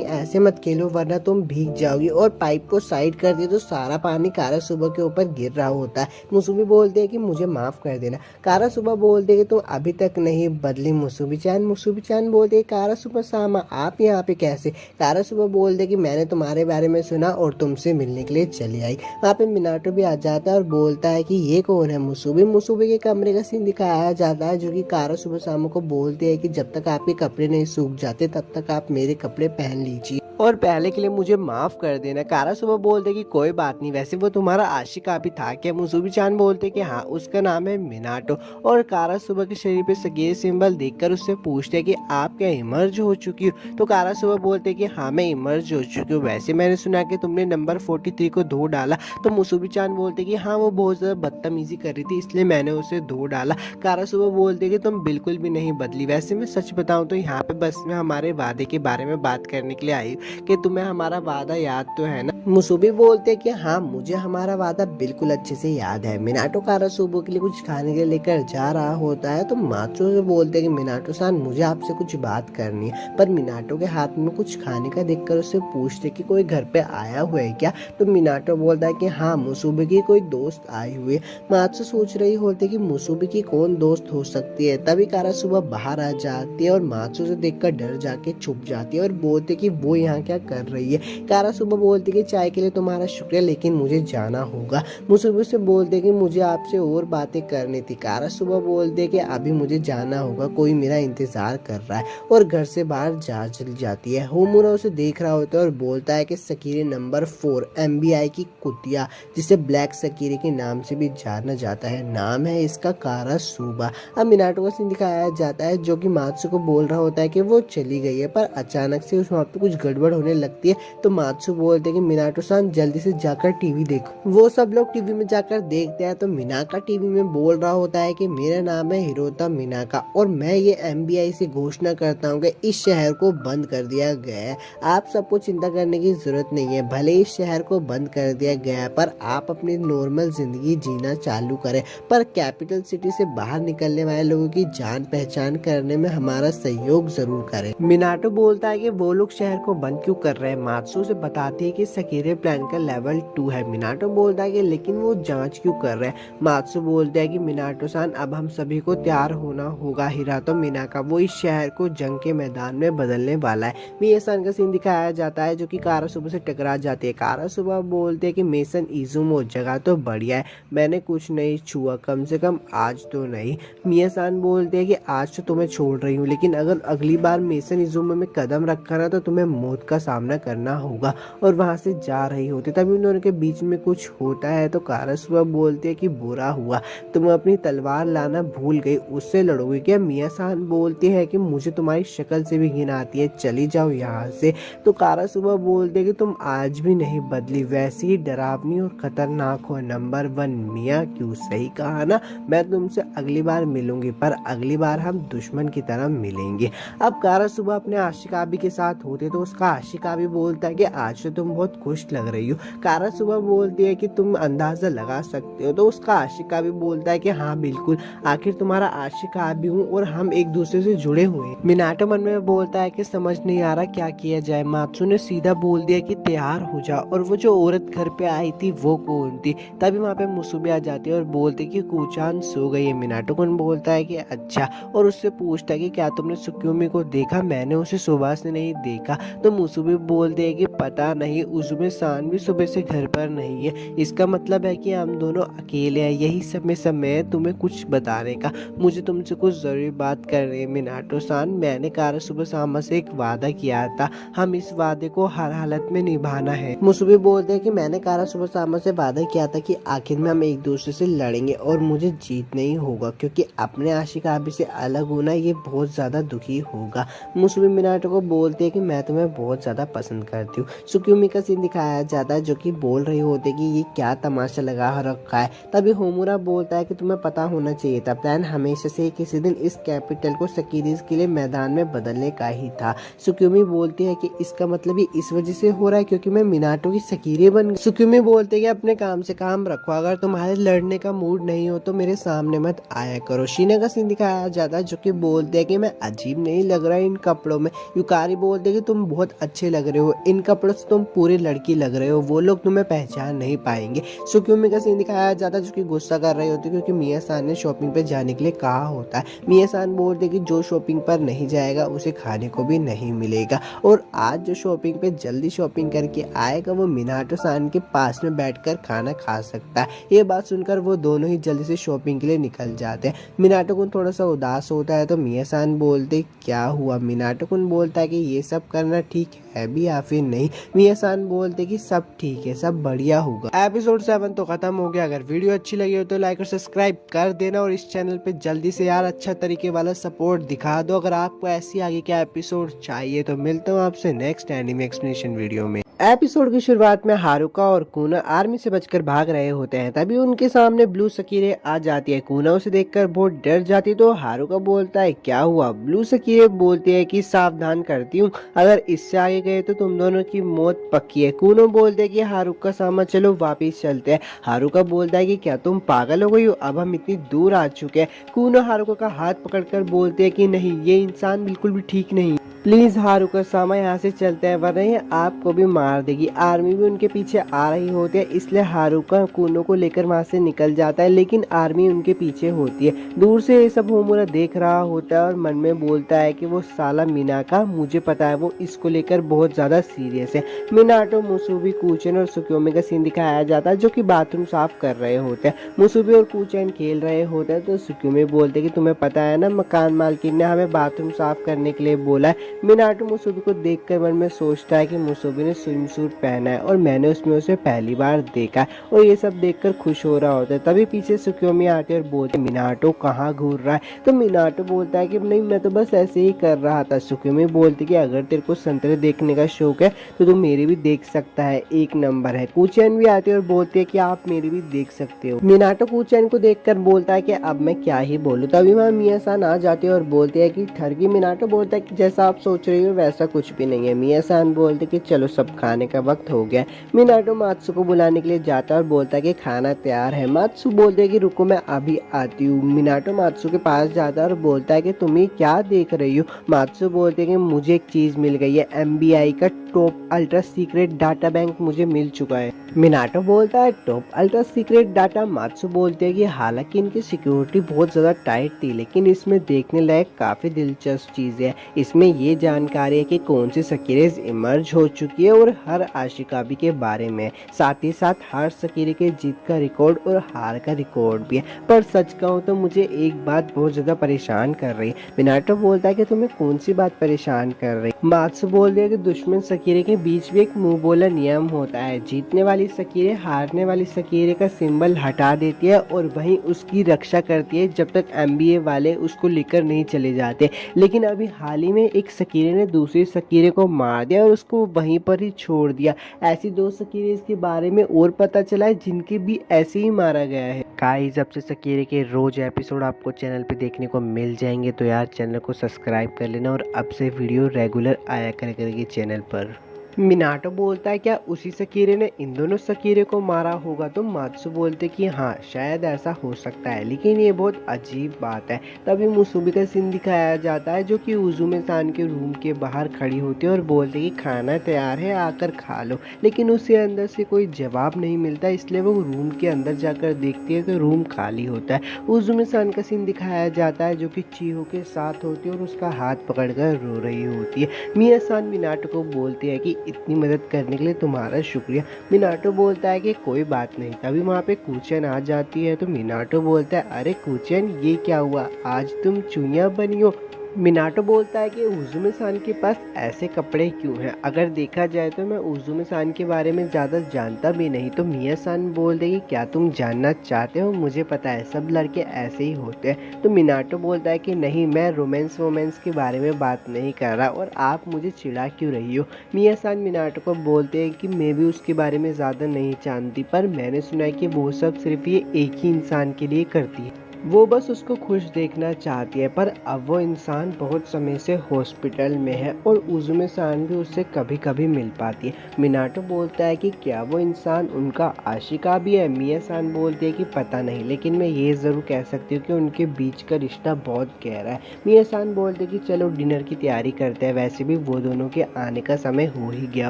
ऐसे मत खेलो वरना तुम भीग जाओगी, और पाइप को साइड कर दिए तो सारा पानी कारा सुबह के ऊपर गिर रहा होता है। मुसुबी बोलते हैं कि मुझे माफ कर देना। कारा सुबह बोलते हैं कि तुम अभी तक नहीं बदली मुसुबी चान। मुसुबी चान बोलते हैं कारा सुबह सामा आप यहाँ पे कैसे। कारा सुबह बोलते हैं कि मैंने तुम्हारे बारे में सुना और तुमसे मिलने के लिए चली आई। वहाँ पे मिनाटो भी आ जाता है और बोलता है कि ये कौन है। मुसुबी के कमरे का सीन दिखाया जाता है जो कि कारा सुबह सामा को बोलते हैं कि जब तक आपके कपड़े नहीं सूख जाते तब तक आप मेरे कपड़े पहन लीजिए। और पहले के लिए मुझे माफ कर देना। कारा सुबह बोलते कि कोई बात नहीं, वैसे वो तुम्हारा आशिका भी था क्या? मुसुबी चान बोलते कि हाँ, उसका नाम है मिनाटो। और कारा सुबह के शरीर पे सगीर सिंबल देखकर उससे पूछते कि आप क्या इमर्ज हो चुकी हो? तो कारा सुबह बोलते कि हाँ, मैं इमर्ज हो चुकी हूँ। वैसे मैंने सुना कि तुमने नंबर 43 को धो डाला। तो मुसुबी चान बोलते कि हाँ, वो बहुत ज़्यादा बदतमीजी कर रही थी, इसलिए मैंने उसे धो डाला। कारा सुबह बोलते कि तुम बिल्कुल भी नहीं बदली। वैसे मैं सच बताऊं तो यहाँ पे बस मैं हमारे वादे के बारे में बात करने के लिए आई कि तुम्हें हमारा वादा याद तो है ना? मुसुबी बोलते कि हाँ, मुझे हमारा वादा बिल्कुल अच्छे से याद है। मिनाटो कारा सुबह के लिए कुछ खाने के लिए लेकर जा रहा होता है तो माचो से बोलते कि मिनाटो सान, मुझे आपसे कुछ बात करनी है। पर मिनाटो के हाथ में कुछ खाने का देखकर उससे पूछते कि कोई घर पे आया हुआ है क्या? तो मिनाटो बोलता है कि हाँ, मुसुबी की कोई दोस्त आई हुई है। माचो सोच रही होती कि मुसुबी की कौन दोस्त हो सकती है। तभी कारा सुबह बाहर आ जाती है और माचो से देखकर डर जाके छुप जाती है और बोलते कि वो यहाँ क्या कर रही है। कारा सुबह बोलती कि चाय के लिए तुम्हारा शुक्रिया, लेकिन मुझे जाना होगा। मुसुबी से बोलते कि मुझे आपसे और बातें करनी थी। कारा सुबह बोलते कि अभी मुझे जाना होगा, कोई मेरा इंतजार कर रहा है। और घर से बाहर जा चली जाती है। होमुरा उसे देख रहा होता है और बोलता है कि सकीरे नंबर 4 MBI की कुतिया, जिसे ब्लैक सकीरे के नाम से भी जाना जाता है, नाम है इसका कारा सुबह। अब मिनाटो का सीन दिखाया जाता है जो कि मात्सु को बोल रहा होता है कि वो चली गई है, पर अचानक से उस वहाँ पे कुछ गड़बड़ होने लगती है। तो मात्सु बोलते हैं कि मिनाटो सान, जल्दी से जाकर टीवी देखो। वो सब लोग टीवी में जाकर देखते हैं तो मिनाका टीवी में बोल रहा होता है कि मेरा नाम है हिरोता मिनाका और मैं ये MBI से घोषणा करता हूँ कि इस शहर को बंद कर दिया गया है। आप सबको चिंता करने की जरूरत नहीं है। भले इस शहर को बंद कर दिया गया है, पर आप अपनी नॉर्मल जिंदगी जीना चालू करें। पर कैपिटल सिटी से बाहर निकलने वाले लोगों की जान पहचान करने में हमारा सहयोग जरूर करें। मिनाटो बोलता है कि वो लोग शहर को बंद क्यों कर रहे हैं। मात्सु से बताती है कि सकीरे प्लान का लेवल 2 है। मिनाटो बोलता है कि लेकिन वो जांच क्यों कर रहे हैं। मात्सु बोलता है कि मिनाटो सान, अब हम सभी को तैयार होना होगा। हिरातो मिनाका वो इस शहर को जंग के मैदान में बदलने वाला है। मिया-सान का सीन दिखाया जाता है जो कि कारा सुबह से टकरा जाती है। कारा सुबह बोलते हैं कि मेसन इजुमो, जगह तो बढ़िया है, मैंने कुछ नहीं छुआ, कम से कम आज तो नहीं। मिया-सान बोलते हैं कि आज तो तुम्हें छोड़ रही हूँ, लेकिन अगर अगली बार मेसन इजुमो में कदम रखा ना तो तुम्हें मौत का सामना करना होगा। और वहां से जा रही होती तभी उन दोनों के बीच में कुछ होता है तो कारा सुबह बोलते हैं कि बुरा हुआ, तुम अपनी तलवार लाना भूल गई, उससे लड़ोगे क्या? मिया-सान बोलती है कि मुझे तुम्हारी शक्ल से भी घिन आती है, चली जाओ यहाँ से। तो कारा सुबह बोलते हैं कि तुम आज भी नहीं बदली, वैसी ही डरावनी और खतरनाक हो। नंबर 1 मिया, क्यों सही कहा ना, मैं तुमसे अगली बार मिलूंगी, पर अगली बार हम दुश्मन की तरह मिलेंगे। अब कारा सुबह अपने आशिकाबी के साथ होते तो उसका आशिकाबी बोलता है कि आज तो तुम बहुत खुश लग रही हो। कारा सुबह बोलती है कि तुम अंदाजा लगा सकते हो। तो उसका आशिका भी बोलता है कि हाँ बिल्कुल, आखिर तुम्हारा आशिका भी हूँ और हम एक दूसरे से जुड़े हुए हैं। मिनाटो मन में बोलता है कि समझ नहीं आ रहा क्या किया जाए। मात्सु ने सीधा बोल दिया कि तैयार हो जा। और वो जो औरत घर पे आई थी वो कौन थी? तभी वहाँ पे मुसुबी आ जाती है और बोलती कि कुचान सो गई है। मिनाटो कौन बोलता है कि अच्छा, और उससे पूछता है कि क्या तुमने सुक्योमी को देखा? मैंने उसे सुबह से नहीं देखा। तो मुसुबी बोलते है कि पता नहीं, उजुमे सान भी सुबह से घर पर नहीं है, इसका मतलब है कि हम दोनों अकेले हैं। यही समय है तुम्हें कुछ बताने का, मुझे तुमसे कुछ जरूरी बात करनी है। मिनाटो सान, मैंने कारा सुबह सामा से एक वादा किया था, हम इस वादे को हर हालत में निभाना है। मुसुबी बोलते हैं कि मैंने कारा सुबह सामा से वादा किया था कि आखिर में हम एक दूसरे से लड़ेंगे और मुझे जीतना ही होगा, क्योंकि अपने आशिकाबी से अलग होना ये बहुत ज्यादा दुखी होगा। मुसुबी मिनाटो को बोलते हैं कि मैं तुम्हें बहुत ज्यादा पसंद करती हूँ। सुक्योमी का सीन दिखाया जाता है जो कि बोल रही होती है कि ये क्या तमाशा लगा रखा है। तभी होमुरा बोलता है कि तुम्हें पता होना चाहिए था, प्लान हमेशा से किसी दिन इस कैपिटल को सकीरीज के लिए मैदान में बदलने का ही था। सुक्योमी बोलती है कि इसका मतलब ये इस वजह से हो रहा है क्योंकि मैं मिनाटो की सकीरी बन गई। सुक्योमी बोलते हैं कि अपने काम से काम रखो, अगर तुम्हारे लड़ने का मूड नहीं हो तो मेरे सामने मत आया करो। शीना का सीन दिखाया जाता है जो कि बोलते हैं कि मैं अजीब नहीं लग रहा इन कपड़ों में। युकारी बोलते हैं कि तुम बहुत अच्छे लग रहे हो, इन कपड़ों से तुम पूरी लड़की लग रहे हो, वो लोग तुम्हें पहचान नहीं पाएंगे। सुक्योमी का सीन दिखाया जाता है जो कि गुस्सा कर रही होती है क्योंकि मिया-सान ने शॉपिंग पे जाने के लिए कहा होता है। मिया-सान बोलते कि जो शॉपिंग पर नहीं जाएगा उसे खाने को भी नहीं मिलेगा, और आज जो शॉपिंग पे जल्दी शॉपिंग करके आएगा वो मिनाटो सान के पास में बैठकर खाना खा सकता है। ये बात सुनकर वो दोनों ही जल्दी से शॉपिंग के लिए निकल जाते हैं। मिनाटो कुन थोड़ा सा उदास होता है तो मिया-सान बोलते क्या हुआ। मिनाटो कुन बोलता है कि ये सब करना ठीक ठीक है भी या फिर नहीं। मिया-सान बोलते कि सब ठीक है, सब बढ़िया होगा। एपिसोड 7 तो खत्म हो गया। अगर वीडियो अच्छी लगी हो तो लाइक और सब्सक्राइब कर देना और इस चैनल पे जल्दी से यार अच्छा तरीके वाला सपोर्ट दिखा दो। अगर आपको ऐसी आगे के एपिसोड चाहिए तो मिलता हूँ आपसे नेक्स्ट एनीमे एक्सप्लेनेशन वीडियो में। एपिसोड की शुरुआत में हारुका और कुना आर्मी से बचकर भाग रहे होते हैं, तभी उनके सामने ब्लू सकीरे आ जाती है। कुना उसे देखकर बहुत डर जाती है तो हारुका बोलता है क्या हुआ। ब्लू सकीरे बोलती है कि सावधान करती हूँ, अगर इससे आगे गए तो तुम दोनों की मौत पक्की है। कुनो बोलते है कि हारुका सामा चलो वापिस चलते हैं। हारुका बोलता है कि क्या तुम पागल हो गई हो, अब हम इतनी दूर आ चुके हैं। कुनो हारुका का हाथ पकड़कर बोलते है कि नहीं, ये इंसान बिल्कुल भी ठीक नहीं, प्लीज हारुका सामा यहाँ से चलते हैं वरना ये आपको भी मार देगी। आर्मी भी उनके पीछे आ रही होती है, इसलिए हारुका कुनो को लेकर वहाँ से निकल जाता है, लेकिन आर्मी उनके पीछे होती है। दूर से ये सब होमुरा देख रहा होता है और मन में बोलता है कि वो साला मिनाका, मुझे पता है वो इसको लेकर बहुत ज्यादा सीरियस है। मिनाटो, मुसुबी, कूचन और सुक्योमी का सीन दिखाया जाता है जो कि बाथरूम साफ कर रहे होते हैं। मुसुबी और कूचन खेल रहे होते हैं तो सुक्योमी बोलते कि तुम्हें पता है ना, मकान मालकिन ने हमें बाथरूम साफ करने के लिए बोला है। मिनाटो मुसुबी को देखकर मन में सोचता है कि मुसुबी ने स्विम सूट पहना है और मैंने उसमें उसे पहली बार देखा है, और ये सब देखकर खुश हो रहा होता है। तभी पीछे सुक्योमी आती है और बोलती मिनाटो कहाँ घूर रहा है। तो मिनाटो बोलता है कि नहीं, मैं तो बस ऐसे ही कर रहा था। सुक्योमी बोलती कि अगर तेरे को संतरे देखने का शौक है तो तू मेरी भी देख सकता है, एक नंबर है। कूचैन भी आती है और बोलती है कि आप मेरी भी देख सकते हो। मिनाटो कूचैन को देखकर बोलता है कि अब मैं क्या ही बोलूं। तभी वहाँ मिया-सान आ जाती है और बोलती है कि ठरकी। मिनाटो बोलता है कि जैसा आप सोच रही हो वैसा कुछ भी नहीं है। मिया-सान बोलते कि चलो सब खाने का वक्त हो गया। मिनाटो मात्सु को बुलाने के लिए जाता है और बोलता है कि खाना तैयार है। मात्सु बोलते है कि रुको मैं अभी आती हूँ। मिनाटो मात्सु के पास जाता है और बोलता है कि तुम ये क्या देख रही हो। मात्सु बोलते है कि मुझे एक चीज मिल गई है, एमबीआई का top ultra secret data bank मुझे मिल चुका है। मिनाटो बोलता है top ultra secret data. Matsu बोलते हैं कि हालांकि इनकी सिक्योरिटी बहुत ज़्यादा टाइट थी, लेकिन इसमें देखने लायक काफ़ी दिलचस्प चीज़ें हैं। इसमें ये जानकारी है कि कौन सी सकीरेज इमर्ज हो चुकी है और हर आशिकाबी के बारे में, साथ ही साथ हर सकीरे के जीत का रिकॉर्ड और हार का रिकॉर्ड भी है। पर सच कहूँ तो मुझे एक बात बहुत ज़्यादा परेशान कर रही है। मिनाटो बोलता है कि तुम्हें कौन सी बात परेशान कर रही। मात्सु बोलते हैं कि दुश्मन सकीरे के बीच भी एक मुंह बोला नियम होता है, जीतने वाली सकीरे हारने वाली सकीरे का सिंबल हटा देती है और वहीं उसकी रक्षा करती है जब तक एमबीए वाले उसको लेकर नहीं चले जाते। लेकिन अभी हाल ही में एक सकीरे ने दूसरी सकीरे को मार दिया और उसको वहीं पर ही छोड़ दिया। ऐसी दो सकीरे इसके बारे में और पता चला है जिनके भी ऐसे ही मारा गया है। गाइस, अब से सकीरे के रोज एपिसोड आपको चैनल पे देखने को मिल जाएंगे, तो यार चैनल को सब्सक्राइब कर लेना और अब से वीडियो रेगुलर आया करेगी चैनल पर। मिनाटो बोलता है क्या उसी सकीरे ने इन दोनों सकीरे को मारा होगा। तो मात्सु बोलते कि हाँ शायद ऐसा हो सकता है, लेकिन ये बहुत अजीब बात है। तभी मुसुबी का सीन दिखाया जाता है जो कि उजुमे-सान के रूम के बाहर खड़ी होती है और बोलती कि खाना तैयार है, आकर खा लो। लेकिन उसे अंदर से कोई जवाब नहीं मिलता, इसलिए वो रूम के अंदर जाकर देखती है तो रूम खाली होता है। उजुमे-सान का सीन दिखाया जाता है जो कि चिहो के साथ होती है और उसका हाथ पकड़कर रो रही होती है। मिया-सान मिनाटो को बोलती है कि इतनी मदद करने के लिए तुम्हारा शुक्रिया। मिनाटो बोलता है कि कोई बात नहीं। तभी वहाँ पे कूचन आ जाती है तो मिनाटो बोलता है अरे कूचन, ये क्या हुआ, आज तुम चुईया बनी हो। मिनाटो बोलता है कि उजुमे-सान के पास ऐसे कपड़े क्यों हैं। अगर देखा जाए तो मैं उजुमे-सान के बारे में ज़्यादा जानता भी नहीं। तो मिया-सान बोल दे कि क्या तुम जानना चाहते हो, मुझे पता है सब लड़के ऐसे ही होते हैं। तो मिनाटो बोलता है कि नहीं, मैं रोमांस के बारे में बात नहीं कर रहा और आप मुझे चिढ़ा क्यों रही हो। मिया-सान मिनाटो को बोलते हैं कि मैं भी उसके बारे में ज़्यादा नहीं जानती, पर मैंने सुना है कि वो सब सिर्फ ये एक ही इंसान के लिए करती है, वो बस उसको खुश देखना चाहती है। पर अब वो इंसान बहुत समय से हॉस्पिटल में है और उजुमे-सान भी उससे कभी कभी मिल पाती है। मिनाटो बोलता है कि क्या वो इंसान उनका आशिका भी है। मिया-सान बोलती है कि पता नहीं, लेकिन मैं ये ज़रूर कह सकती हूँ कि उनके बीच का रिश्ता बहुत गहरा है। मिया-सान बोलते कि चलो डिनर की तैयारी करते हैं, वैसे भी वो दोनों के आने का समय हो ही गया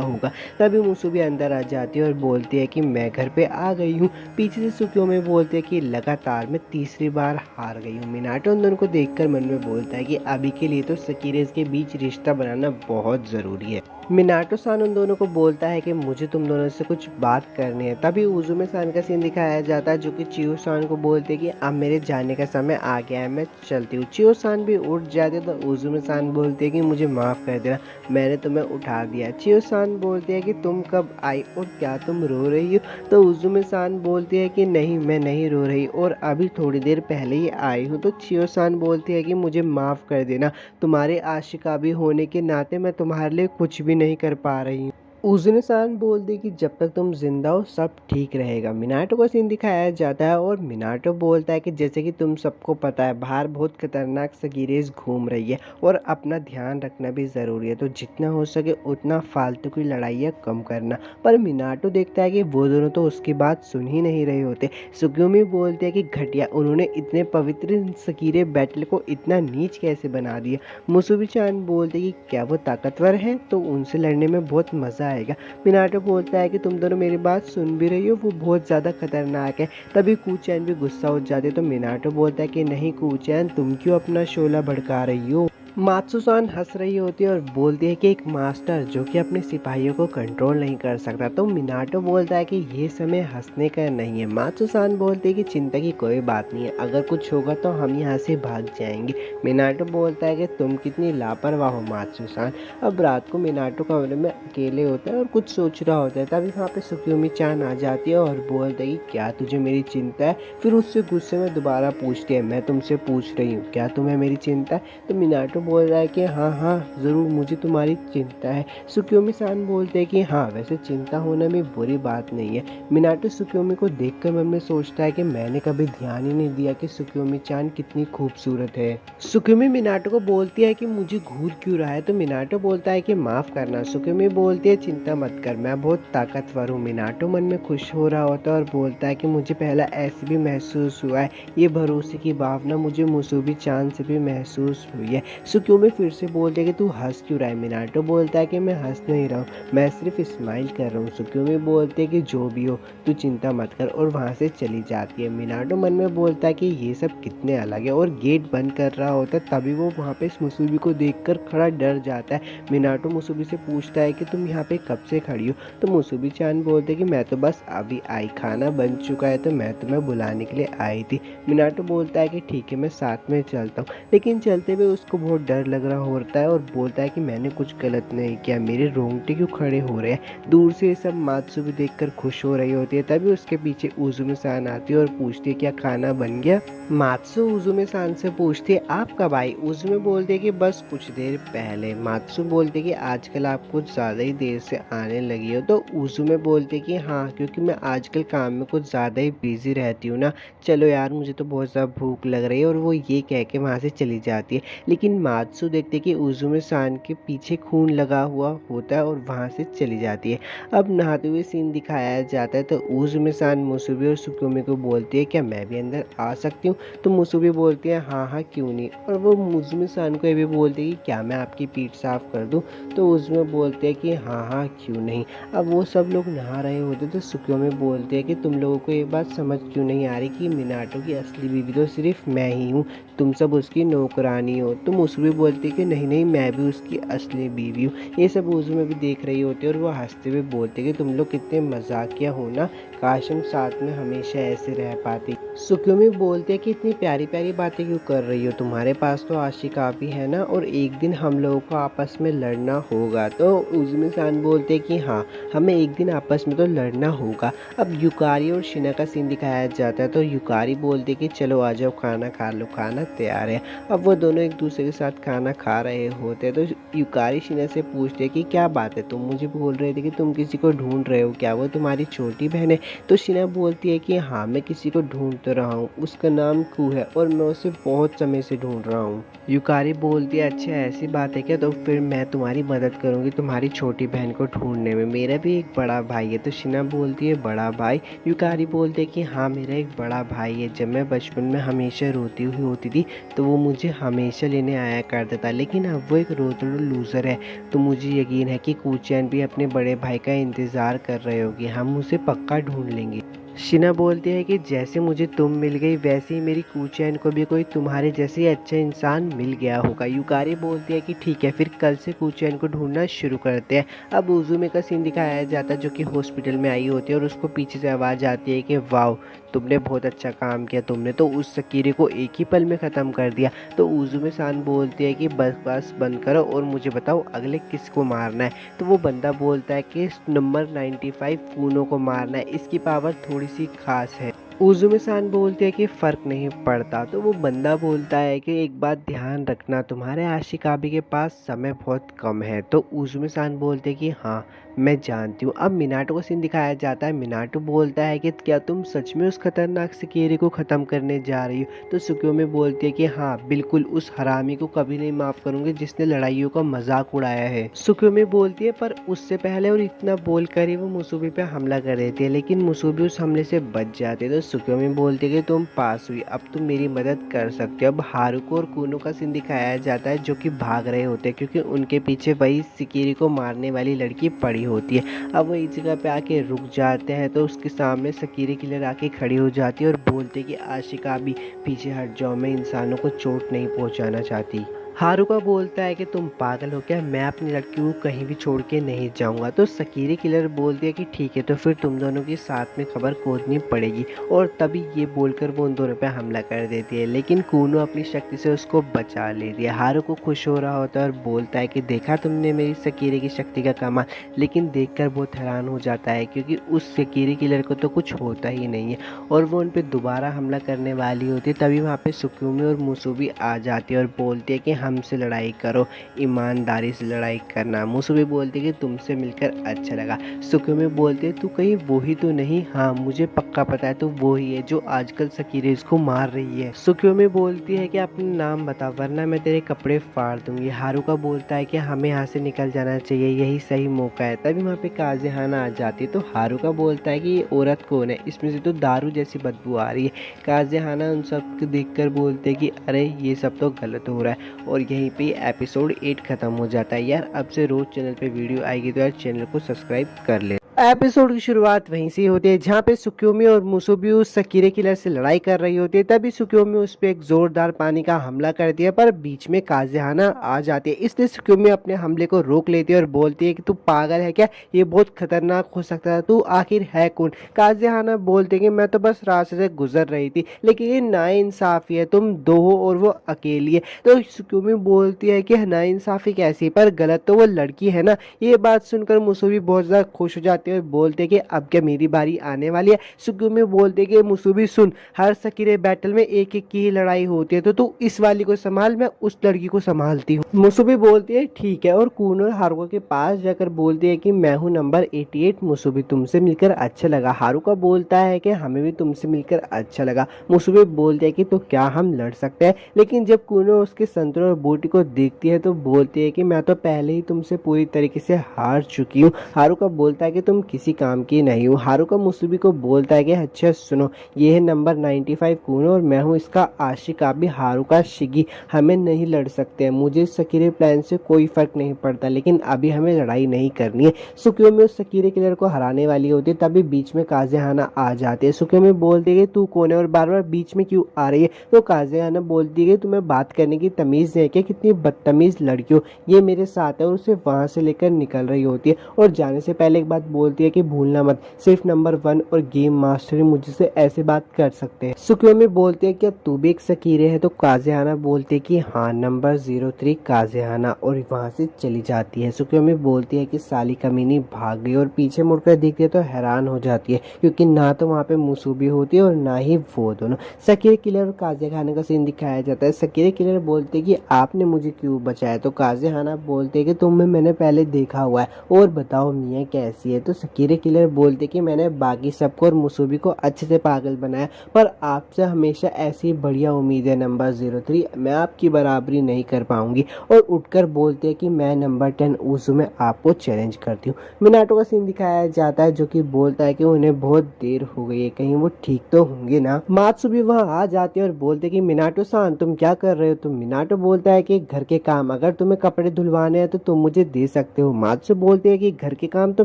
होगा। तभी मुसुबी अंदर आ जाती है और बोलती है कि मैं घर पे आ गई हूँ। पीछे से सुक्योमी बोलते हैं कि लगातार मैं तीसरी बार हार गई हूँ। मिनाटो उन दोनों को देखकर मन में बोलता है कि अभी के लिए तो सकीरेज के बीच रिश्ता बनाना बहुत ज़रूरी है। मिनाटो सान उन दोनों को बोलता है कि मुझे तुम दोनों से कुछ बात करनी है। तभी उजुमे सान का सीन दिखाया जाता है, जो कि चियो सान को बोलते हैं कि अब मेरे जाने का समय आ गया है, मैं चलती हूँ। चियो सान भी उठ जाते तो उजुमे सान बोलते हैं कि मुझे माफ़ कर देना, मैंने तुम्हें उठा दिया। चियो सान बोलते हैं कि तुम कब आई और क्या तुम रो रही हो? तो उजुमे सान बोलती है कि नहीं, मैं नहीं रो रही और अभी थोड़ी देर पहले ही आई हूँ। तो चियो सान बोलती है कि मुझे माफ़ कर देना, तुम्हारे आशिका भी होने के नाते मैं तुम्हारे लिए कुछ भी नहीं कर पा रही हूँ। उज़ने सान बोल दी कि जब तक तुम जिंदा हो सब ठीक रहेगा। मिनाटो का सीन दिखाया जाता है और मिनाटो बोलता है कि जैसे कि तुम सबको पता है बाहर बहुत खतरनाक सगीरेज घूम रही है और अपना ध्यान रखना भी ज़रूरी है, तो जितना हो सके उतना फालतू की लड़ाइयाँ कम करना। पर मिनाटो देखता है कि वो दोनों तो उसकी बात सुन ही नहीं रहे होते। सुगुमी बोलते हैं कि घटिया, उन्होंने इतने पवित्र सगीरे बैटल को इतना नीच कैसे बना दिया। मुसुबी चान बोलते कि क्या वो ताकतवर है तो उनसे लड़ने में बहुत मज़ा आएगा। मिनाटो बोलता है कि तुम दोनों मेरी बात सुन भी रही हो, वो बहुत ज़्यादा खतरनाक है। तभी कूचैन भी गुस्सा हो जाते तो मिनाटो बोलता है कि नहीं कूचैन, तुम क्यों अपना शोला भड़का रही हो। मात्सुसान हंस रही होती है और बोलती है कि एक मास्टर जो कि अपने सिपाहियों को कंट्रोल नहीं कर सकता। तो मिनाटो बोलता है कि ये समय हंसने का नहीं है। मात्सुसान बोलती है कि चिंता की कोई बात नहीं है, अगर कुछ होगा तो हम यहाँ से भाग जाएंगे। मिनाटो बोलता है कि तुम कितनी लापरवाह हो मात्सुसान। अब रात को मिनाटो कमरे में अकेले होता है और कुछ सोच रहा होता है। तभी वहाँ पे सुक्योमी चान आ जाती है और बोलती है कि क्या तुझे मेरी चिंता है। फिर उससे गुस्से में दोबारा पूछती है, मैं तुमसे पूछ रही हूँ क्या तुम्हें मेरी चिंता है। तो मिनाटो बोल रहा है कि हाँ हाँ ज़रूर, मुझे तुम्हारी चिंता है। सुक्योमी सान बोलते हैं कि हाँ वैसे चिंता होना भी बुरी बात नहीं है। मिनाटो सुक्योमी को देखकर मन में सोचता है कि मैंने कभी ध्यान ही नहीं दिया कि सुक्योमी चान कितनी खूबसूरत है। सुक्योमी मिनाटो को बोलती है कि मुझे घूर क्यों रहा है। तो मिनाटो बोलता है कि माफ़ करना। सुक्योमी बोलती है चिंता मत कर, मैं बहुत ताकतवर हूँ। मिनाटो मन में खुश हो रहा होता है और बोलता है कि मुझे पहला ऐसे भी महसूस हुआ है, ये भरोसे की भावना मुझे मुसुबी चान से भी महसूस हुई है। सुक्योमी फिर से बोलते है कि तू हंस क्यों रहा है। मिनाटो बोलता है कि मैं हंस नहीं रहा हूँ, मैं सिर्फ स्माइल कर रहा हूँ। सुक्योमी बोलते है कि जो भी हो तू चिंता मत कर और वहाँ से चली जाती है। मिनाटो मन में बोलता है कि ये सब कितने अलग है और गेट बंद कर रहा होता है। तभी वो वहाँ पे मुसुबी को देखकर खड़ा डर जाता है। मिनाटो मुसुबी से पूछता है कि तुम यहाँ पे कब से खड़ी हो। तो मुसुबी चान बोलते है कि मैं तो बस अभी आई, खाना बन चुका है तो मैं तुम्हें बुलाने के लिए आई थी। मिनाटो बोलता है कि ठीक है मैं साथ में चलता हूँ, लेकिन चलते हुए उसको बहुत डर लग रहा होता है और बोलता है कि मैंने कुछ गलत नहीं किया, मेरे रोंगटे क्यों खड़े हो रहे हैं। दूर से ये सब मात्सुबी देखकर खुश हो रही होती है। तभी उसके पीछे उजुमे सान आती है और पूछती है क्या खाना बन गया। मात्सु उजुमे सान से पूछती है आप कब आई। उजुमे बोलते है कि बस कुछ देर पहले। मात्सु बोलते कि आजकल आप कुछ ज़्यादा ही देर से आने लगी हो। तो उजुमे बोलते कि हाँ क्योंकि मैं आजकल काम में कुछ ज़्यादा ही बिजी रहती हूँ ना, चलो यार मुझे तो बहुत ज़्यादा भूख लग रही है। और वो ये कह के वहाँ से चली जाती है। लेकिन मात्सु देखते कि उजुमे सान के पीछे खून लगा हुआ होता है और वहाँ से चली जाती है। अब नहाते हुए सीन दिखाया जाता है तो उजुमे सान मुसुबी और सुक्योमी को बोलती है क्या मैं भी अंदर आ सकती हूँ। तो मुसुबी बोलती है हाँ हाँ क्यों नहीं। और वो उजुमे सान को ये भी बोलती है कि क्या मैं आपकी पीठ साफ कर दूँ। तो उजुमे बोलते हैं कि हाँ हाँ क्यों नहीं। अब वो सब लोग नहा रहे होते तो सुक्योमी बोलते हैं कि तुम लोगों को ये बात समझ क्यों नहीं आ रही कि मिनाटो की असली बीवी तो सिर्फ मैं ही हूँ, तुम सब उसकी नौकरानी हो। तो मुसुबी बोलती है कि नहीं नहीं मैं भी उसकी असली बीवी हूँ। ये सब उजुमे भी देख रही होती है और वो हंसते हुए बोलते कि तुम लोग कितने मजाकिया हो ना, काश हम साथ में हमेशा ऐसे रह पाते। सुक्योमी बोलते हैं कि इतनी प्यारी प्यारी बातें क्यों कर रही हो, तुम्हारे पास तो आशिका भी है ना और एक दिन हम लोगों को आपस में लड़ना होगा। तो उजुमे सान बोलते हैं कि हाँ हमें एक दिन आपस में तो लड़ना होगा। अब युकारी और शिना का सीन दिखाया जाता है तो युकारी बोलते कि चलो आ जाओ खाना खा लो, खाना तैयार है। अब वो दोनों एक दूसरे के साथ खाना खा रहे होते हैं तो युकारी शिना से पूछते कि क्या बात है, तुम मुझे बोल रहे थे कि तुम किसी को ढूंढ रहे हो, क्या वो तुम्हारी छोटी बहन है। तो शिना बोलती है कि हाँ मैं किसी को ढूंढ तो रहा हूँ, उसका नाम कू है और मैं उसे बहुत समय से ढूंढ रहा हूँ। युकारी बोलती है अच्छा ऐसी बात है क्या, तो फिर मैं तुम्हारी मदद करूँगी तुम्हारी छोटी बहन को ढूंढने में, मेरा भी एक बड़ा भाई है। तो शिना बोलती है बड़ा भाई। युकारी बोलते है कि हाँ मेरा एक बड़ा भाई है, जब मैं बचपन में हमेशा रोती हुई होती थी तो वो मुझे हमेशा लेने आया करता था, लेकिन अब वो एक रोतड़ू लूज़र है। तो मुझे यकीन है कि कूचैन भी अपने बड़े भाई का इंतज़ार कर रहे होगी, हम उसे पक्का ढूंढ लेंगे। शिना बोलती है कि जैसे मुझे तुम मिल गई वैसे ही मेरी कूचैन को भी कोई तुम्हारे जैसे ही अच्छा इंसान मिल गया होगा। युकारी बोलती है कि ठीक है, फिर कल से कूचैन को ढूंढना शुरू करते हैं। अब उजुमे का सीन दिखाया जाता है जो कि हॉस्पिटल में आई होती है और उसको पीछे से आवाज़ आती है कि वाह, तुमने बहुत अच्छा काम किया, तुमने तो उस सकीरे को एक ही पल में ख़त्म कर दिया। तो उजुमे सान बोलती है कि बस बस बंद करो और मुझे बताओ अगले किसको मारना है। तो वो बंदा बोलता है कि नंबर 95 कूनो को मारना है, इसकी पावर थोड़ी सी खास है। उजुमे सान बोलते हैं कि फ़र्क नहीं पड़ता। तो वो बंदा बोलता है कि एक बात ध्यान रखना, तुम्हारे आशिकाबी के पास समय बहुत कम है। तो उजुमे सान बोलते हैं कि हाँ मैं जानती हूँ। अब मिनाटो का सीन दिखाया जाता है। मिनाटो बोलता है कि क्या तुम सच में उस खतरनाक सकीरे को ख़त्म करने जा रही हो। तो सुक्योमी बोलती है कि हाँ बिल्कुल, उस हरामी को कभी नहीं माफ़ करूँगी जिसने लड़ाइयों का मजाक उड़ाया है। सुक्योमी बोलती है पर उससे पहले और इतना बोल कर ही वो मुसुबी पे हमला कर देती है, लेकिन मुसुबी उस हमले से बच जाती है। तो सुक्योमी बोलती है कि तुम पास हुई, अब तुम मेरी मदद कर सकते हो। अब हारुको और कूनो का सीन दिखाया जाता है जो कि भाग रहे होते हैं क्योंकि उनके पीछे वही सकीरे को मारने वाली लड़की पड़ी होती है। अब वो इस जगह पे आके रुक जाते हैं तो उसके सामने सकीरे किलर आके खड़ी हो जाती है और बोलते कि आशिका भी पीछे हट जाओ, मैं इंसानों को चोट नहीं पहुंचाना चाहती। हारुका बोलता है कि तुम पागल हो क्या, मैं अपनी लड़की को कहीं भी छोड़ के नहीं जाऊंगा। तो सकीरे किलर बोलती है कि ठीक है, तो फिर तुम दोनों की साथ में खबर खोजनी पड़ेगी। और तभी ये बोलकर वो उन दोनों पे हमला कर देती है, लेकिन कूनो अपनी शक्ति से उसको बचा लेती है। हारुको खुश हो रहा होता है और बोलता है कि देखा तुमने मेरी सकीरे की शक्ति का कमाल, लेकिन देखकर बहुत हैरान हो जाता है क्योंकि उस सकीरे किलर को तो कुछ होता ही नहीं है और वो उन पर दोबारा हमला करने वाली होती है। तभी वहाँ पे सुक्योमी और मुसुबी आ जाती है और बोलती है कि हमसे लड़ाई करो, ईमानदारी से लड़ाई करना। मुसुबी बोलती है कि तुमसे मिलकर अच्छा लगा। सुक्योमी बोलती है तू कहीं वो ही तो नहीं। हाँ मुझे पक्का पता है तू वो ही है जो आजकल सकीरे को मार रही है। सुक्योमी बोलती है कि अपना नाम बता वरना मैं तेरे कपड़े फाड़ दूंगी। हारुका बोलता है कि हमें यहाँ से निकल जाना चाहिए, यही सही मौका है। तभी वहाँ पे काज़ेहाना आ जाती है। तो हारुका बोलता है कि ये औरत कौन है, इसमें से तो दारू जैसी बदबू आ रही है। काज़ेहाना उन सब को देखकर बोलते हैं कि अरे ये सब तो गलत हो रहा है। और यहीं पे एपिसोड 8 खत्म हो जाता है। यार अब से रोज चैनल पे वीडियो आएगी तो यार चैनल को सब्सक्राइब कर ले। एपिसोड की शुरुआत वहीं से होती है जहाँ पे सुक्योमी और मुसुबी उस सकीरे किलर से लड़ाई कर रही होती है। तभी सुक्योमी उस पर एक जोरदार पानी का हमला करती है पर बीच में काज़ेहाना आ जाती है, इसलिए सुक्योमी अपने हमले को रोक लेती है और बोलती है कि तू पागल है क्या, ये बहुत खतरनाक हो सकता है, तू आखिर है कौन। काज़ेहाना बोलते कि मैं तो बस रास्ते से गुजर रही थी, लेकिन ये नाइंसाफी है, तुम दो हो और वो अकेली है। तो सुक्योमी बोलती है कि नाइंसाफी कैसी, पर गलत तो वो लड़की है ना। ये बात सुनकर मुसुबी बहुत ज़्यादा खुश हो जाती है और बोलते कि अब क्या मेरी बारी आने वाली है। सुक्योमी बोलते कि मुसुबी सुन, हर सकीरे बैटल में एक एक की ही लड़ाई होती है, तो तू इस वाली को संभाल, मैं उस लड़की को संभालती हूँ। मुसुबी बोलती है ठीक है और कूनो हारुका के पास जाकर बोलती है कि मैं हूँ नंबर 88 मुसुबी, तुमसे मिलकर अच्छा लगा। हारुका बोलता है कि हमें भी तुमसे मिलकर अच्छा लगा। मुसुबी बोलते है कि तो क्या हम लड़ सकते हैं, लेकिन जब कूनो उसके संतरे और बूटी को देखती है तो बोलती है कि मैं तो पहले ही तुमसे पूरी तरीके से हार चुकी हूँ। हारुका बोलता है कि तुम किसी काम की नहीं हो। हारुका मुसुबी को बोलता है कि अच्छा सुनो, ये है नंबर 95 कूनो और मैं हूँ इसका आशिक भी हारुका शिगी, हमें नहीं लड़ सकते हैं, मुझे सकीरे प्लान से कोई फर्क नहीं पड़ता, लेकिन अभी हमें लड़ाई नहीं करनी है। सुक्योमी उस सकीरे किलर को हराने वाली होती है, तभी बीच में काज़ेहाना आ जाती है। सुक्योमी बोलती है कि तू कौन है और बार बार बीच में क्यों आ रही है। तो काज़ेहाना बोलती है कि तुम्हें बात करने की तमीज़ है क्या, कितनी बदतमीज लड़की हो, ये मेरे साथ है, और उसे वहां से लेकर निकल रही होती है और जाने से पहले एक बात बोलती है कि भूलना मत, सिर्फ नंबर 1 और गेम मास्टर ही मुझसे ऐसे बात कर सकते हैं। सुक्योमी बोलती है क्या तू भी एक सकीरे है। तो काज़ेहाना बोलती है कि हाँ नंबर 03 काज़ेहाना, और वहां से चली जाती है। सुक्योमी बोलती है कि साली कमीनी भाग गई और पीछे मुड़कर देखती है तो हैरान हो जाती है क्योंकि ना तो वहाँ पे मुसुबी होती है और ना ही वो दोनों। सकीरे किलर और काज़ेहाना का सीन दिखाया जाता है। सकीरे किलर बोलते कि आपने मुझे क्यों बचाया। तो काज़ेहाना बोलते कि तुम्हें मैंने पहले देखा हुआ है, और बताओ मियाँ कैसी है। तो सकीरे किलर बोलते कि मैंने बाकी सबको और मुसुबी को अच्छे से पागल बनाया, पर आपसे हमेशा ऐसी बढ़िया उम्मीद है नंबर 03, मैं आपकी बराबरी नहीं कर पाऊंगी। और उठकर बोलते हैं कि मैं नंबर 10 उजुमे आपको चैलेंज करती हूँ। मिनाटो का सीन दिखाया जाता है जो कि बोलता है कि उन्हें बहुत देर हो गई है, कहीं वो ठीक तो होंगे ना। मात्सुबी वहाँ आ जाती है और बोलते कि मिनाटो सान तुम क्या कर रहे हो। तो मिनाटो बोलता है कि घर के काम, अगर तुम्हें कपड़े धुलवाने हैं तो तुम मुझे दे सकते हो। मात्सु बोलते हैं कि घर के काम। तो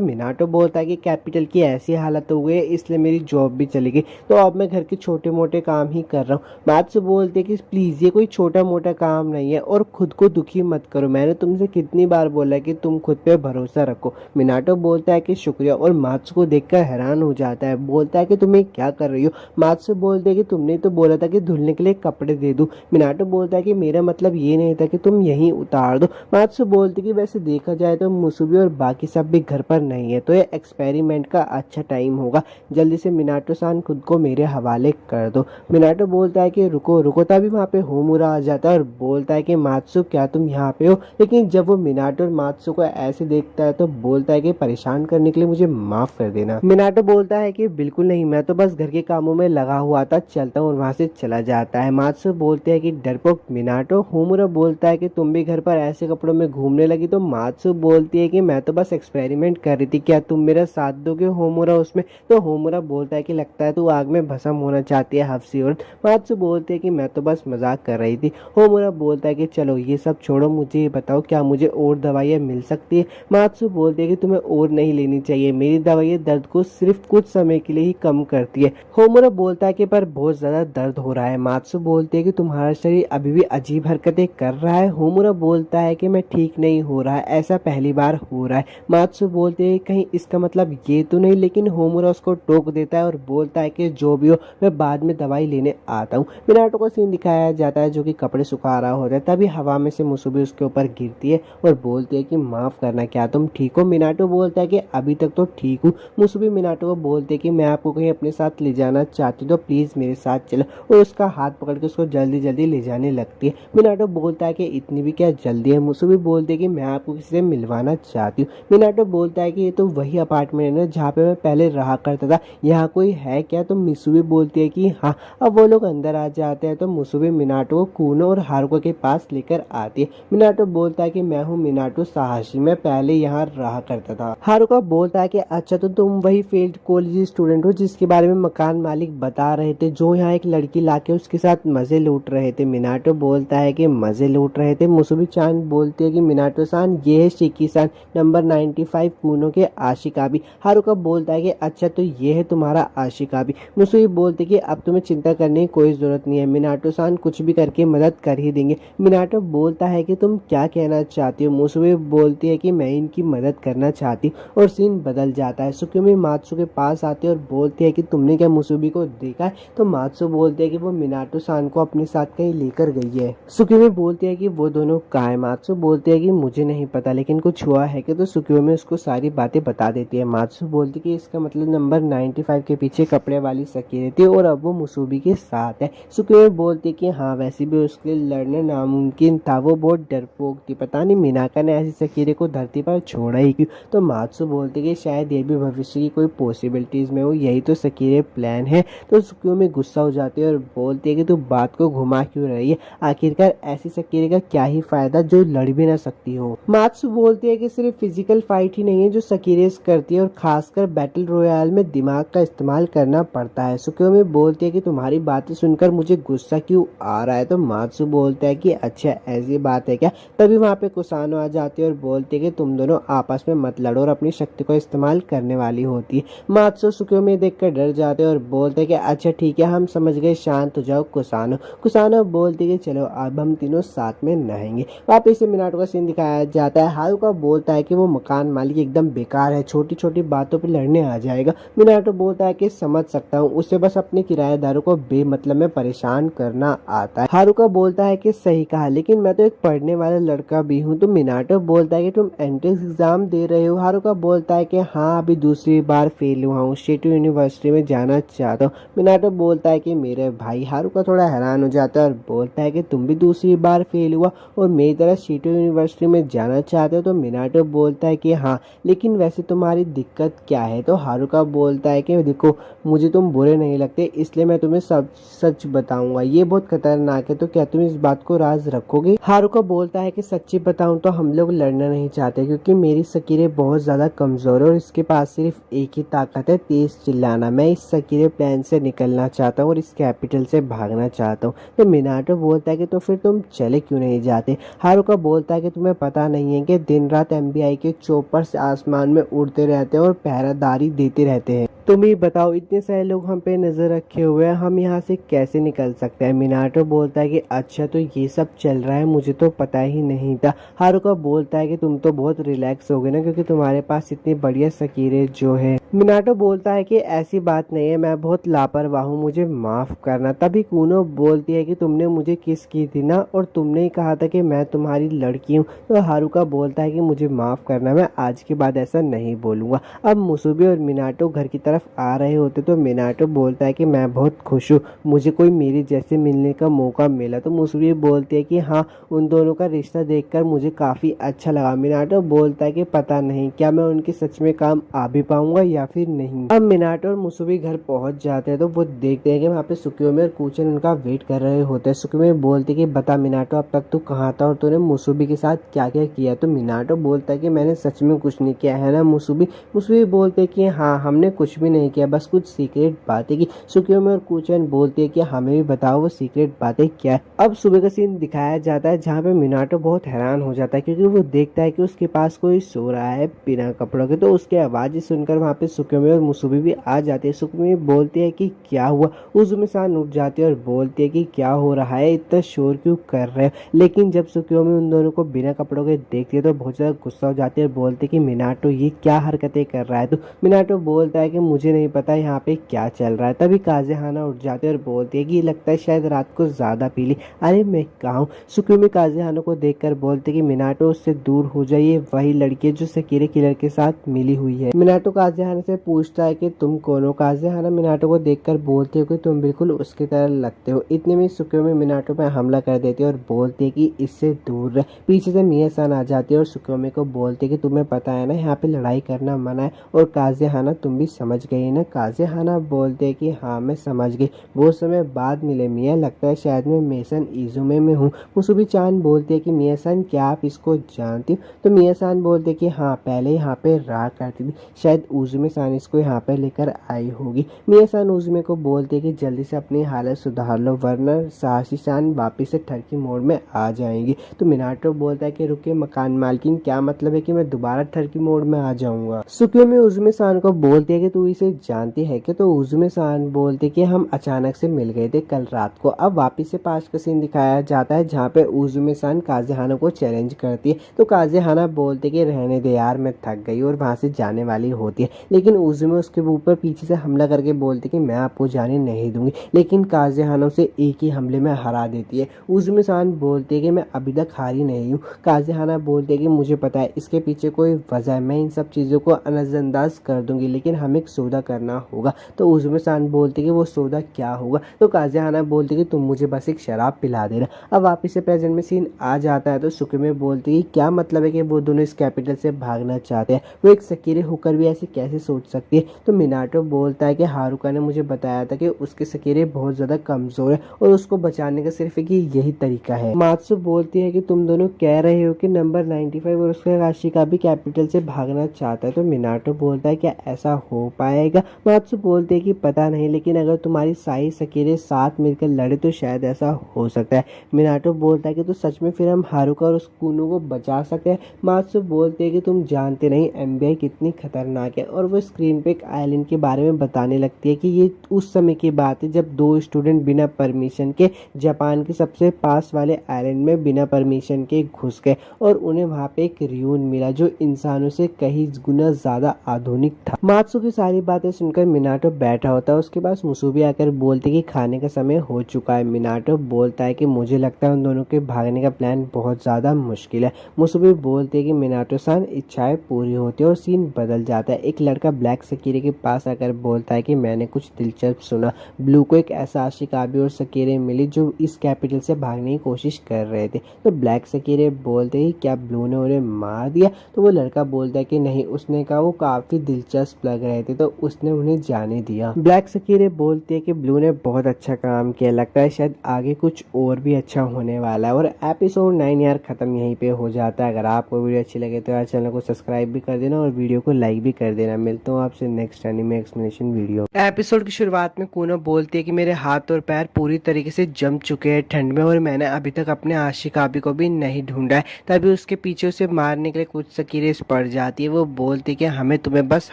मिनाटो बोलता है कि कैपिटल की ऐसी हालत हो गई है इसलिए मेरी जॉब भी चली गई, तो अब मैं घर के छोटे मोटे काम ही कर रहा हूँ। मात्सु बोलते कि प्लीज़ ये कोई छोटा मोटा काम नहीं है और खुद को दुखी मत करो, मैंने तुमसे कितनी बार बोला है कि तुम खुद पे भरोसा रखो। मिनाटो बोलता है कि शुक्रिया और मात्सु को देखकर हैरान हो जाता है, बोलता है कि तुम ये क्या कर रही हो। मात्सु बोलते है कि तुमने तो बोला था कि धुलने के लिए कपड़े दे दूं। मिनाटो बोलता है कि मेरा मतलब ये नहीं था कि तुम यहीं उतार दो। मात्सु बोलते कि वैसे देखा जाए तो मुसुबी और बाकी सब भी घर पर नहीं है, तो ये एक्सपेरिमेंट का अच्छा टाइम होगा, जल्दी से मिनाटो सान खुद को मेरे हवाले कर दो। मिनाटो बोलता है कि रुको रुको, तभी वहाँ पे होमुरा आ जाता है और बोलता है कि मात्सु क्या तुम यहाँ पे हो। लेकिन जब वो मिनाटो और मात्सु को ऐसे देखता है तो बोलता है कि परेशान करने के लिए मुझे माफ कर देना। मिनाटो बोलता है कि बिल्कुल नहीं, मैं तो बस घर के कामों में लगा हुआ था, चलता हूँ, और वहाँ से चला जाता है। मात्सु बोलते हैं कि डरपोक मिनाटो। होमुरा बोलता है कि तुम भी घर पर ऐसे कपड़ों में घूमने लगी, तो मात्सु बोलती है कि मैं तो बस एक्सपेरिमेंट कर रही थी, क्या तुम मेरा साथ दोगे होमुरा उसमें। तो होमुरा बोलता है कि लगता है तू आग में भस्म होना चाहती है हफ्सी औरत। मात्सु बोलते है कि मैं तो बस मजाक कर रही थी। होमुरा बोलता है कि चलो ये सब छोड़ो, मुझे ये बताओ क्या मुझे और दवाइयाँ मिल सकती है। मात्सु बोलते है कि तुम्हें और नहीं लेनी चाहिए, मेरी दवाइयाँ दर्द को सिर्फ कुछ समय के लिए ही कम करती है। होमुरा बोलता है कि पर बहुत ज्यादा दर्द हो रहा है। मात्सु बोलते है कि तुम्हारा शरीर अभी भी अजीब हरकतें कर रहा है। होमुरा बोलता है कि मैं ठीक नहीं हो रहा है, ऐसा पहली बार हो रहा है। मात्सु बोलते है कहीं इसका मतलब ये तो नहीं, लेकिन होमुरा उसको टोक देता है और बोलता है कि जो भी हो मैं बाद में दवाई लेने आता हूँ। मिनाटो का सीन दिखाया जाता है जो कि कपड़े सुखा रहा होता है, तभी हवा में से मुसुबी उसके ऊपर गिरती है और बोलती है कि माफ करना, क्या तुम ठीक हो। मिनाटो बोलता है कि अभी तक तो ठीक हूँ। मुसुबी मिनाटो को बोलते है कि मैं आपको कहीं अपने साथ ले जाना चाहती हूँ, तो प्लीज मेरे साथ चलो, और उसका हाथ पकड़ के उसको जल्दी जल्दी ले जाने लगती है। मिनाटो बोलता है कि इतनी भी क्या जल्दी है। मुसुबी बोलते है कि मैं आपको किसी से मिलवाना चाहती हूँ। मिनाटो बोलता है कि ये तो वही अपार्टमेंट है जहाँ पे मैं पहले रहा करता था, यहाँ कोई है क्या। तो मुसुबी बोलती है कि हाँ। अब वो लोग अंदर आ जाते हैं तो मुसुबी मिनाटो को कूनो और हारुका के पास लेकर आती है। मिनाटो बोलता है कि मैं हूँ मिनाटो साहशी, मैं पहले यहाँ रहा करता था। हारुका बोलता है कि अच्छा तो तुम वही फेल्ड कॉलेज स्टूडेंट हो जिसके बारे में मकान मालिक बता रहे थे, जो यहाँ एक लड़की लाके उसके साथ मजे लूट रहे थे। मिनाटो बोलता है कि मजे लूट रहे थे। मुसुबी चान बोलती है कि मिनाटो सान ये है शिकी सान, नंबर 95 कूनो के आशिका भी। हारुका बोलता है कि अच्छा तो ये है तुम्हारा आशिका भी। मुसुबी बोलती है कि अब तुम्हें चिंता करने की कोई जरूरत नहीं है, मिनाटो सान कुछ भी करके मदद कर ही देंगे। मिनाटो बोलता है कि तुम क्या कहना चाहती हो। मुसुबी बोलती है कि मैं इनकी मदद करना चाहती हूँ, और सीन बदल जाता है। सुकुमी मात्सु के पास आती है और बोलती है कि तुमने क्या मुसुबी को देखा है। तो मात्सु बोलती है कि वो मिनाटो सान को अपने साथ कहीं लेकर गई है। सुकुमी बोलती है कि वो दोनों कहाँ है। मात्सु बोलती है कि मुझे नहीं पता, लेकिन कुछ हुआ है कि। तो सुकुमी उसको सारी बातें बता देती है। मात्सु बोलती है कि इसका मतलब नंबर 95 के पीछे कपड़े वाली सकीरे थी और अब वो मुसुबी के साथ है। सुकुमी बोलती है कि हाँ वैसे भी उसके लड़ना नामुमकिन था, वो बहुत डरपोक थी, पता नहीं मिनाका ने ऐसी सकीरे को धरती पर छोड़ा ही क्यों। तो मात्सु बोलती है कि शायद ये भी भविष्य की कोई पॉसिबिलिटीज में हो, यही तो सकीरे प्लान है। तो सुकुमी गुस्सा हो जाती है और बोलती है कि तू बात को घुमा क्यों रही है, आखिरकार ऐसी सकीरे का क्या ही फायदा जो लड़ भी ना सकती हो। मात्सु बोलती है कि सिर्फ फिजिकल फाइट ही नहीं है जो सकीरेस करती है, और खासकर बैटल रॉयल में दिमाग का इस्तेमाल करना पड़ता है। सुकुमी बोलती है कि तुम्हारी बातें सुनकर मुझे गुस्सा क्यों आ रहा है। तो मात्सु बोलता है कि अच्छा ऐसी बात है क्या। तभी वहाँ पे कुसानो आ जाती है और बोलती है कि तुम दोनों आपस में मत लड़ो, और अपनी शक्ति को इस्तेमाल करने वाली होती है। मात्सु सुकुमी देखकर डर जाते हैं और बोलते हैं कि अच्छा ठीक है हम समझ गए, शांत हो जाओ कुसानो। कुसानो बोलती है कि चलो अब हम तीनों साथ में नहाएंगे। वापिस से मिनाटो का सीन दिखाया जाता है। हारुका बोलता है कि वो मकान मालिक एकदम बेकार है, छोटी छोटी बातों पे लड़ने आ जाएगा। मिनाटो बोलता है कि समझ सकता हूँ, उसे बस अपने किराएदारों को बेमतलब में परेशान करना आता है। हारुका बोलता है कि सही कहा, लेकिन मैं तो एक पढ़ने वाला लड़का भी हूँ। तो मिनाटो बोलता है कि तुम एंट्रेंस एग्जाम दे रहे हो। हारुका बोलता है कि हाँ अभी दूसरी बार फेल हुआ हूँ, शेटो यूनिवर्सिटी में जाना चाहता हूँ। मिनाटो बोलता है कि मेरे भाई। हारुका थोड़ा हैरान हो जाता है और बोलता है कि तुम भी दूसरी बार फेल हुआ और मेरी तरह शेटो यूनिवर्सिटी में जाना चाहते हो। तो मिनाटो बोलता है कि हाँ, लेकिन वैसे तुम्हारी दिक्कत क्या है। तो हारुका बोलता है कि देखो मुझे तुम बुरे नहीं लगते, इसलिए मैं तुम्हें सब सच बताऊंगा, ये बहुत खतरनाक है, तो क्या तुम इस बात को राज रखोगे। हारुका बोलता है कि सच्ची बताऊं तो हम लोग लड़ना नहीं चाहते, क्योंकि मेरी सकीरे बहुत ज्यादा कमजोर है और इसके पास सिर्फ एक ही ताकत है, तेज चिल्लाना। मैं इस सकीरे प्लान से निकलना चाहता हूँ और इस कैपिटल से भागना चाहता हूँ। तो मिनाटो बोलता है कि तो फिर तुम चले क्यों नहीं जाते। हारुका बोलता है कि तुम्हें पता नहीं है कि दिन रात एमबीआई के चोपर से आसमान में उड़ छोड़ते रहते हैं और पहरादारी देते रहते हैं। तुम ही बताओ, इतने सारे लोग हम पे नजर रखे हुए हैं, हम यहाँ से कैसे निकल सकते हैं। मिनाटो बोलता है कि अच्छा तो ये सब चल रहा है, मुझे तो पता ही नहीं था। हारुका बोलता है कि तुम तो बहुत रिलैक्स हो गए ना, क्योंकि तुम्हारे पास इतनी बढ़िया सकीरे जो है। मिनाटो बोलता है कि ऐसी बात नहीं है, मैं बहुत लापरवाह हूँ, मुझे माफ करना। तभी कूनो बोलती है कि तुमने मुझे किस की थी ना, और तुमने ही कहा था कि मैं तुम्हारी लड़की हूँ। तो हारुका बोलता है कि मुझे माफ करना, मैं आज के बाद ऐसा नहीं बोलूंगा। अब मुसुबी और मिनाटो घर की तरफ आ रहे होते तो मिनाटो बोलता है कि मैं बहुत खुश हूँ, मुझे कोई मेरे जैसे मिलने का मौका मिला। तो मुसुबी बोलती है कि हाँ, उन दोनों का रिश्ता देखकर मुझे काफी अच्छा लगा। मिनाटो बोलता है कि पता नहीं क्या मैं उनके सच में काम आ भी पाऊंगा या फिर नहीं। अब मिनाटो और मुसुबी घर पहुंच जाते हैं तो वो देखते हैं कि वहाँ पे सुकियोमी और कुचन उनका वेट कर रहे होते हैं। सुकियोमी बोलती है कि बता मिनाटो, अब तक तू कहाँ था और तूने मुसुबी के साथ क्या क्या किया। तो मिनाटो बोलता है कि मैंने सच में कुछ नहीं किया है ना मुसुबी। मुसुबी बोलते हैं कि हाँ, हमने कुछ भी नहीं किया, बस कुछ सीक्रेट बातें की। सुकियोमी और कुचन बोलते हैं कि हमें भी बताओ वो सीक्रेट बातें क्या है। अब सुबह का सीन दिखाया जाता है जहाँ पे मिनाटो बहुत हैरान हो जाता है, क्योंकि वो देखता है कि उसके पास कोई सो रहा है बिना कपड़ों के। तो उसकी आवाज सुनकर वहाँ पे सुकियोमी और मुसुबी भी आ जाते हैं। सुकियोमी बोलती है कि क्या हुआ। उजुमी-सान उठ जाती है और बोलती है कि क्या हो रहा है, इतना शोर क्यों कर रहे हो। लेकिन जब सुकियोमी उन दोनों को बिना कपड़ों के देखती है तो बहुत ज्यादा गुस्सा हो जाती है और बोलती है कि मिनाटो ये क्या हरकतें कर रहा है तू। मिनाटो बोलता है कि मुझे नहीं पता यहाँ पे क्या चल रहा है। तभी काज़ेहाना उठ जाती है और बोलती है कि लगता है शायद रात को ज्यादा पी ली। अरे मैं कहा हूँ। सुकियोमी काज़ेहाना को देखकर बोलती है कि मिनाटो उससे दूर हो जाइए, वही लड़की है जो सकीरे किलर के साथ मिली हुई है। मिनाटो काज़ेहाना से पूछता है कि तुम कौन हो। काज़ेहाना मिनाटो को देखकर बोलती हो कि तुम बिल्कुल उसकी तरह लगते हो। इतने में सुकियोमी मिनाटो पर हमला कर देती है और बोलती है कि इससे दूर रह। पीछे से मिया-सान आ जाती है और सुकियोमी को बोलती है कि तुम्हें पता है ना यहाँ पे लड़ाई करना मना है। और काज़ेहाना तुम भी समझ गई ना। काज़ेहाना बोलते है कि हाँ मैं समझ गई, बहुत समय बाद मिले मिया, लगता है शायद मैं मेसन इजुमे में हूँ। मुसुबी-चान बोलती है कि मिया-सान क्या आप इसको जानती हो। तो मिया-सान बोलते कि हाँ, पहले यहाँ पे रहा करती थी, शायद उजुमे-सान इसको यहाँ पे लेकर आई होगी। मिया-सान उजुमे को बोलते है कि जल्दी से अपनी हालत सुधार लो, वरना साहसी-सान वापिस से टर्की मोड में आ जाएंगी। तो मिनाटो बोलता है कि रुकिए मकान मालकिन, क्या मतलब है कि मैं दोबारा टर्की मोड में आ जाऊंगा। सुकियोमी उजुमे-सान को बोलती है कि तू इसे जानती है कि। तो उजुमे-सान बोलते कि हम अचानक से मिल गए थे कल रात को। अब वापिस से पास का सीन दिखाया जाता है जहाँ पे उजुमे-सान काज़ेहाना को चैलेंज करती है। तो काज़ेहाना बोलते कि रहने दे यार, मैं थक गई, और वहां से जाने वाली होती है। लेकिन उजुमे उसके ऊपर पीछे से हमला करके बोलती कि मैं आपको जाने नहीं दूंगी। लेकिन काज़ेहाना उसे एक ही हमले में हरा देती है। उजुमे-सान बोलती है कि मैं अभी तक हारी नहीं हूँ। काज़ेहाना बोलती है कि मुझे पता है इसके पीछे कोई वजह है, मैं इन सब चीज़ों को नज़रअंदाज कर दूंगी, लेकिन हमें एक सौदा करना होगा। तो उजुमे-सान बोलती कि वो सौदा क्या होगा। तो काज़ेहाना बोलती कि तुम मुझे बस एक शराब पिला देना। अब वापिस से प्रेजेंट में सीन आ जाता है तो सुकियोमी बोलती कि क्या मतलब है कि वो दोनों इस कैपिटल से भागना चाहते हैं, वो एक सकीरे होकर भी ऐसे कैसे सोच सकती है। तो मिनाटो बोलता है कि हारुका ने मुझे बताया था कि उसके सकीरे बहुत ज्यादा कमजोर है और उसको बचाने का सिर्फ एक यही तरीका है। मात्सु बोलती है कि तुम दोनों कह रहे हो कि नंबर 95 और उसका राशिका भी कैपिटल से भागना चाहता है। तो मिनाटो बोलता है क्या ऐसा हो पाएगा। मात्सु बोलते है कि पता नहीं, लेकिन अगर तुम्हारी सारी सकीरे साथ मिलकर लड़े तो शायद ऐसा हो सकता है। मिनाटो बोलता है कि तो सच में फिर हम हारुका और उस कूनो को बचा सकते हैं। मात्सु बोलते है कि तुम जानते नहीं एमबीआई कितनी खतरनाक है। और वो स्क्रीन पे एक आइलैंड के बारे में बताने लगती है कि ये उस समय की बात है जब 2 स्टूडेंट बिना परमिशन के जापान के सबसे पास वाले आइलैंड में बिना परमिशन के घुस गए और उन्हें वहां पे एक रियून मिला जो इंसानों से कहीं गुना ज्यादा आधुनिक था। मात्सु की सारी बातें सुनकर मिनाटो बैठा होता है। उसके पास मुसुबी आकर बोलती कि खाने का समय हो चुका है। मिनाटो बोलता है कि मुझे लगता है उन दोनों के भागने का प्लान बहुत ज्यादा मुश्किल है। मुसुबी बोलती है कि मिनाटो-सान इच्छाएं पूरी होती है और सीन बदल जाता है। एक लड़का ब्लैक सकीरे के पास आकर बोलता है कि मैंने कुछ दिलचस्प सुना, ब्लू को एक ऐसा आशिकाबी और सकीरे मिली जो इस कैपिटल से भागने की कोशिश कर रहे थे। तो ब्लैक सकीरे बोलते ही क्या ब्लू ने उन्हें मार दिया। तो वो लड़का बोलता है कि नहीं, उसने कहा वो काफी दिलचस्प लग रहे थे तो उसने उन्हें जाने दिया। ब्लैक सकीरे बोलती है कि ब्लू ने बहुत अच्छा काम किया, लगता है शायद आगे कुछ और भी अच्छा होने वाला है। और एपिसोड 9 यार खत्म यहीं पे हो जाता है। अगर आपको वीडियो अच्छी लगे तो यार चैनल को सब्सक्राइब भी कर देना और वीडियो को लाइक भी कर देना। मिलता हूँ आपसे next anime explanation video. Episode की शुरुआत में कूनो बोलती है कि मेरे हाथ और पैर पूरी तरीके से जम चुके हैं ठंड में और मैंने अभी तक अपने आशिक आबी को भी नहीं ढूंढा है। तभी उसके पीछे उसे मारने के लिए कुछ सकीरें पड़ जाती है। वो बोलती है कि हमें तुम्हें बस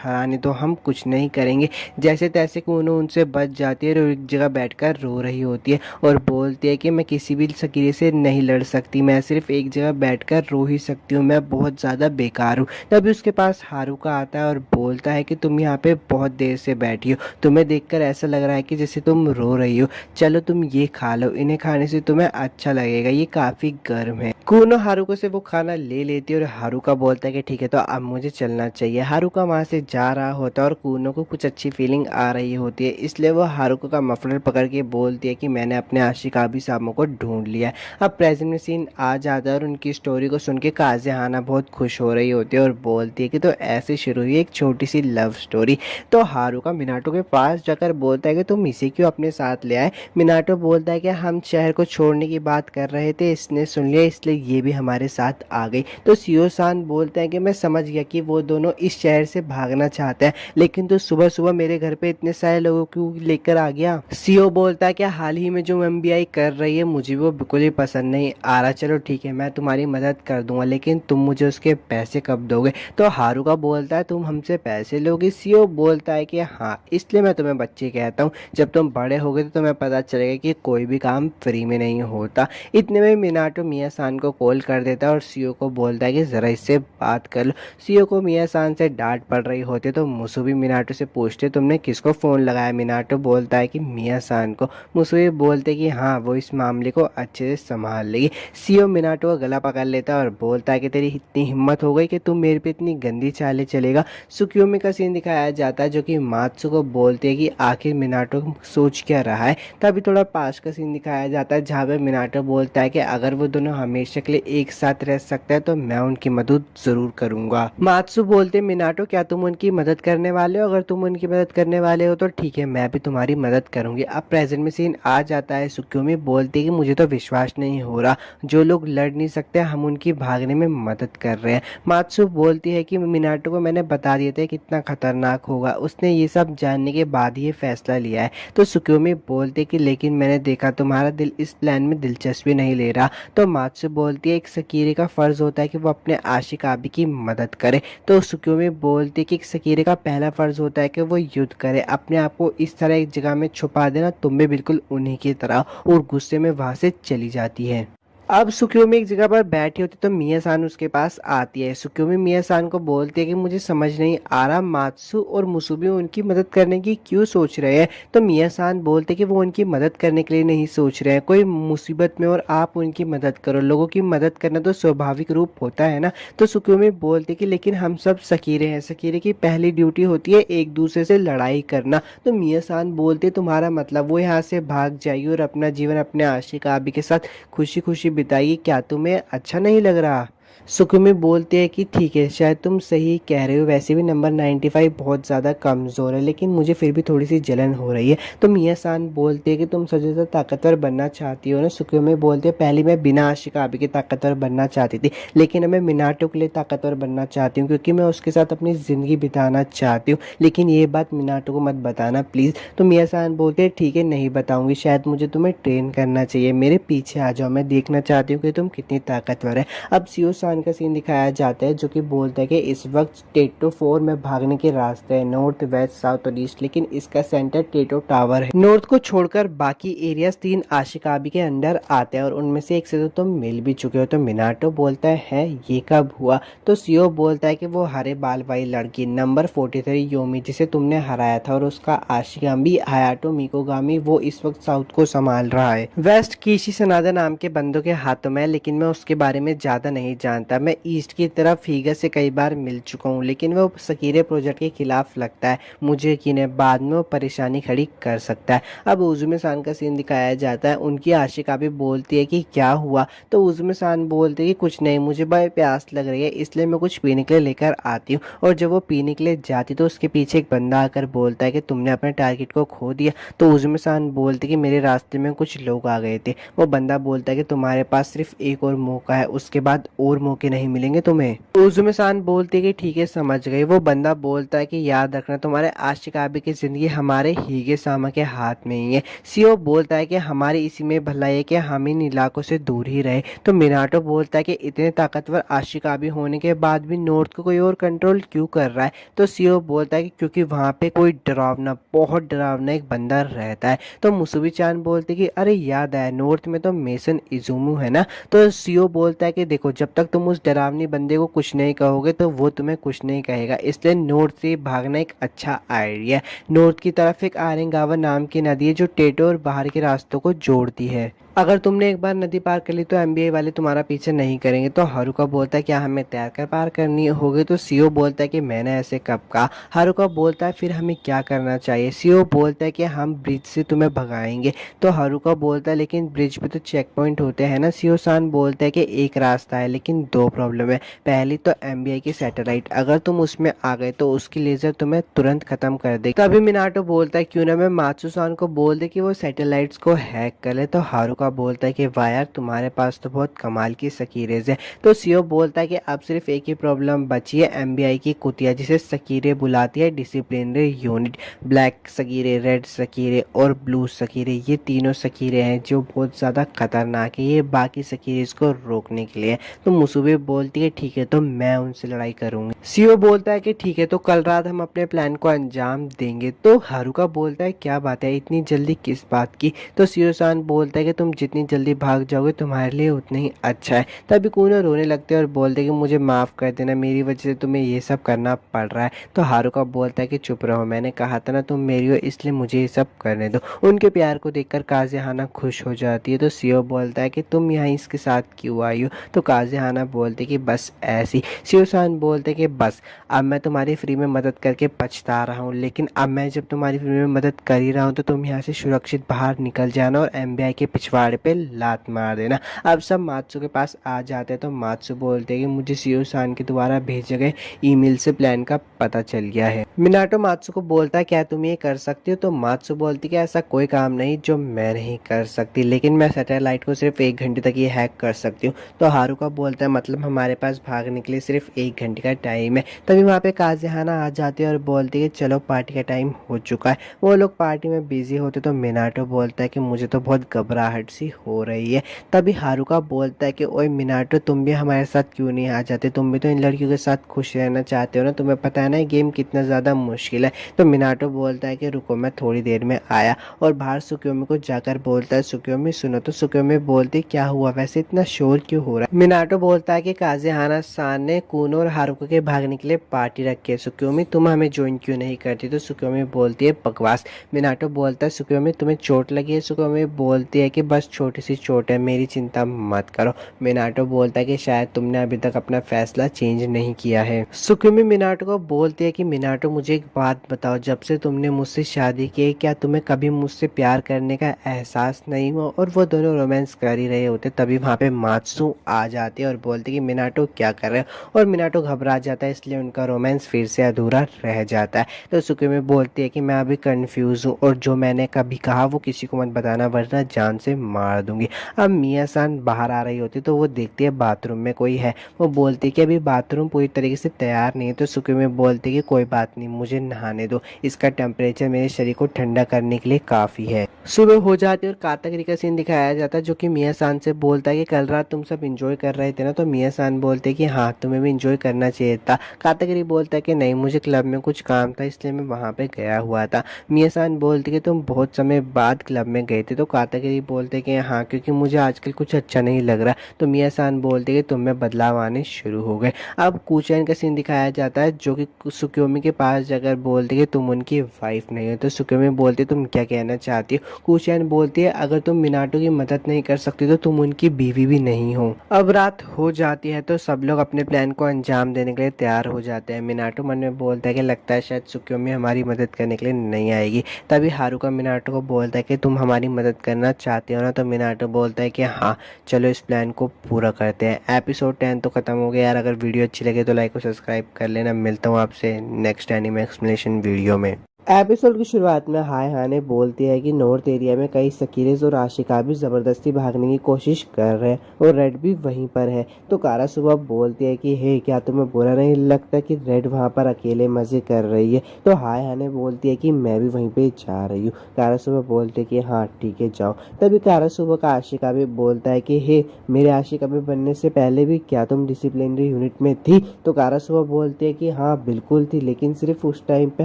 हराने दो, हम कुछ नहीं करेंगे। जैसे तैसे कूनो उनसे बच जाती है और एक जगह बैठकर रो रही होती है और बोलती है कि मैं किसी भी सकीरे से नहीं लड़ सकती, मैं सिर्फ एक जगह बैठकर रो ही सकती हूँ, मैं बहुत ज़्यादा बेकार हूँ। तभी उसके पास हारुका आता है और बोलता है कि तुम यहाँ पे बहुत देर से बैठी हो, तुम्हें देखकर ऐसा लग रहा है कि जैसे तुम रो रही हो, चलो तुम ये खा लो, इन्हें खाने से तुम्हें अच्छा लगेगा, ये काफ़ी गर्म है। कूनो हारुका से वो खाना ले लेती है और हारुका बोलता है कि ठीक है तो अब मुझे चलना चाहिए। हारुका वहाँ से जा रहा होता है और कूनो को कुछ अच्छी फीलिंग आ रही होती है, इसलिए वो हारुका का मफलर पकड़ के बोलती है कि मैंने अपने आशिक आबी सामो को ढूंढ लिया है। अब प्रेजेंट में सीन आ जाता है और उनकी स्टोरी को सुन के काज़ेहाना बहुत खुश हो रही होती है और बोलती है कि तो ऐसे शुरू हुई एक छोटी सी लव स्टोरी। तो हारुका मिनाटो के पास जाकर बोलता है कि तुम इसे क्यों अपने साथ ले आए। मिनाटो बोलता है कि हम शहर को छोड़ने की बात कर रहे थे, इसने सुन लिया इसलिए ये भी हमारे साथ आ गई। तो सियो सान बोलते हैं कि मैं समझ गया कि वो दोनों इस शहर से भागना चाहते हैं, लेकिन तो सुबह सुबह मेरे घर पे इतने सारे लोगों को लेकर आ गया। सियो बोलता है कि हाल ही में जो एमबीआई कर रही है मुझे वो बिल्कुल ही पसंद नहीं आ रहा। चलो ठीक है मैं तुम्हारी मदद कर दूंगा, लेकिन तुम मुझे उसके पैसे कब दोगे। तो हारुका बोलता है तुम हमसे पैसे लोगे। सियो बोलता है कि हाँ, इसलिए मैं तुम्हें बच्चे कहता हूँ, जब तुम बड़े होगे तो तुम्हें पता चलेगा कि कोई भी काम फ्री में नहीं होता। इतने में मिनाटो मिया सान को कॉल कर देता है और सियो को बोलता है कि ज़रा इससे बात कर लो। सियो को मिया सान से डांट पड़ रही होती है तो मुसुबी मिनाटो से पूछते तुमने किसको फ़ोन लगाया। मिनाटो बोलता है कि मिया सान को। मुसुबी बोलते कि हाँ वो इस मामले को अच्छे से संभाल लेगी। सियो मिनाटो का गला पकड़ लेता है और बोलता है कि तेरी इतनी हिम्मत हो गई कि तुम मेरे पे इतनी गंदी चालें चलेगा। सुकियोमी का सीन दिखाया जाता है जो कि मात्सु को बोलते हैं कि आखिर मिनाटो सोच क्या रहा है। तभी थोड़ा पास का सीन दिखाया जाता है जहाँ पे मिनाटो बोलता है कि अगर वो दोनों हमेशा के लिए एक साथ रह सकते हैं तो मैं उनकी मदद जरूर करूंगा। मात्सु बोलते मिनाटो क्या तुम उनकी मदद करने वाले हो, अगर तुम उनकी मदद करने वाले हो तो ठीक है मैं भी तुम्हारी मदद करूंगी। अब प्रेजेंट में सीन आ जाता है। सुकियोमी बोलती है कि मुझे तो विश्वास नहीं हो रहा, जो लोग लड़ नहीं सकते हम उनकी भागने में मदद कर रहे हैं। मात्सु बोलती है कि मिनाटो को मैंने बता दिया था कितना खतरनाक होगा, उसने ये सब जानने के बाद ये फैसला लिया है। तो सुकियोमी बोलती है कि लेकिन मैंने देखा तुम्हारा दिल इस प्लान में दिलचस्पी नहीं ले रहा। तो मात्सु बोलती है एक सकीरे का फर्ज होता है कि वो अपने आशिक आबी की मदद करे। तो सुकियोमी बोलती है कि एक सकीरे का पहला फर्ज होता है कि वो युद्ध करे, अपने आप को इस तरह एक जगह में छुपा देना, तुम भी बिल्कुल उन्हीं की तरह, और गुस्से में वहां से चली जाती है। अब सुकियोमी एक जगह पर बैठी होती तो मिया सान उसके पास आती है। सुकियोमी मिया सान को बोलती है कि मुझे समझ नहीं आ रहा मात्सु और मुसुबी उनकी मदद करने की क्यों सोच रहे हैं। तो मिया सान बोलते कि वो उनकी मदद करने के लिए नहीं सोच रहे हैं, कोई मुसीबत में और आप उनकी मदद करो, लोगों की मदद करना तो स्वाभाविक रूप होता है ना। तो सुकियोमी बोलते कि लेकिन हम सब सकीरे हैं, सकीरे की पहली ड्यूटी होती है एक दूसरे से लड़ाई करना। तो मिया सान बोलते तुम्हारा मतलब वो यहाँ से भाग जाएगी और अपना जीवन अपने आशिक आबी के साथ खुशी खुशी बिताइए, क्या तुम्हें अच्छा नहीं लग रहा। सुकुमी बोलते हैं कि ठीक है शायद तुम सही कह रहे हो, वैसे भी नंबर 95 बहुत ज़्यादा कमज़ोर है, लेकिन मुझे फिर भी थोड़ी सी जलन हो रही है। तो मिया सान बोलते हैं कि तुम सबसे ज़्यादा ताकतवर बनना चाहती हो ना। सुकुमी बोलते हैं पहले मैं बिना आशिक आबी के ताकतवर बनना चाहती थी, लेकिन अब मैं मिनाटो के लिए ताकतवर बनना चाहती हूँ क्योंकि मैं उसके साथ अपनी ज़िंदगी बिताना चाहती हूँ, लेकिन ये बात मिनाटो को मत बताना प्लीज़। तो मिया सान बोलते हैं ठीक है नहीं बताऊँगी, शायद मुझे तुम्हें ट्रेन करना चाहिए, मेरे पीछे आ जाओ, मैं देखना चाहती हूँ कि तुम कितनी ताकतवर है। अब सियो सान का सीन दिखाया जाता है जो कि बोलता है कि इस वक्त टेटो 4 में भागने के रास्ते हैं, नॉर्थ वेस्ट साउथ और ईस्ट, लेकिन इसका सेंटर टेटो टावर है। नॉर्थ को छोड़कर बाकी एरियाज 3 आशिक आबी के अंडर आते हैं और उनमें से एक से तो तुम मिल भी चुके हो। तो मिनाटो बोलता है ये कब हुआ। तो सियो बोलता है कि वो हरे बाल वाली लड़की नंबर 43 योमी जिसे तुमने हराया था और उसका आशिक आबी हायाटो मिकोगामी वो इस वक्त साउथ को संभाल रहा है। वेस्ट कीशी सनादा नाम के बंदों के हाथों में, लेकिन मैं उसके बारे में ज्यादा नहीं जानता। मैं ईस्ट की तरफ हीगा से कई बार मिल चुका हूँ, लेकिन वो सकीरे प्रोजेक्ट के खिलाफ लगता है, मुझे यकीन है बाद में वो परेशानी खड़ी कर सकता है। अब उजुमे सान का सीन दिखाया जाता है, उनकी आशिका भी बोलती है कि क्या हुआ। तो उजुमे सान बोलते हैं कि कुछ नहीं, मुझे बड़ी प्यास लग रही है इसलिए मैं कुछ पीने के लिए लेकर आती हूँ। और जब वो पीने के लिए जाती तो उसके पीछे एक बंदा आकर बोलता है कि तुमने अपने टारगेट को खो दिया। तो उजुमे सान बोलते कि मेरे रास्ते में कुछ लोग आ गए थे। वो बंदा बोलता है कि तुम्हारे पास सिर्फ एक और मौका है, उसके बाद और और मौके नहीं मिलेंगे तुम्हें। उजुमे सान बोलती है कि ठीक है समझ गई। वो बंदा बोलता है कि याद रखना तुम्हारे आशिकाबी की जिंदगी हमारे हीगे सामा के हाथ में ही है। सीओ बोलता है कि हमारी इसी में भलाई है कि हम इन इलाकों से दूर ही रहे। तो मिनाटो बोलता है कि इतने ताकतवर आशिकाबी होने के बाद भी नॉर्थ को कोई और कंट्रोल क्यों कर रहा है। तो सीओ बोलता है कि क्योंकि वहां पे कोई डरावना, बहुत डरावना एक बंदा रहता है। तो मुसुबी चान बोलते कि अरे याद आया, नॉर्थ में तो मेसन इजुमू है ना। तो सीओ बोलता है कि देखो जब तक तुम उस डरावनी बंदे को कुछ नहीं कहोगे तो वो तुम्हें कुछ नहीं कहेगा, इसलिए नॉर्थ से भागना एक अच्छा आइडिया है। नॉर्थ की तरफ एक आरेंगावा नाम की नदी है जो टेटो और बाहर के रास्तों को जोड़ती है। अगर तुमने एक बार नदी पार कर ली तो एमबीए वाले तुम्हारा पीछे नहीं करेंगे। तो हारुका बोलता है क्या हमें तैर कर पार करनी होगी। तो सीओ बोलता है कि मैंने ऐसे कब कहा। हारुका बोलता है फिर हमें क्या करना चाहिए। सीओ बोलता है कि हम ब्रिज से तुम्हें भगाएंगे। तो हारुका बोलता है लेकिन ब्रिज पे तो चेक पॉइंट होते हैं ना। सीओ सान बोलता है कि एक रास्ता है लेकिन दो प्रॉब्लम है। पहली तो एमबीआई की सैटेलाइट, अगर तुम उसमें आ गए तो उसकी लेजर तुम्हें तुरंत खत्म कर देगी। तभी मिनाटो बोलता है क्यों ना मैं मात्सु सान को बोल दे कि वो सैटेलाइट्स को हैक कर ले। तो हारुका बोलता है कि वाह यार तुम्हारे पास तो बहुत कमाल की सकीरेज है। तो सीओ बोलता है कि अब सिर्फ एक ही प्रॉब्लम बची है, एमबीआई की कुतिया जिसे सकीरे बुलाती है डिसिप्लिनरी यूनिट। ब्लैक सकीरे, रेड सकीरे और ब्लू सकीरे, ये तीनों सकीरे हैं जो बहुत ज़्यादा खतरनाक है। ये बाकी सकीरेज को रोकने के लिए। तो मुसुबे बोलती है ठीक है तो मैं उनसे लड़ाई करूंगी। सीओ बोलता है कि ठीक है तो कल रात हम अपने प्लान को अंजाम देंगे। तो हारुका बोलता है क्या बात है इतनी जल्दी किस बात की। तो सीओ सान बोलता है कि तुम जितनी जल्दी भाग जाओगे तुम्हारे लिए उतना ही अच्छा है। तभी कूनो रोने लगते हैं और बोलते हैं कि मुझे माफ़ कर देना, मेरी वजह से तुम्हें ये सब करना पड़ रहा है। तो हारुका बोलता है कि चुप रहो, मैंने कहा था ना तुम मेरी हो इसलिए मुझे ये सब करने दो। उनके प्यार को देखकर काज़ेहाना खुश हो जाती है। तो सीओ बोलता है कि तुम यहाँ इसके साथ क्यों आई हो। तो काज़ेहाना बोलते कि बस ऐसी। सीओ सान बोलते कि बस अब मैं तुम्हारी फ्री में मदद करके पछता रहा हूँ, लेकिन अब मैं जब तुम्हारी फ्री में मदद कर ही रहा हूँ तो तुम यहाँ से सुरक्षित बाहर निकल जाना और एमबीआई के पिछवाड़े पे लात मार देना। अब सब मात्सु के पास आ जाते हैं। तो मात्सु बोलते हैं कि मुझे सीओ सान के द्वारा भेजे गए ईमेल से प्लान का पता चल गया है। मिनाटो मात्सु को बोलता है क्या तुम ये कर सकती हो। तो मात्सु बोलती है कि ऐसा कोई काम नहीं जो मैं नहीं कर सकती, लेकिन मैं सैटेलाइट को सिर्फ 1 घंटे तक ये हैक कर सकती हूँ। तो हारुका बोलता है मतलब हमारे पास भागने के लिए सिर्फ 1 घंटे का टाइम है। तभी वहाँ पे काज़ेहाना आ जाती है और बोलती है चलो पार्टी का टाइम हो चुका है। वो लोग पार्टी में बिजी होते तो मिनाटो बोलता है कि मुझे तो बहुत घबराहट सी हो रही है। तभी हारुका बोलता है कि ओए मिनाटो तुम भी हमारे साथ क्यों नहीं आ जाते, तुम भी तो इन लड़कियों के साथ खुश रहना चाहते हो ना, तुम्हें पता है ना ये गेम कितना ज़्यादा मुश्किल है। तो मिनाटो बोलता है कि रुको मैं थोड़ी देर में आया और बाहर सुक्योमी को जाकर बोलता है सुक्योमी सुनो। तो सुक्योमी बोलती क्या हुआ वैसे इतना शोर क्यों हो रहा है। मिनाटो बोलता है कि काज़ेहाना सान ने कूनो और हारुका के भागने के लिए पार्टी रखी है, सुक्योमी तुम हमें ज्वाइन क्यों नहीं करती। तो सुक्योमी बोलती है बकवास। मिनाटो बोलता है सुक्योमी तुम्हें चोट लगी है। सुक्योमी बोलती है कि बस छोटी सी चोट है, मेरी चिंता मत करो। मिनाटो बोलता है कि शायद तुमने अभी तक अपना फैसला चेंज नहीं किया है। सुक्योमी मिनाटो को बोलती है कि मिनाटो मुझे एक बात बताओ, जब से तुमने मुझसे शादी की क्या तुम्हें कभी मुझसे प्यार करने का एहसास नहीं हुआ। और वो दोनों रोमांस कर ही रहे होते तभी वहाँ पे मात्सु आ जाती है और बोलती है कि मिनाटो क्या कर रहे हो। और मिनाटो घबरा जाता है इसलिए उनका रोमांस फिर से अधूरा रह जाता है। तो सुक्योमी बोलती है कि मैं अभी कंफ्यूज हूँ और जो मैंने कभी कहा वो किसी को मत बताना वरना जान से मार दूंगी। अब मिया सान बाहर आ रही होती तो वो देखती है बाथरूम में कोई है। वो बोलती है कि अभी बाथरूम पूरी तरीके से तैयार नहीं है। तो सुक्योमी बोलती है कि कोई बात नहीं मुझे नहाने दो, इसका टेम्परेचर मेरे शरीर को ठंडा करने के लिए काफ़ी है। सुबह हो जाती है और कातागिरी का सीन दिखाया जाता है जो कि मिया सान से बोलता है कि कल रात तुम सब इंजॉय कर रहे थे ना। तो मिया सान बोलते हैं कि हाँ तुम्हें भी इंजॉय करना चाहिए था। कातागिरी बोलता है कि नहीं मुझे क्लब में कुछ काम था इसलिए मैं वहाँ पे गया हुआ था। मिया सान बोलती कि तुम बहुत समय बाद क्लब में गए थे। तो कातागिरी बोलते कि हाँ क्योंकि मुझे आजकल कुछ अच्छा नहीं लग रहा। तो मिया सान बोलते कि तुम में बदलाव आने शुरू हो गए। अब कुचैन का सीन दिखाया जाता है जो कि सुक्योमी के पास जाकर बोलते कि तुम उनकी वाइफ नहीं हो। तो सुक्योमी बोलती तुम क्या कहना चाहती हो। कुचैन बोलती है अगर तुम मिनाटो की मदद नहीं कर सकती तो तुम उनकी बीवी भी नहीं हो। अब रात हो जाती है तो सब लोग अपने प्लान को अंजाम देने के लिए तैयार हो जाते हैं। मिनाटो मन में बोलता है कि लगता है शायद सुक्योमी हमारी मदद करने के लिए नहीं आएगी। तभी हारुका मिनाटो को बोलता है कि तुम हमारी मदद करना चाहते हो ना। तो मिनाटो बोलता है कि हाँ चलो इस प्लान को पूरा करते हैं। एपिसोड 10 तो खत्म हो गया यार। अगर वीडियो अच्छी लगे तो लाइक और सब्सक्राइब कर लेना। मिलता हूँ आपसे नेक्स्ट एनीमे एक्सप्लेनेशन वीडियो में। एपिसोड की शुरुआत में हाय हाने बोलती है कि नॉर्थ एरिया में कई सकीरेज और आशिका भी जबरदस्ती भागने की कोशिश कर रहे हैं और रेड भी वहीं पर है। तो कारा सुबह बोलती है कि हे क्या तुम्हें बुरा नहीं लगता कि रेड वहां पर अकेले मजे कर रही है। तो हाय हाने बोलती है कि मैं भी वहीं पे जा रही हूँ। कारा सुबह बोलती है कि हाँ ठीक है जाओ। तभी कारा सुबह का आशिका भी बोलता है कि हे मेरे आशिका भी बनने से पहले भी क्या तुम डिसिप्लिनरी यूनिट में थी। तो कारा सुबह बोलती है कि हाँ बिल्कुल थी, लेकिन सिर्फ उस टाइम पे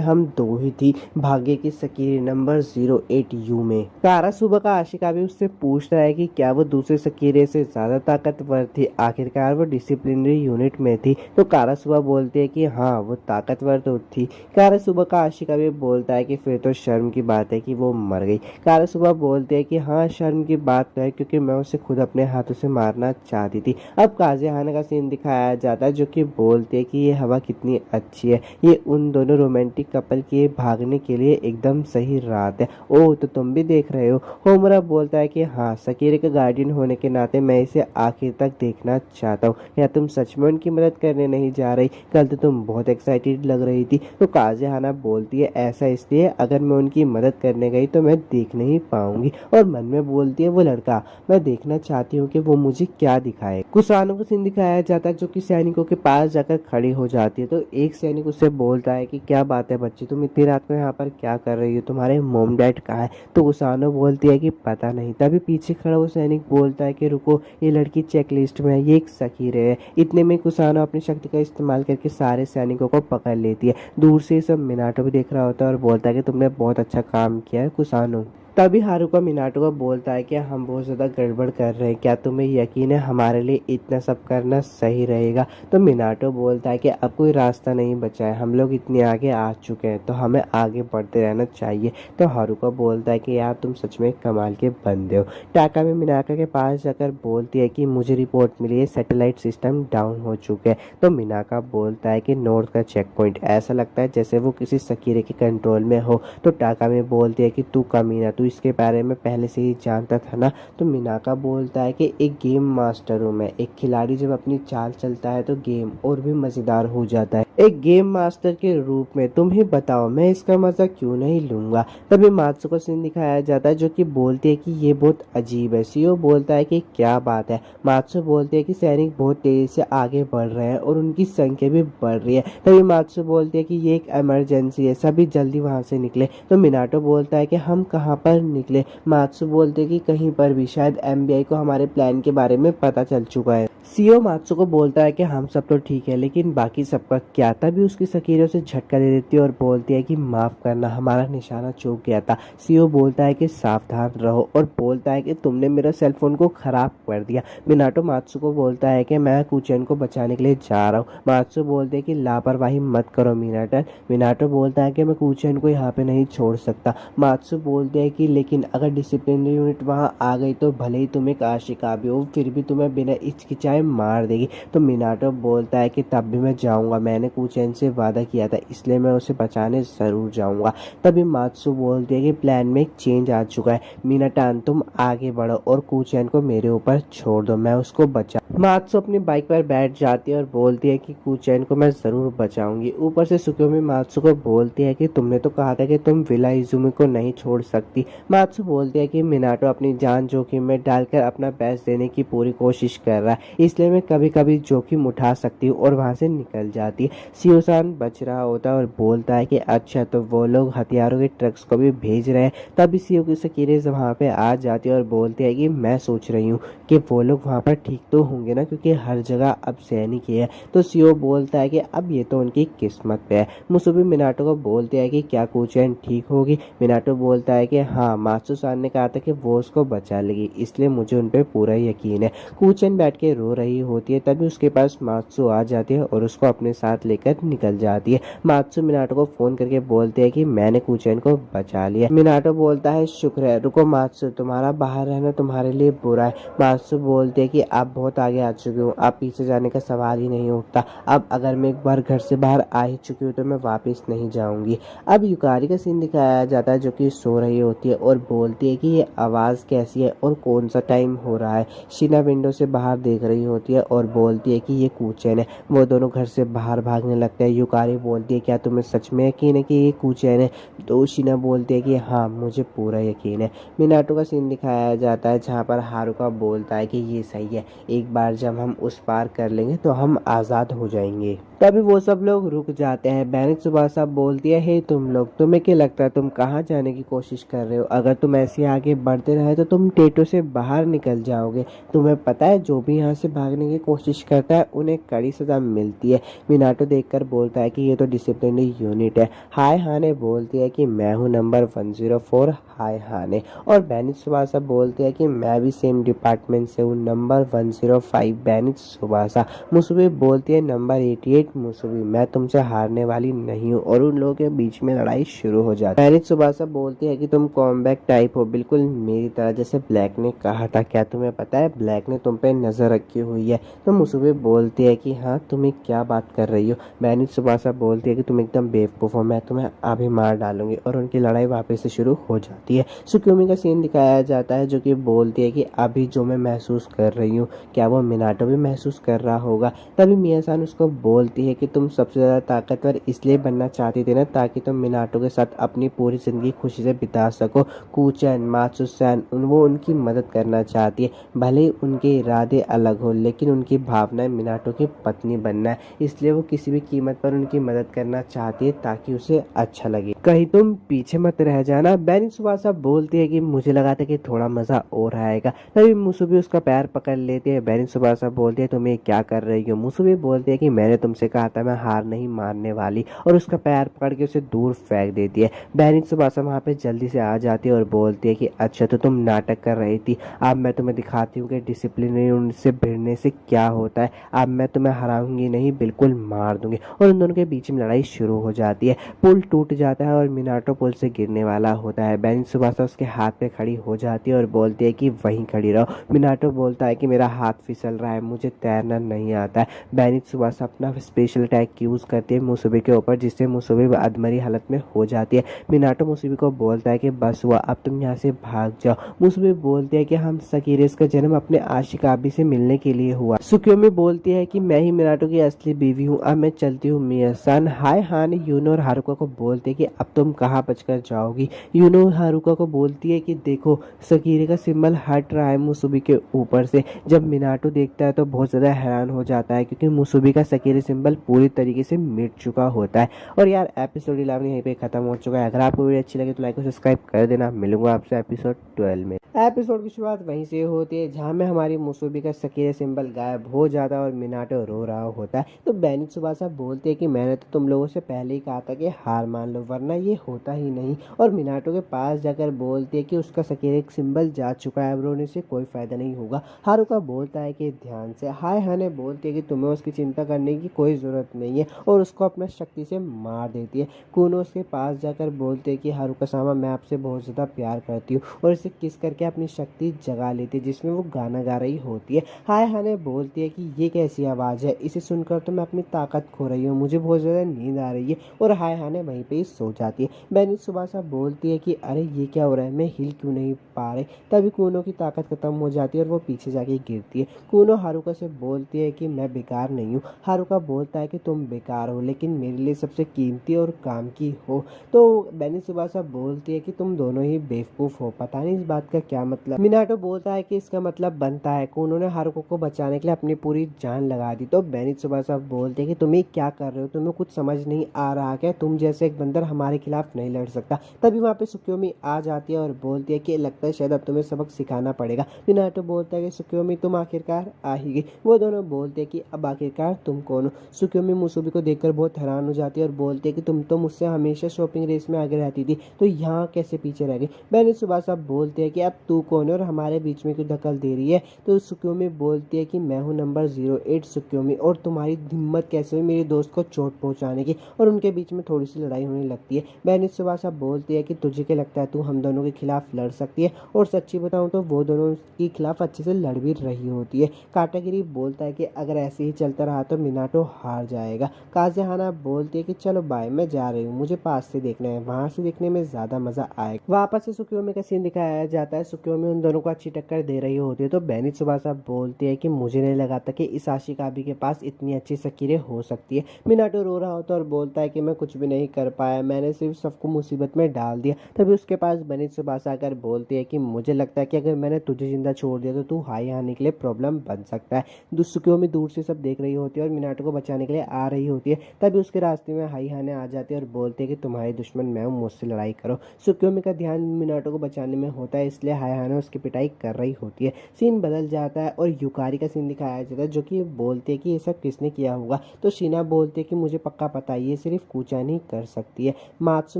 हम दो ही थी भाग्य की सकीरे नंबर 08U में। कारा सुबह का आशिका भी उससे पूछ रहा है कि क्या वो दूसरे सकीरे से ज्यादा ताकतवर थी। आखिरकार वो डिसिप्लिनरी यूनिट में थी। तो कारा सुबह बोलती है कि हाँ वो ताकतवर तो थी। कारा सुबह का आशिका भी बोलता है कि फिर तो शर्म की बात है कि वो मर गई। कारा सुबह बोलते है कि हाँ शर्म की बात तो है, क्योंकि मैं उसे खुद अपने हाथों से मारना चाहती थी। अब काजे हाने का सीन दिखाया जाता है, जो कि बोलते है कि ये हवा कितनी अच्छी है, ये उन दोनों रोमांटिक कपल के भागने के लिए एकदम सही रात है। ओह तो तुम भी देख रहे हो। होमरा बोलता है कि हाँ सकीरे का गार्डियन होने के नाते मैं इसे आखिर तक देखना चाहता हूँ। या तुम सच में उनकी मदद करने नहीं जा रही? कल तो तुम बहुत एक्साइटेड लग रही थी। तो काजे हाना बोलती है ऐसा इसलिए अगर मैं उनकी मदद करने गई तो मैं देख नहीं पाऊंगी। और मन में बोलती है वो लड़का, मैं देखना चाहती हूँ कि वो मुझे क्या दिखाए। कुसानो का सीन दिखाया जाता है, जो कि सैनिकों के पास जाकर खड़ी हो जाती है। तो एक सैनिक उससे बोलता है कि क्या बात है बच्ची, तुम इतनी रात को यहाँ पर क्या कर रही हो, तुम्हारे मोम डैड कहाँ है? तो कुसानो बोलती है कि पता नहीं। तभी पीछे खड़ा वो सैनिक बोलता है कि रुको, ये लड़की चेकलिस्ट में है, ये एक सकीरे है। इतने में कुसानो अपनी शक्ति का इस्तेमाल करके सारे सैनिकों को पकड़ लेती है। दूर से सब मिनाटो भी देख रहा होता है और बोलता है कि तुमने बहुत अच्छा काम किया है कुसानो। तभी हारुका मिनाटो को बोलता है कि हम बहुत ज़्यादा गड़बड़ कर रहे हैं, क्या तुम्हें यकीन है हमारे लिए इतना सब करना सही रहेगा? तो मिनाटो बोलता है कि अब कोई रास्ता नहीं बचा है, हम लोग इतने आगे आ चुके हैं तो हमें आगे बढ़ते रहना चाहिए। तो हारुका बोलता है कि यार तुम सच में कमाल के बंदे हो। टाका में मिनाका के पास जाकर बोलती है कि मुझे रिपोर्ट मिली है सैटेलाइट सिस्टम डाउन हो चुके हैं। तो मिनाका बोलता है कि नॉर्थ का चेक पॉइंट, ऐसा लगता है जैसे वो किसी सकीरे के कंट्रोल में हो। तो टाका में बोलती है कि तू कमीना, तू इसके बारे में पहले से ही जानता था ना? तो मिनाका बोलता है कि एक गेम मास्टर हूँ मैं, एक खिलाड़ी जब अपनी चाल चलता है तो गेम और भी मजेदार हो जाता है। एक गेम मास्टर के रूप में तुम ही बताओ मैं इसका मजा क्यों नहीं लूंगा। तभी मात्सु को सीन दिखाया जाता है, जो कि बोलती है कि ये बहुत अजीब है। सीओ बोलता है कि क्या बात है? मात्सु बोलती है कि सैनिक बहुत तेजी से आगे बढ़ रहे हैं और उनकी संख्या भी बढ़ रही है। तभी मात्सु बोलती है कि ये एक इमरजेंसी है, सभी जल्दी वहां से निकले। तो मिनाटो बोलता है कि हम कहाँ पर निकले? मात्सु बोलते कि कहीं पर भी, शायद एमबीआई को हमारे प्लान के बारे में पता चल चुका है। सीओ मात्सु को बोलता है कि हम सब तो ठीक है, लेकिन बाकी सबका क्या? तभी उसकी सकीरों से झटका दे देती है और बोलती है कि माफ करना, हमारा निशाना चूक गया था। सीओ बोलता है कि सावधान रहो और बोलता है कि तुमने मेरा सेलफोन को खराब कर दिया। मिनाटो मात्सु को बोलता है कि मैं कुचन को बचाने के लिए जा रहा हूँ। मात्सु बोलते हैं कि लापरवाही मत करो मिनाटो। मिनाटो बोलता है कि मैं कुचन को यहाँ पे नहीं छोड़ सकता। मात्सु बोलते हैं कि लेकिन अगर डिसिप्लिनरी यूनिट वहाँ आ गई तो भले ही तुम एक आशिका भी हो, फिर भी तुम्हें बिना हिचकिचाए मार देगी। तो मिनाटो बोलता है कि तब भी मैं जाऊंगा, मैंने कुचैन से वादा किया था, इसलिए मैं उसे बचाने जरूर जाऊंगा। तभी मात्सु बोलती है कि प्लान में एक चेंज आ चुका है, मिनाटान तुम आगे बढ़ो और कुचैन को मेरे ऊपर छोड़ दो, मैं उसको बचा। मात्सु अपनी बाइक पर बैठ जाती है और बोलती है कि कुचैन को मैं जरूर बचाऊंगी। ऊपर से सुक्योमी मात्सु को बोलती है कि तुमने तो कहा था कि तुम विला इजुमी को नहीं छोड़ सकती। मात्सु बोलती है कि मिनाटो अपनी जान जोखिम में डालकर अपना बेस्ट देने की पूरी कोशिश कर रहा है, इसलिए मैं कभी कभी जोखिम उठा सकती हूँ, और वहां से निकल जाती है। सियोसान बच रहा होता है और बोलता है कि अच्छा तो वो लोग हथियारों के ट्रक्स को भी भेज रहे हैं। तभी सीओ की सकीरेज वहां पे आ जाती है और बोलती है कि मैं सोच रही हूँ कि वो लोग वहां पर ठीक तो होंगे ना, क्योंकि हर जगह अब सैनिक ही है। तो सीओ बोलता है कि अब ये तो उनकी किस्मत पे है। मुसुबी मिनाटो को बोलती है कि क्या कुचैन ठीक होगी? मिनाटो बोलता है कि हाँ, मात्सु सान ने कहा था कि वो उसको बचा लेगी, इसलिए मुझे उन पे पूरा यकीन है। कुचैन बैठ के रो रही होती है, तभी उसके पास मात्सु आ जाती है और उसको अपने साथ लेकर निकल जाती है। मात्सु मिनाटो को फोन करके बोलते हैं कि मैंने कुचैन को बचा लिया। मिनाटो बोलता है शुक्र है। रुको मात्सु, तुम्हारा बाहर रहना तुम्हारे लिए बुरा है। मात्सु बोलते हैं कि आप बहुत आगे आ चुके हो, आप पीछे जाने का सवाल ही नहीं उठता। अब अगर मैं एक बार घर से बाहर आ ही चुकी हूँ तो मैं वापस नहीं जाऊंगी। अब युकारी का सीन दिखाया जाता है, जो कि सो रही होती है और बोलती है कि ये आवाज कैसी है और कौन सा टाइम हो रहा है। शीना विंडो से बाहर देख रही होती है और बोलती है कि ये कुचैन है। वो दोनों घर से बाहर भाग भागने लगता है। युकारी बोलती है क्या तुम्हें सच में यकीन है कि ये कुचैन है? तो शिना बोलती है कि हाँ मुझे पूरा यकीन है। मिनाटो का सीन दिखाया जाता है जहाँ पर हारुका बोलता है कि ये सही है, एक बार जब हम उस पार कर लेंगे तो हम आज़ाद हो जाएंगे। तभी वो सब लोग रुक जाते हैं। बैनिक सुबासा बोलती है हे तुम लोग, तुम्हें क्या लगता है तुम कहाँ जाने की कोशिश कर रहे हो? अगर तुम ऐसे आगे बढ़ते रहे तो तुम टेटो से बाहर निकल जाओगे। तुम्हें पता है जो भी यहाँ से भागने की कोशिश करता है उन्हें कड़ी सजा मिलती है। मिनाटो देखकर बोलता है कि ये तो डिसिप्लिनरी यूनिट है। हाय हाने बोलती है कि मैं हूँ नंबर 104 हाय हाने। और बैनिक सुबासा बोलती है कि मैं भी सेम डिपार्टमेंट से हूँ, नंबर 105 बैनिक सुबासा। मुसुबी बोलती है नंबर 88 मुसुबी, मैं तुमसे हारने वाली नहीं हूँ। और उन लोगों के बीच में लड़ाई शुरू हो जाती है। बैनिक सुबासा बोलती है कि तुम कॉम्बैक टाइप हो, बिल्कुल मेरी तरह जैसे ब्लैक ने कहा था। क्या तुम्हें पता है ब्लैक ने तुम पे नजर रखी हुई है? तो मुसुबी बोलती है कि हाँ तुम्हें क्या बात कर रही हो? बैनिक सुबासा बोलती है कि तुम एकदम बेवकूफ हो, मैं तुम्हें अभी मार डालूंगी। और उनकी लड़ाई वापस से शुरू हो जाती है। सुक्योमी का सीन दिखाया जाता है जो कि बोलती है कि अभी जो मैं महसूस कर रही हूँ क्या वो मिनाटो भी महसूस कर रहा होगा? तभी मियासान उसको बोलती है कि तुम सबसे ज़्यादा ताकतवर इसलिए बनना चाहती थी ना ताकि तुम मिनाटो के साथ अपनी पूरी ज़िंदगी खुशी से बिता सको। कूचैन मात्सुसैन वो उनकी मदद करना चाहती है, भले ही उनके इरादे अलग हो लेकिन उनकी भावनाएं मिनाटो की पत्नी बनना है, इसलिए वो किसी भी कीमत पर उनकी मदद करना चाहती है ताकि उसे अच्छा लगे। कहीं तुम पीछे मत रह जाना। बैनिक सुबासा बोलती है कि मुझे लगा था कि थोड़ा मजा और आएगा। तभी मुसुबी उसका पैर पकड़ लेती है। बैनिक सुबासा बोलती है तुम ये क्या कर रही हो? मुसुबी बोलती है कि मैंने तुमसे कहा था मैं हार नहीं मानने वाली, और उसका पैर पकड़ के उसे दूर फेंक देती है। बैनिक सुबासा वहां पे जल्दी से आ जाती है और बोलती है कि अच्छा तो तुम नाटक कर रही थी, अब मैं तुम्हें दिखाती हूँ कि डिसिप्लिनरी उनसे भिड़ने से क्या होता है। अब मैं तुम्हें हराऊंगी नहीं, बिल्कुल मार दूंगी। और उन दोनों के बीच में लड़ाई शुरू हो जाती है। पुल टूट जाता है और मिनाटो पुल से गिरने वाला होता है। बैनिक सुबासा उसके हाथ पे खड़ी हो जाती है और बोलती है कि वहीं खड़ी रहो। मिनाटो बोलता है कि मेरा हाथ फिसल रहा है, मुझे तैरना नहीं आता है। बैनिक सुबासा अपना स्पेशल अटैक यूज करती है मुसुबी के ऊपर, जिससे मुसुबी अधमरी हालत में हो जाती है। मिनाटो मुसुबी को बोलता है कि बस हुआ, अब तुम यहाँ से भाग जाओ। मुसुबी बोलती है कि हम सकीरेस का जन्म अपने आशिक आबी से मिलने के लिए हुआ। सुक्योमी बोलती है कि मैं ही मिनाटो की असली बीवी हूँ, अब मैं चलती हूँ मिया-सान। हाय हान यूनो और हारुका को बोलते हैं कि अब तुम कहाँ बचकर जाओगी? यूनो हारुका को बोलती है कि देखो सकीरे का सिंबल हट रहा है मुसुबी के ऊपर से। जब मिनाटो देखता है तो बहुत ज़्यादा हैरान हो जाता है क्योंकि मुसुबी का सकीरे सिंबल पूरी तरीके से मिट चुका होता है। और यार एपिसोड 11 यहीं पे खत्म हो चुका है। अगर आपको वीडियो अच्छी लगे तो लाइक और सब्सक्राइब कर देना। मिलूंगा आपसे एपिसोड 12 में। एपिसोड की शुरुआत वहीं से होती है जहाँ में हमारी मुसुबी का सकीरे सिंबल गायब हो जाता है और मिनाटो रो रहा होता है। तो बैनिक सुबासा बोलते हैं कि मैंने तो तुम लोगों से पहले ही कहा था कि हार मान लो वरना ये होता ही नहीं। और मिनाटो के पास जाकर बोलती है कि उसका सकीरे सिंबल जा चुका है, अब रोने से कोई फायदा नहीं होगा। हारुका बोलता है कि ध्यान से। हाय हाने बोलती है कि तुम्हें उसकी चिंता करने की कोई जरूरत नहीं है और उसको अपना शक्ति से मार देती है। कुनो उसके पास जाकर बोलते हैं कि हारुका सामा मैं आपसे बहुत ज़्यादा प्यार करती हूँ, और इसे किस करके अपनी शक्ति जगा लेती है जिसमें वो गाना गा रही होती है। हाय हाने बोलती है कि ये कैसी आवाज़ है, इसे सुनकर तो मैं अपनी ताकत खो रही हूँ, मुझे बहुत ज़्यादा नींद आ रही है। और हाय हाने वहीं पे ही सो जाती है। बैनिक सुबासा बोलती है कि अरे ये क्या हो रहा है, मैं हिल क्यों नहीं पा रही। तभी कुनो की ताकत खत्म हो जाती है और वो पीछे जाके गिरती है। कुनो हारुका से बोलती है कि मैं बेकार नहीं हूँ। हारुका बोलता है कि तुम बेकार हो लेकिन मेरे लिए सबसे कीमती और काम की हो। तो बैनिक सुबासा बोलती है कि तुम दोनों ही बेवकूफ हो, पता नहीं इस बात का क्या मतलब। मिनाटो बोलता है कि इसका मतलब बनता है कि उन्होंने हारुको को बचाने के लिए अपनी पूरी जान लगा दी। तो बैनिक सुबासा बोलते हैं कि तुम ये क्या कर रहे हो, तुम्हें कुछ समझ नहीं आ रहा क्या? तुम जैसे एक बंदर हमारे खिलाफ नहीं लड़ सकता। तभी वहाँ पे सुक्योमी आ जाती है और बोलती है कि लगता है शायद अब तुम्हें सबक सिखाना पड़ेगा। मिनाटो बोलता है कि सुक्योमी तुम आखिरकार आ ही गई। वो दोनों बोलते हैं कि अब आखिरकार तुम कौन हो? सुक्योमी मुसुबी को देखकर बहुत हैरान हो जाती है और बोलती है कि तुम तो मुझसे हमेशा शॉपिंग रेस में आगे रहती थी, तो यहाँ कैसे पीछे रह गई? बैनिक सुबासा बोलते हैं कि अब तू कौन है और हमारे बीच में क्यों दखल दे रही है? तो सुक्योमी बोलती है कि मैं हूँ नंबर 08 सुक्योमी, और तुम्हारी हिम्मत कैसे हुई मेरे दोस्त को चोट पहुँचाने की? और उनके बीच में थोड़ी सी लड़ाई होने लगती है। जाती है। बेनित सुबासा बोलती है कि तुझे क्या लगता है तू हम दोनों के खिलाफ लड़ सकती है, और सच्ची बताऊं तो वो दोनों के खिलाफ अच्छे से लड़ भी रही होती है। काटागिरी बोलता है कि अगर ऐसे ही चलता रहा तो मिनाटो हार जाएगा। काज़ेहाना बोलती है कि चलो बाय, मैं जा रही हूँ, मुझे पास से देखना है, वहां से देखने में ज्यादा मजा आएगा। वापस से सुकियोमी का सीन दिखाया जाता है। सुकियोमी उन दोनों को अच्छी टक्कर दे रही होती है तो बेनित सुबासा बोलती है कि मुझे नहीं लगा था कि इस आशिकाबी के पास इतनी अच्छी सकीरें हो सकती है। मिनाटो रो रहा होता है और बोलता है कि मैं कुछ भी नहीं कर पाया, मैंने सिर्फ सबको मुसीबत में डाल दिया। तभी उसके पास बेनित सुबासा आकर बोलती है कि मुझे लगता है कि अगर मैंने तुझे जिंदा छोड़ दिया तो तू हाई आने के लिए प्रॉब्लम बन सकता है। सुकियोमी दूर से सब देख रही होती है और मिनाटो को बचाने के लिए आ रही होती है। तभी उसके रास्ते में हाई हाने आ जाती है और बोलते हैं कि तुम्हारे दुश्मन मैं हूँ, मुझसे लड़ाई करो। सुकियोमी का ध्यान मिनाटो को बचाने में होता है, इसलिए हाई हाने उसकी पिटाई कर रही होती है। सीन बदल जाता है और युकारी का सीन दिखाया जाता है, जो कि बोलते हैं कि ये सब किसने किया होगा। तो शीना बोलते है कि मुझे पक्का पता है, ये सिर्फ कूचान ही कर सकती है। मात्सु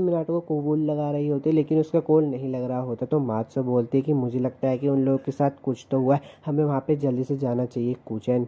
मिनाटो को कबूल लगा रही होती है लेकिन उसका कॉल नहीं लग रहा होता। तो मात्सु बोलती है कि मुझे लगता है कि उन लोगों के साथ कुछ तो हुआ है, हमें वहाँ पे जल्दी से जाना चाहिए कूचैन।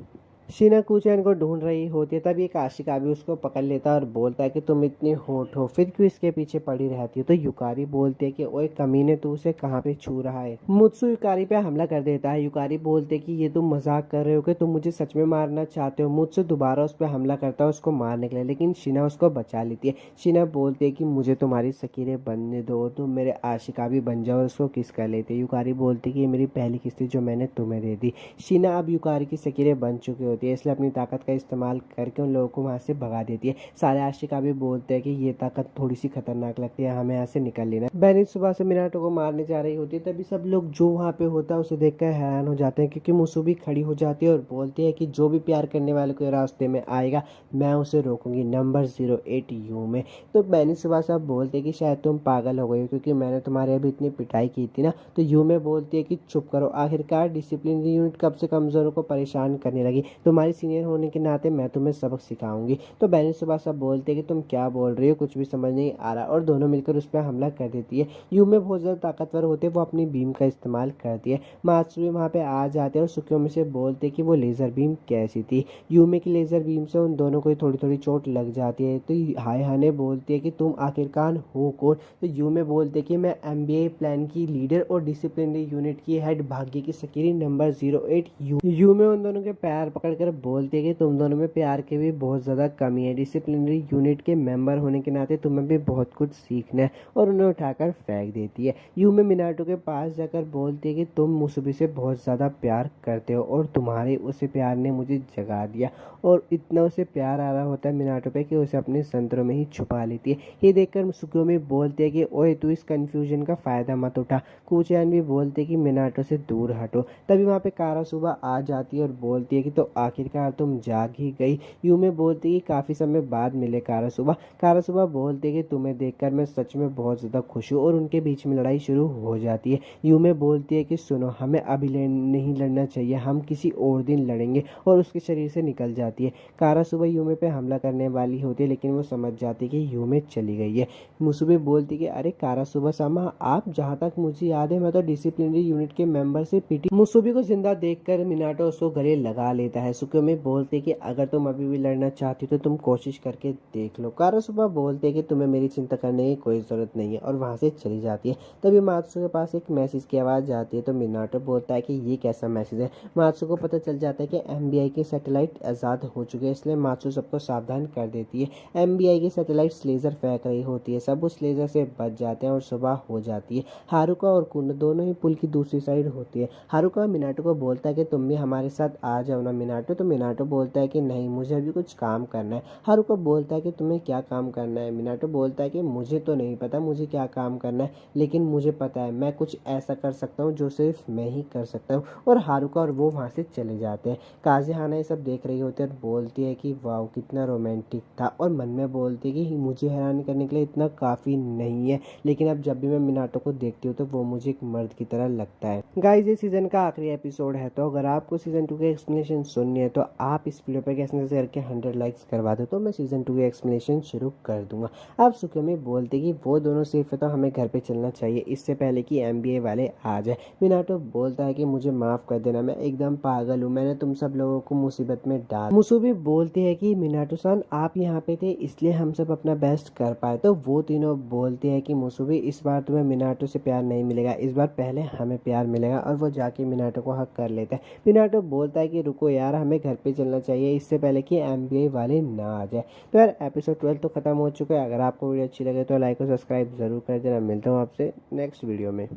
शीना कूचैन को ढूंढ रही होती है तभी एक आशिका भी उसको पकड़ लेता है और बोलता है कि तुम इतनी होठ हो, फिर क्यों इसके पीछे पड़ी रहती हो। तो युकारी बोलती है कि ओए कमीने, तू उसे कहाँ पे छू रहा है। मुत्सु युकारी पे हमला कर देता है। युकारी बोलते है कि ये तुम मजाक कर रहे हो कि तुम मुझे सच में मारना चाहते हो। मुत्सु दोबारा उस पर हमला करता है उसको मारने के लिए, लेकिन शीना उसको बचा लेती है। शीना बोलती है कि मुझे तुम्हारी सकीरें बनने दो, तुम मेरे आशिका भी बन जाओ और उसको किस कर लेते। युकारी बोलती है कि ये मेरी पहली किस्त थी जो मैंने तुम्हें दे दी। शीना अब युकारी की सकीरें बन चुकी होती है, इसलिए अपनी ताकत का इस्तेमाल करके उन लोगों को वहां से भगा देती है। सारे आशिका भी बोलते हैं कि ये ताकत थोड़ी सी खतरनाक लगती है, हमें यहाँ से निकल लेना। बेनित सुबह से मिनाटो को मारने जा रही होती है तभी सब लोग जो वहाँ पे होता है उसे देखकर हैरान हो जाते हैं, क्योंकि मुसुबी खड़ी हो जाती है और बोलती है कि जो भी प्यार करने वाले के रास्ते में आएगा मैं उसे रोकूंगी, नंबर 08 यू में। तो बेनित सुबह साहब बोलते हैं कि शायद तुम पागल हो गई हो क्योंकि मैंने तुम्हारे अभी इतनी पिटाई की थी ना। तो यू में बोलती है कि चुप करो, आखिरकार डिसिप्लिन यूनिट कब से कमजोरों को परेशान करने लगी, तुम्हारी सीनियर होने के नाते मैं तुम्हें सबक सिखाऊंगी। तो बेनित सुबह साहब बोलते हैं कि तुम क्या बोल रही हो, कुछ भी समझ नहीं आ रहा, और दोनों मिलकर उस पर हमला कर देती है। यू में बहुत ज्यादा ताकतवर होते हैं, वो अपनी बीम का इस्तेमाल करती है। मात्सुई वहाँ पे आ जाते हैं और सुकियोमी से बोलते कि वो लेजर बीम कैसी थी। यूमे की लेजर बीम से उन दोनों को थोड़ी थोड़ी चोट लग जाती है। तो हाय हाने बोलती है कि तुम आखिरकार हो कौन। तो यूमे बोलते कि मैं एमबीए प्लान की लीडर और डिसिप्लिनरी यूनिट की हेड भाग्य की सकीरी नंबर 08 यूमे उन दोनों के पैर पकड़कर बोलती है कि तुम दोनों में प्यार की भी बहुत ज्यादा कमी है, डिसिप्लिनरी यूनिट के मेंबर होने के नाते तुम्हें भी बहुत कुछ सीखना है, और उन्हें उठाकर फेंक देती है। यूमे मिनाटो के पास जाकर बोलती है कि तुम मुसुबी से बहुत ज्यादा प्यार करते हो और तुम्हारे उसे प्यार ने मुझे जगा दिया, और इतना उसे प्यार आ रहा होता है मिनाटो पे कि उसे अपने संतरों में ही छुपा लेती है। ये देखकर सुकियोमी बोलती है कि ओए तू इस कंफ्यूजन का फायदा मत उठा। कूचैन भी बोलते कि मिनाटो से दूर हटो। तभी वहाँ पे कारा सुबह आ जाती है और बोलती है कि तो आखिरकार तुम जाग ही गई। यूमे बोलती है कि काफी समय बाद मिले कारा सुबह। कारा सुबह बोलते कि तुम्हें देखकर मैं सच में बहुत ज्यादा खुश हूँ, और उनके बीच में लड़ाई शुरू हो जाती है। यूमे बोलती है कि सुनो, हमें अभी नहीं लड़ना चाहिए, हम किसी और दिन लड़ेंगे, और उसके शरीर से निकल जाती है। कारा सुबह यूमे पे हमला करने वाली होती है लेकिन वो समझ जाती है कि यूमे चली गई है। मुसुबे बोलती कि अरे कारा सुबह सामा, आप, जहाँ तक मुझे याद है मैं तो डिसिप्लिनरी यूनिट के मेंबर से पीटी। मुसुबी को जिंदा देखकर मिनाटो उसको गले लगा लेता है। सुकियोमी बोलते कि अगर तुम अभी भी लड़ना चाहती हो तो तुम कोशिश करके देख लो। कारा सुबह बोलते कि तुम्हें मेरी चिंता करने की कोई जरूरत नहीं है, और वहां से चली जाती है। तभी मात्सु के पास एक मैसेज की आवाज आती है। तो मिनाटो बोलता है कि ये कैसा मैसेज है। मात्सु को पता चल जाता है कि एमबीआई के सैटेलाइट आजाद हो चुके हैं, इसलिए मात्सु सबको सावधान कर देती है। एमबीआई की सैटेलाइट लेजर फेंक रही होती है, सब उस लेजर से बच जाते हैं और सुबह हो जाती है। हारुका और कुन दोनों ही पुल की दूसरी साइड होती है। हारुका मिनाटो को बोलता है कि तुम भी हमारे साथ आ जाओ ना मिनाटो। तो मिनाटो बोलता है कि नहीं, मुझे अभी कुछ काम करना है। हारुका बोलता है कि तुम्हें क्या काम करना है। मिनाटो बोलता है कि मुझे तो नहीं पता मुझे क्या काम करना है, लेकिन मुझे पता है मैं कुछ ऐसा कर सकता हूँ जो सिर्फ मैं ही कर सकता हूँ। और हारुका और वो वहाँ से चले जाते हैं। काज़ेहाना ये सब देख रही होती है और बोलती है कि वाह कितना रोमांटिक था, और मन में बोलती है कि मुझे हैरान करने के लिए इतना काफ़ी नहीं है, लेकिन अब जब भी मैं मिनाटो को देखती हूँ तो वो मुझे एक मर्द की तरह लगता है। गाइस, ये सीजन का आखिरी एपिसोड है, तो अगर आपको सीजन 2 के एक्सप्लेनेशन सुन सुननी है तो आप इस वीडियो पर कैसे कैसे करके 100 लाइक्स करवा दो तो मैं सीज़न 2 की एक्सप्लेनेशन शुरू कर दूंगा। अब सुखमी बोलते कि वो दोनों सिर्फ तो हमें घर पे चलना चाहिए इससे पहले कि एमबीए वाले आ जाए। मिनाटो बोलता है कि मुझे माफ़ कर देना, मैं एकदम पागल हूँ, मैंने तुम सब लोगों को मुसीबत में डाल। मुसुबी बोलती है कि मिनाटो सान आप यहाँ पे थे इसलिए हम सब अपना बेस्ट कर पाए। तो वो तीनों बोलते हैं कि मुसुबी इस बार तुम्हें मिनाटो से प्यार नहीं मिलेगा, इस बार पहले हमें प्यार मिलेगा। और वो जाके मिनाटो को हक कर लेता है। मिनाटो बोलता है कि रुको यार, हमें घर पे चलना चाहिए इससे पहले कि एमबीए वाले ना आ जाए। तो यार एपिसोड 12 तो खत्म हो चुका है। अगर आपको वीडियो अच्छी लगे तो लाइक और सब्सक्राइब जरूर कर देना। मिलता हूँ आपसे नेक्स्ट वीडियो में।